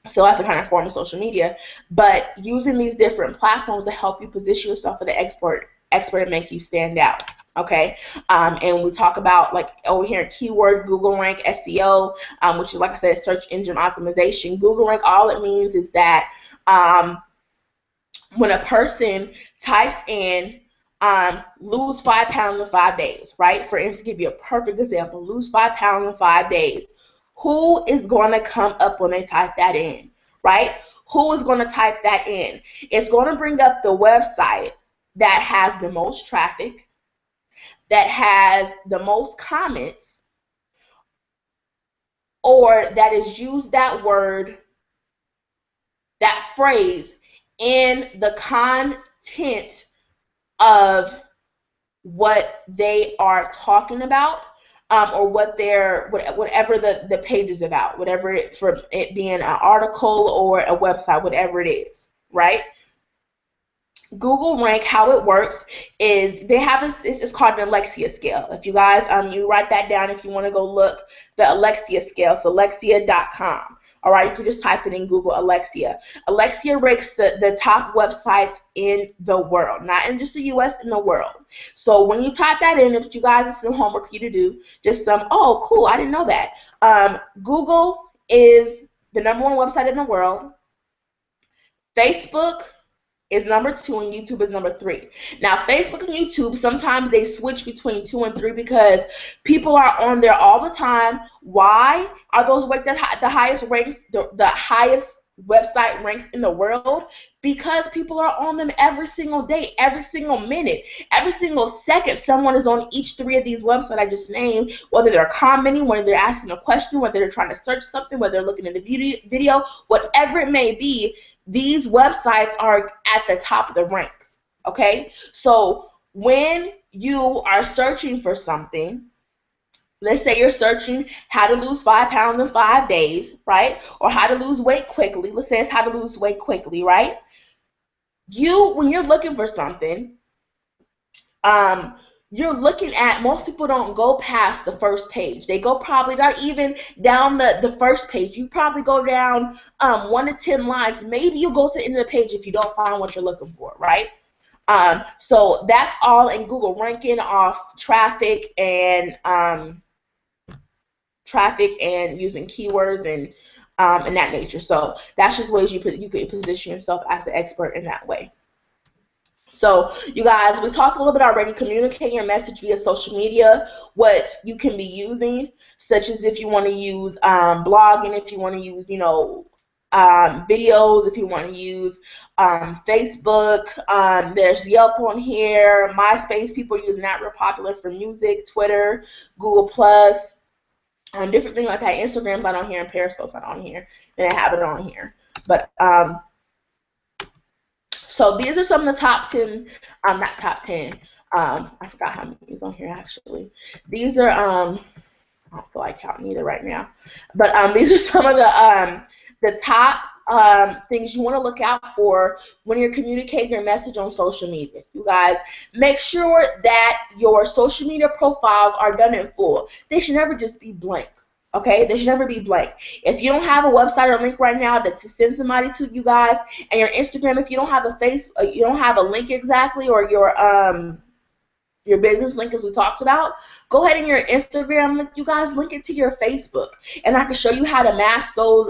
So that's a kind of form of social media, but using these different platforms to help you position yourself as the expert and make you stand out. Okay, and we talk about, like over here, keyword, Google rank, SEO, which is, like I said, search engine optimization. Google rank, all it means is that when a person types in lose 5 pounds in 5 days, right? For instance, give you a perfect example, lose 5 pounds in 5 days. Who is going to come up when they type that in, right? Who is going to type that in? It's going to bring up the website that has the most traffic, that has the most comments, or that has used that word, that phrase in the content of what they are talking about, or what they're whatever the page is about, whatever it, from it being an article or a website, whatever it is, right? Google Rank, how it works is they have this, it's called an Alexia scale. If you guys, you write that down if you want to go look the Alexia scale, so alexia.com. All right, you can just type it in Google, Alexia. Alexia ranks the top websites in the world, not in just the U.S., in the world. So when you type that in, if you guys, it's some homework for you to do, just some, oh, cool, I didn't know that. Google is the #1 website in the world. Facebook is #2 and YouTube is #3. Now, Facebook and YouTube, sometimes they switch between 2 and 3 because people are on there all the time. Why are those ranked the highest ranks, the highest website ranks in the world? Because people are on them every single day, every single minute, every single second. Someone is on each 3 of these websites I just named, whether they're commenting, whether they're asking a question, whether they're trying to search something, whether they're looking at a video, whatever it may be. These websites are at the top of the ranks, okay? So when you are searching for something, let's say you're searching how to lose 5 pounds in 5 days, right? Or how to lose weight quickly. Let's say it's how to lose weight quickly, right? When you're looking for something, you're looking at, most people don't go past the first page. They go probably not even down the first page. You probably go down 1 to 10 lines. Maybe you go to the end of the page if you don't find what you're looking for, right? So that's all in Google ranking off traffic and using keywords and that nature. So that's just ways you could position yourself as an expert in that way. So, you guys, we talked a little bit already, communicating your message via social media, what you can be using, such as if you want to use blogging, if you want to use, videos, if you want to use Facebook, there's Yelp on here, MySpace, people using that, real popular for music, Twitter, Google+, different things like that. Instagram's not on here, and Periscope's not on here, and I have it on here. But, so these are some of the top 10, not top 10, I forgot how many is on here actually. These are, I don't feel like counting either right now, but these are some of the top things you want to look out for when you're communicating your message on social media. You guys, make sure that your social media profiles are done in full. They should never just be blank. Okay, they should never be blank. If you don't have a website or link right now to send somebody to, you guys, and your Instagram, if you don't have you don't have a link exactly, or your business link, as we talked about, go ahead and your Instagram link, you guys, link it to your Facebook, and I can show you how to match those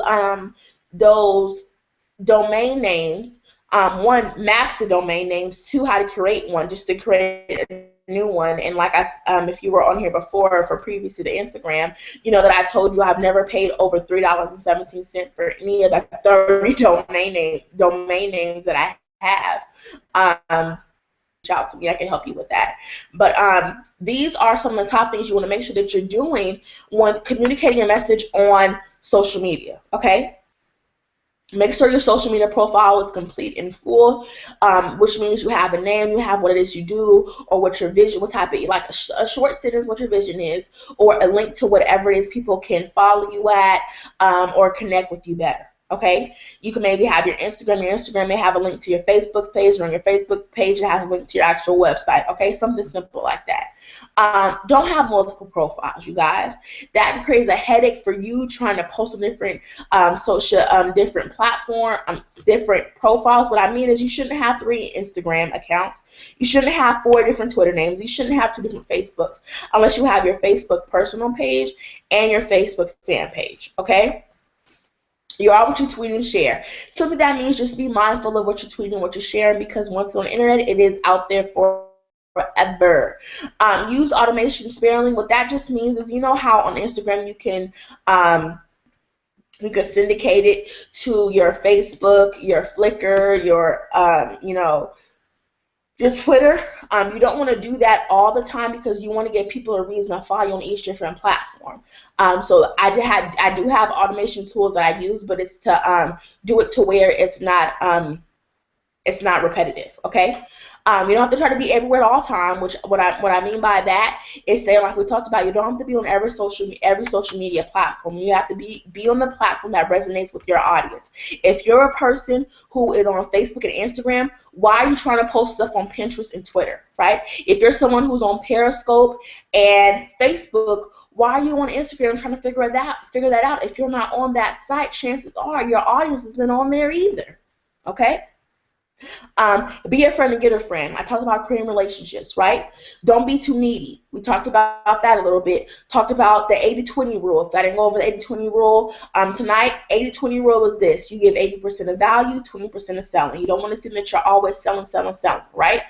domain names. 1, match the domain names. 2, how to create one, just to create a new one. And like if you were on here before for previous to the Instagram, you know that I told you I've never paid over $3.17 for any of the 30 domain names that I have. Reach out to me, I can help you with that. But these are some of the top things you want to make sure that you're doing when communicating your message on social media, okay? Make sure your social media profile is complete and full, which means you have a name, you have what it is you do, or what your vision, what type of, like a short sentence, what your vision is, or a link to whatever it is people can follow you at, or connect with you better. Okay, you can maybe have your Instagram. Your Instagram may have a link to your Facebook page, or on your Facebook page it has a link to your actual website. Okay, something simple like that. Don't have multiple profiles, you guys. That creates a headache for you trying to post on different different platform, different profiles. What I mean is, you shouldn't have 3 Instagram accounts. You shouldn't have 4 different Twitter names. You shouldn't have 2 different Facebooks, unless you have your Facebook personal page and your Facebook fan page. Okay. You are what you tweet and share. Simply that means just be mindful of what you're tweeting, what you're sharing, because once on the internet, it is out there forever. Use automation sparingly. What that just means is, you know how on Instagram you can syndicate it to your Facebook, your Flickr, your Twitter. You don't want to do that all the time because you want to give people a reason to follow you on each different platform. So I do have automation tools that I use, but it's to do it to where it's not repetitive, okay? You don't have to try to be everywhere at all time, which what I mean by that is saying, like we talked about, you don't have to be on every social media platform. You have to be on the platform that resonates with your audience. If you're a person who is on Facebook and Instagram, why are you trying to post stuff on Pinterest and Twitter, right? If you're someone who's on Periscope and Facebook, why are you on Instagram trying to figure that out? If you're not on that site, chances are your audience isn't on there either, okay? Be a friend and get a friend. I talked about creating relationships, right? Don't be too needy. We talked about that a little bit. Talked about the 80-20 rule. If I didn't go over the 80-20 rule tonight, 80-20 rule is this. You give 80% of value, 20% of selling. You don't want to seem that you're always selling, right?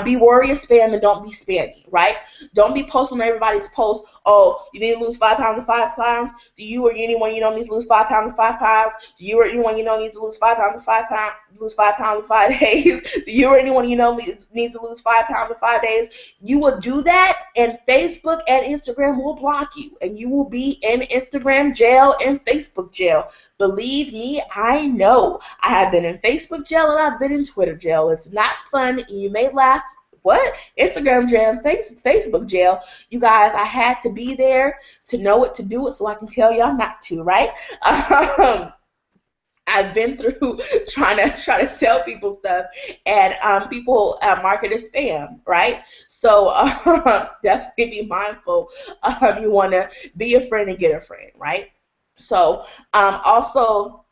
Be worried of spam and don't be spammy, right? Don't be posting on everybody's post, oh, you need to lose 5 pounds to 5 pounds. Do you or anyone you know needs to lose 5 pounds to 5 pounds? Do you or anyone you know needs to lose 5 pounds to 5 pounds? Lose 5 pounds in 5 days? Do you or anyone you know needs to lose 5 pounds in 5 days? You will do that, and Facebook and Instagram will block you, and you will be in Instagram jail and Facebook jail. Believe me, I know. I have been in Facebook jail and I've been in Twitter jail. It's not fun, and you may laugh. What? Instagram jail and Facebook jail? You guys, I had to be there to know it, to do it, so I can tell y'all not to, right? I've been through trying to sell people stuff, and people mark it as spam, right? So definitely be mindful. You want to be a friend and get a friend, right? So also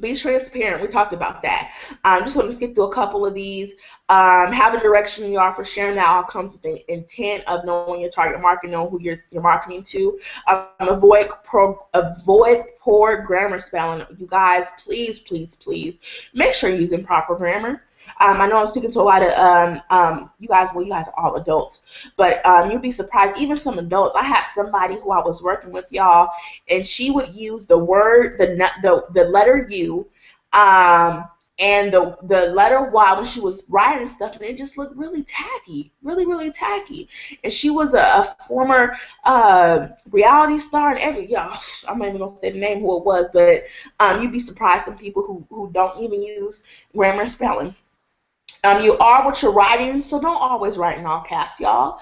be transparent. We talked about that. I'm just going to skip through a couple of these. Have a direction you are for sharing that all comes with the intent of knowing your target market, knowing who you're marketing to. Avoid poor grammar spelling. You guys, please make sure you're using proper grammar. I know I'm speaking to a lot of you guys. Well, you guys are all adults, but you'd be surprised. Even some adults. I have somebody who I was working with, y'all, and she would use the word, the letter U, and the letter Y when she was writing stuff, and it just looked really tacky, really tacky. And she was a former reality star and everything. Yeah, I'm not even gonna say the name who it was, but you'd be surprised some people who don't even use grammar and spelling. You are what you're writing, so don't always write in all caps, y'all.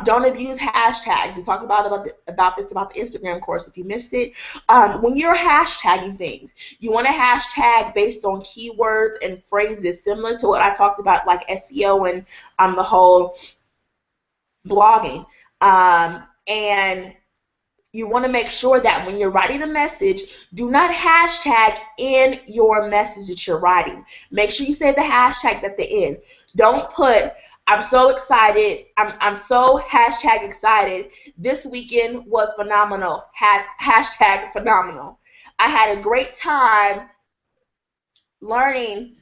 Don't abuse hashtags. We talked about the Instagram course if you missed it. When you're hashtagging things, you want to hashtag based on keywords and phrases similar to what I talked about, like SEO and the whole blogging. And you want to make sure that when you're writing a message, do not hashtag in your message that you're writing. Make sure you say the hashtags at the end. Don't put, I'm so excited, I'm so hashtag excited. This weekend was phenomenal. Hashtag phenomenal. I had a great time learning.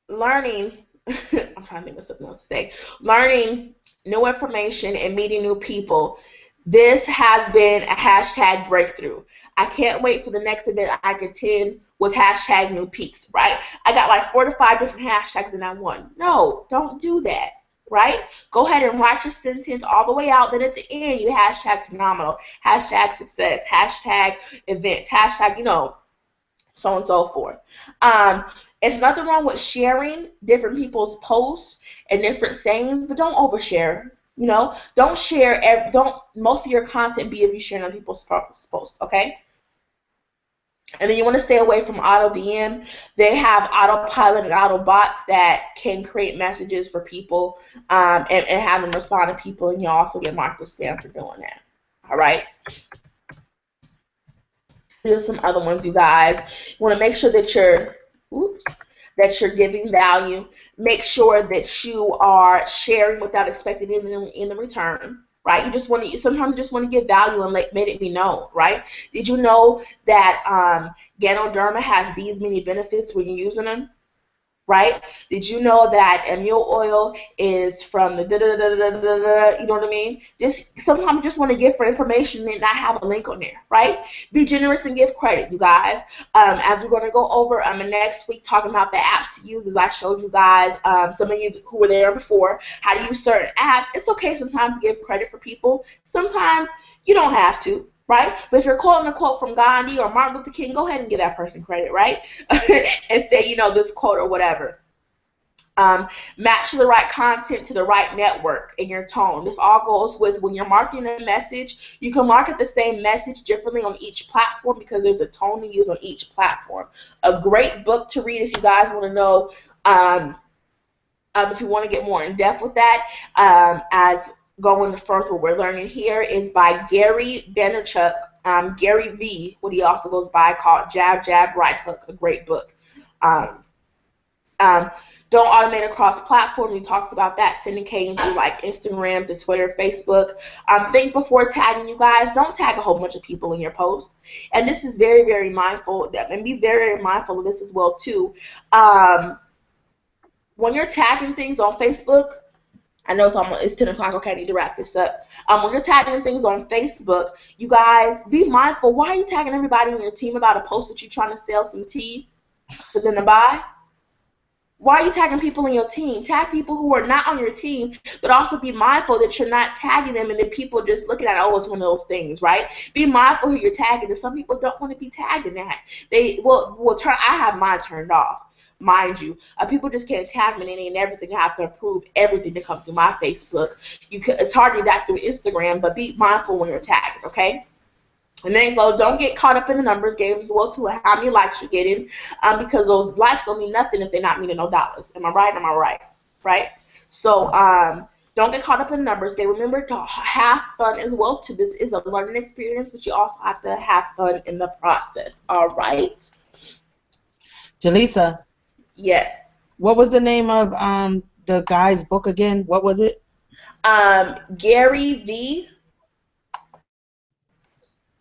I'm trying to think of something else to say. Learning new information and meeting new people. This has been a hashtag breakthrough. I can't wait for the next event I can attend with hashtag new peaks, right? I got like 4 to 5 different hashtags in that one. No, don't do that, right? Go ahead and write your sentence all the way out. Then at the end, you hashtag phenomenal, hashtag success, hashtag events, hashtag, so on and so forth. There's nothing wrong with sharing different people's posts and different sayings, but don't overshare. Don't share. Don't most of your content be of you sharing other people's posts. Okay. And then you want to stay away from auto DM. They have autopilot and auto bots that can create messages for people and have them respond to people, and you also get marked as spam for doing that. All right. Here's some other ones, you guys. You want to make sure that you're giving value. Make sure that you are sharing without expecting anything in the return. right? Sometimes you just want to give value and let it be known, right? Did you know that Ganoderma has these many benefits when you're using them? Right? Did you know that mule oil is from the da da da da da da da? You know what I mean? Just sometimes you just want to give for information and not have a link on there, right? Be generous and give credit, you guys. As we're going to go over next week talking about the apps to use, as I showed you guys, some of you who were there before, how to use certain apps. It's okay sometimes to give credit for people. Sometimes you don't have to. Right? But if you're quoting a quote from Gandhi or Martin Luther King, go ahead and give that person credit, right? And say, this quote or whatever. Match the right content to the right network in your tone. This all goes with when you're marketing a message. You can market the same message differently on each platform because there's a tone to use on each platform. A great book to read if you guys want to know, if you want to get more in depth with that, as going further, what we're learning here is by Gary Vaynerchuk, Gary V, what he also goes by, called Jab, Jab, Right Hook, a great book. Don't automate across platforms. We talked about that, syndicating through like Instagram to Twitter, Facebook. Think before tagging, you guys. Don't tag a whole bunch of people in your post. And this is very, very mindful, and be very, very mindful of this as well too. When you're tagging things on Facebook, I know it's 10 o'clock. Okay, I need to wrap this up. When you're tagging things on Facebook, you guys, be mindful. Why are you tagging everybody on your team about a post that you're trying to sell some tea for them to buy? Why are you tagging people on your team? Tag people who are not on your team, but also be mindful that you're not tagging them and then people just looking at it, oh, it's one of those things, right? Be mindful who you're tagging, and some people don't want to be tagged in that. I have mine turned off. Mind you, people just can't tag me and everything. I have to approve everything that comes through my Facebook. It's hardly that through Instagram, but be mindful when you're tagging, okay? And then don't get caught up in the numbers games as well too, how many likes you're getting, because those likes don't mean nothing if they're not meaning no dollars. Am I right? Am I right? Right? So don't get caught up in numbers game. Remember to have fun as well too. This is a learning experience, but you also have to have fun in the process. All right? Jaleesa. Yes. What was the name of the guy's book again? What was it? Gary V.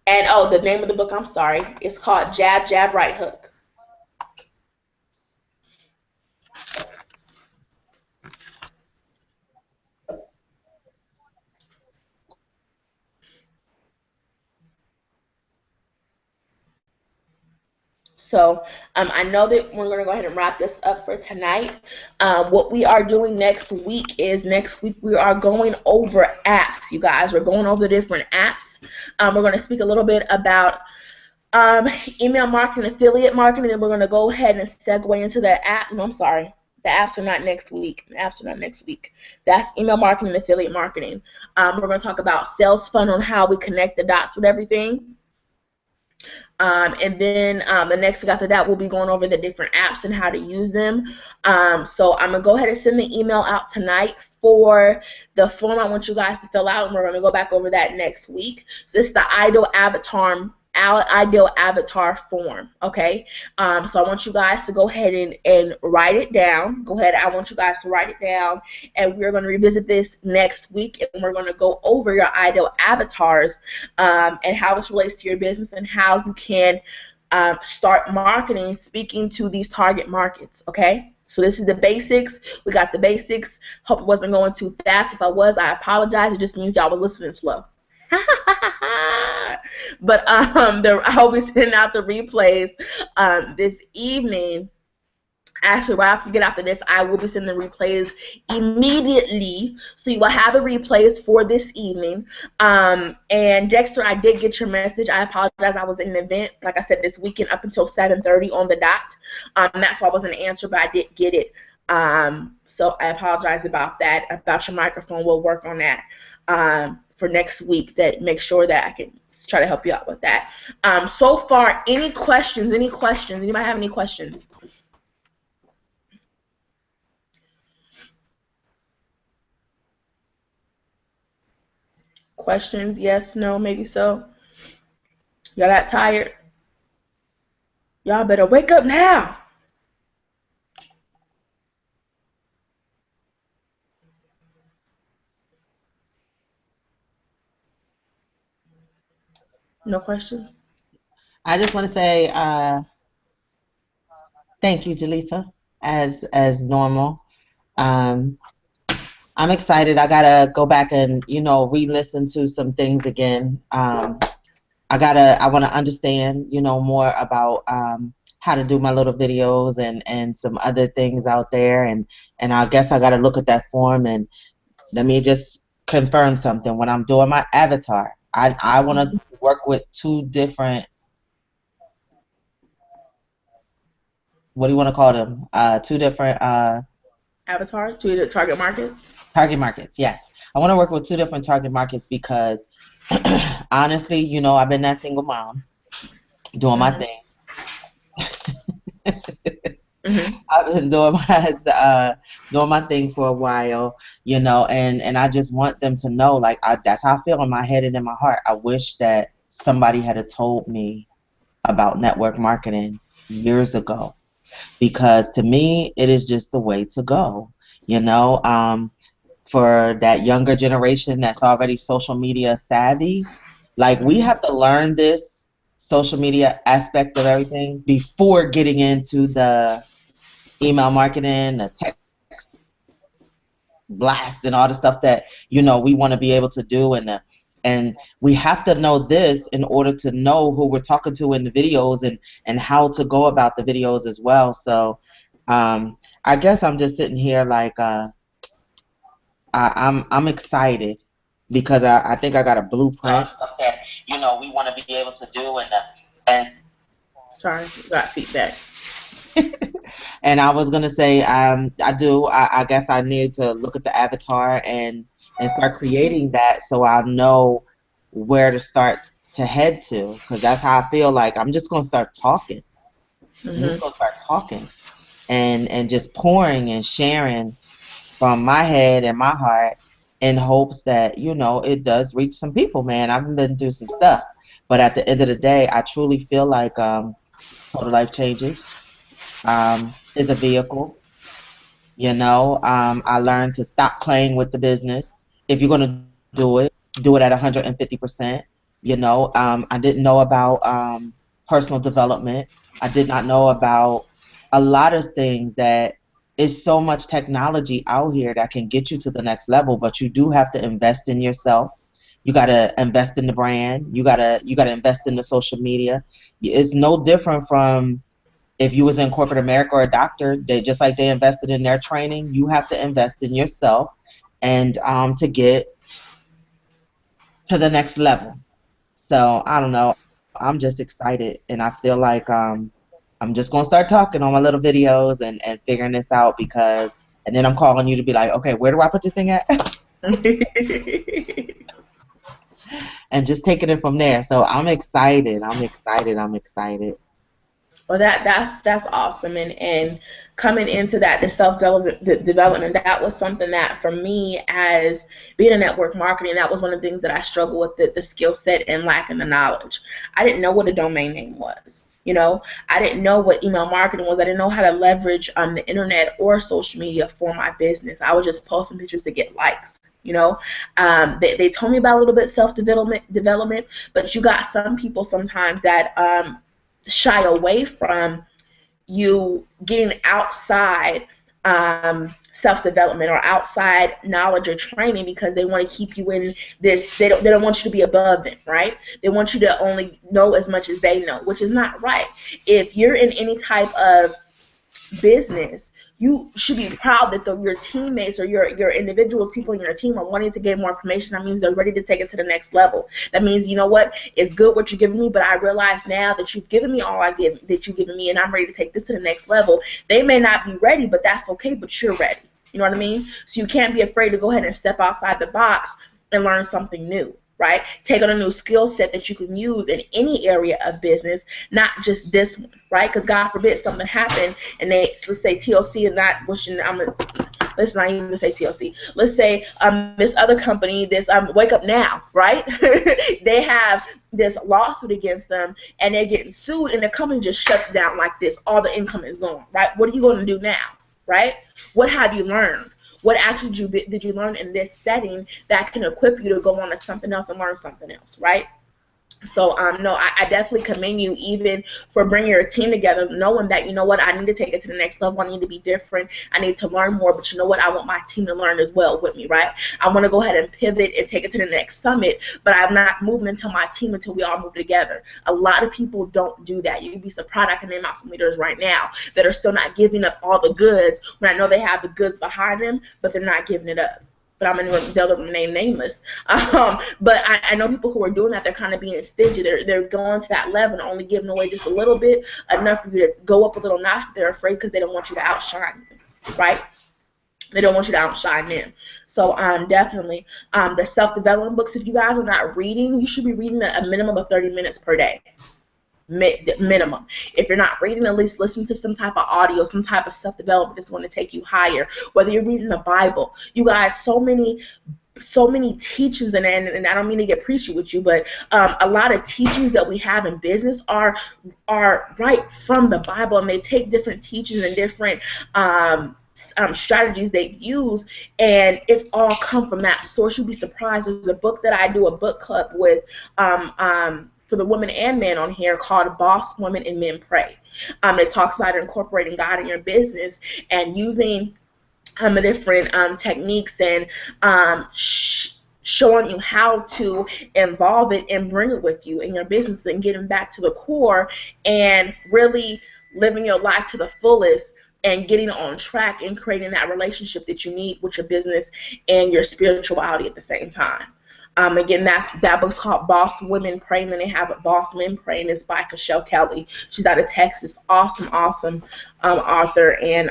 And the name of the book, I'm sorry, it's called Jab, Jab, Right Hook. So I know that we're going to go ahead and wrap this up for tonight. What we are doing next week we are going over apps, you guys. We're going over the different apps. We're going to speak a little bit about email marketing, affiliate marketing, and we're going to go ahead and segue into the app. No, I'm sorry. The apps are not next week. That's email marketing and affiliate marketing. We're going to talk about sales funnel and how we connect the dots with everything. And then the next week after that, we'll be going over the different apps and how to use them. So I'm going to go ahead and send the email out tonight for the form I want you guys to fill out, and we're going to go back over that next week. So it's the ideal avatar form, okay? So I want you guys to go ahead and write it down. I want you guys to write it down, and we're going to revisit this next week, and we're going to go over your ideal avatars and how this relates to your business and how you can start marketing, speaking to these target markets, okay? So this is the basics. We got the basics. Hope it wasn't going too fast. If I was, I apologize. It just means y'all were listening slow. But I'll be sending out the replays this evening. Actually, right after we get after this, I will be sending the replays immediately. So you will have the replays for this evening. And Dexter, I did get your message. I apologize. I was in an event, like I said, this weekend up until 7:30 on the dot. That's why I wasn't answered, but I did get it. So I apologize about that. About your microphone, we'll work on that for next week. That make sure that I can try to help you out with that. So far, any questions? Anybody have any questions? Questions? Yes, no, maybe so. Y'all that tired? Y'all better wake up now. No questions? I just want to say thank you, Jaleesa, as normal. Um, I'm excited. I gotta go back and re-listen to some things again. I want to understand more about how to do my little videos and some other things out there, and I guess I gotta look at that form and let me just confirm something. When I'm doing my avatar, I want to work with two different, what do you want to call them? Two different Avatars to the target markets? target markets. Yes, I want to work with two different target markets because honestly, I've been that single mom doing my Mm-hmm. thing. Mm-hmm. I've been doing my thing for a while, and I just want them to know, like, that's how I feel in my head and in my heart. I wish that somebody had told me about network marketing years ago, because to me it is just the way to go. For that younger generation that's already social media savvy, like, we have to learn this social media aspect of everything before getting into the email marketing, the text blast, and all the stuff that we want to be able to do, and we have to know this in order to know who we're talking to in the videos, and how to go about the videos as well. So I guess I'm just sitting here like I'm excited because I think I got a blueprint stuff that we want to be able to do, and Sorry, you got feedback. and I was gonna say, I guess I need to look at the avatar and start creating that so I'll know where to start to head to, because that's how I feel. Like, I'm just gonna start talking. I'm just Mm-hmm. gonna start talking and just pouring and sharing from my head and my heart, in hopes that it does reach some people. Man, I've been through some stuff, but at the end of the day, I truly feel like Total Life Changes is a vehicle. I learned to stop playing with the business. If you're going to do it at 150%. I didn't know about personal development. I did not know about a lot of things. That is so much technology out here that can get you to the next level, but you do have to invest in yourself. You got to invest in the brand. You got to invest in the social media. It's no different from if you was in corporate America or a doctor. They, just like they invested in their training, you have to invest in yourself, and to get to the next level. So I don't know. I'm just excited, and I feel like I'm just gonna start talking on my little videos and figuring this out, because and then I'm calling you to be like, okay, where do I put this thing at? And just taking it from there. So I'm excited. I'm excited. I'm excited. Well, that's awesome, and coming into that, the self development, that was something that for me, as being a network marketing, that was one of the things that I struggled with, the skill set and lacking the knowledge. I didn't know what a domain name was. I didn't know what email marketing was. I didn't know how to leverage the internet or social media for my business. I was just posting pictures to get likes. They told me about a little bit development, but you got some people sometimes that shy away from you getting outside self-development or outside knowledge or training, because they want to keep you in this. They don't want you to be above them, right? They want you to only know as much as they know, which is not right. If you're in any type of business, you should be proud that your teammates or your individuals, people in your team, are wanting to get more information. That means they're ready to take it to the next level. That means, you know what, it's good what you're giving me, but I realize now that you've given me all that you've given me, and I'm ready to take this to the next level. They may not be ready, but that's okay, but you're ready. You know what I mean? So you can't be afraid to go ahead and step outside the box and learn something new, right? Take on a new skill set that you can use in any area of business, not just this one, right? Because God forbid something happened and let's say TLC is not wishing, let's not even say TLC. Let's say this other company, this Wake Up Now, right? They have this lawsuit against them, and they're getting sued, and the company just shuts down like this. All the income is gone, right? What are you going to do now, right? What have you learned? What actually did you learn in this setting that can equip you to go on to something else and learn something else, right? So no, I definitely commend you even for bringing your team together, knowing that, you know what, I need to take it to the next level. I need to be different. I need to learn more, but you know what, I want my team to learn as well with me, right? I want to go ahead and pivot and take it to the next summit, but I'm not moving until my team until we all move together. A lot of people don't do that. You'd be surprised. I can name out some leaders right now that are still not giving up all the goods when I know they have the goods behind them, but they're not giving it up. But I'm going to remain nameless. But I know people who are doing that. They're kind of being stingy. They're going to that level and only giving away just a little bit, enough for you to go up a little notch. They're afraid because they don't want you to outshine them, right? They don't want you to outshine them. So definitely the self-development books, if you guys are not reading, you should be reading a minimum of 30 minutes per day. Minimum. If you're not reading, at least listen to some type of audio, some type of self-development that's going to take you higher. Whether you're reading the Bible, you guys, so many teachings, and I don't mean to get preachy with you, but a lot of teachings that we have in business are right from the Bible, and they take different teachings and different strategies they use, and it's all come from that source. You'd be surprised. There's a book that I do a book club with for the women and men on here called Boss Women and Men Pray. It talks about incorporating God in your business and using different techniques and showing you how to involve it and bring it with you in your business and getting back to the core and really living your life to the fullest and getting on track and creating that relationship that you need with your business and your spirituality at the same time. Again, that book's called Boss Women Pray, and then they have it Boss Men Pray, and it's by Cashel Kelly. She's out of Texas. Awesome author, and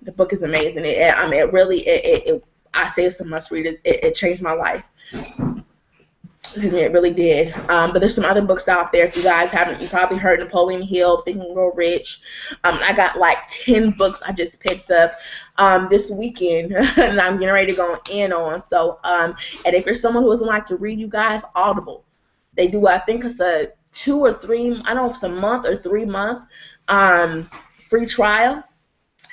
the book is amazing. It really, I say it's a must read. It changed my life. Excuse me, it really did. But there's some other books out there. If you guys haven't, you probably heard Napoleon Hill, Think and Grow Rich. I got like 10 books I just picked up this weekend, and I'm getting ready to go in on. So, and if you're someone who doesn't like to read, you guys, Audible. They do, I think it's a 2 or 3, I don't know if it's a month or 3 month free trial.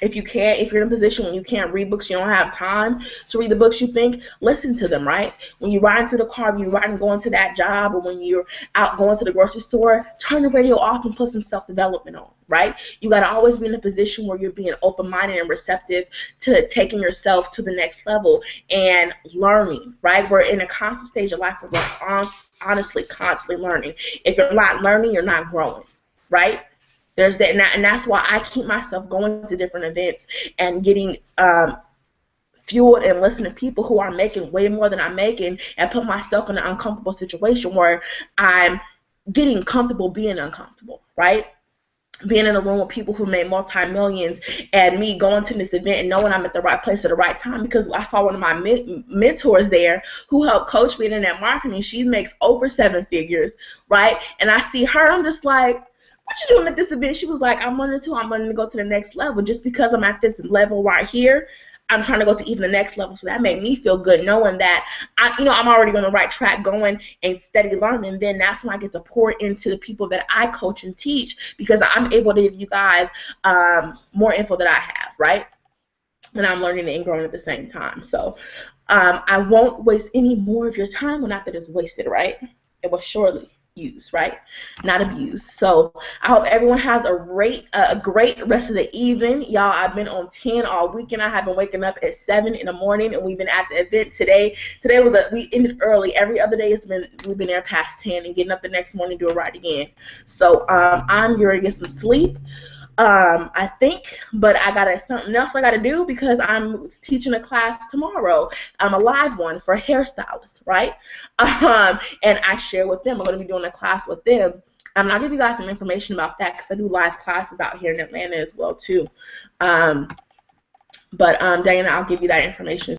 If you're in a position when you can't read books, you don't have time to read the books you think, listen to them, right? When you're riding through the car, when you're riding going to that job, or when you're out going to the grocery store, turn the radio off and put some self-development on, right? You got to always be in a position where you're being open-minded and receptive to taking yourself to the next level and learning, right? We're in a constant stage of life where we're honestly constantly learning. If you're not learning, you're not growing, right? There's that, and that's why I keep myself going to different events and getting fueled and listening to people who are making way more than I'm making, and put myself in an uncomfortable situation where I'm getting comfortable being uncomfortable, right? Being in a room with people who made multi-millions, and me going to this event and knowing I'm at the right place at the right time, because I saw one of my mentors there who helped coach me in internet marketing. She makes over 7 figures, right? And I see her, I'm just like, what you doing at this event? She was like, I'm wanting to go to the next level. Just because I'm at this level right here, I'm trying to go to even the next level. So that made me feel good, knowing that I'm already on the right track, going and steady learning. Then that's when I get to pour into the people that I coach and teach, because I'm able to give you guys more info that I have, right? And I'm learning and growing at the same time. So I won't waste any more of your time. Well, not that it's wasted, right? It was surely used, right? Not abused. So I hope everyone has a great rest of the evening. Y'all, I've been on 10 all weekend. I have been waking up at 7 in the morning, and we've been at the event today. We ended early. Every other day we've been there past 10 and getting up the next morning to do it right again. So I'm going to get some sleep. I think, but I got something else I got to do, because I'm teaching a class tomorrow, a live one for hairstylists, right? And I share with them. I'm going to be doing a class with them. I'll give you guys some information about that, because I do live classes out here in Atlanta as well too. But Diana, I'll give you that information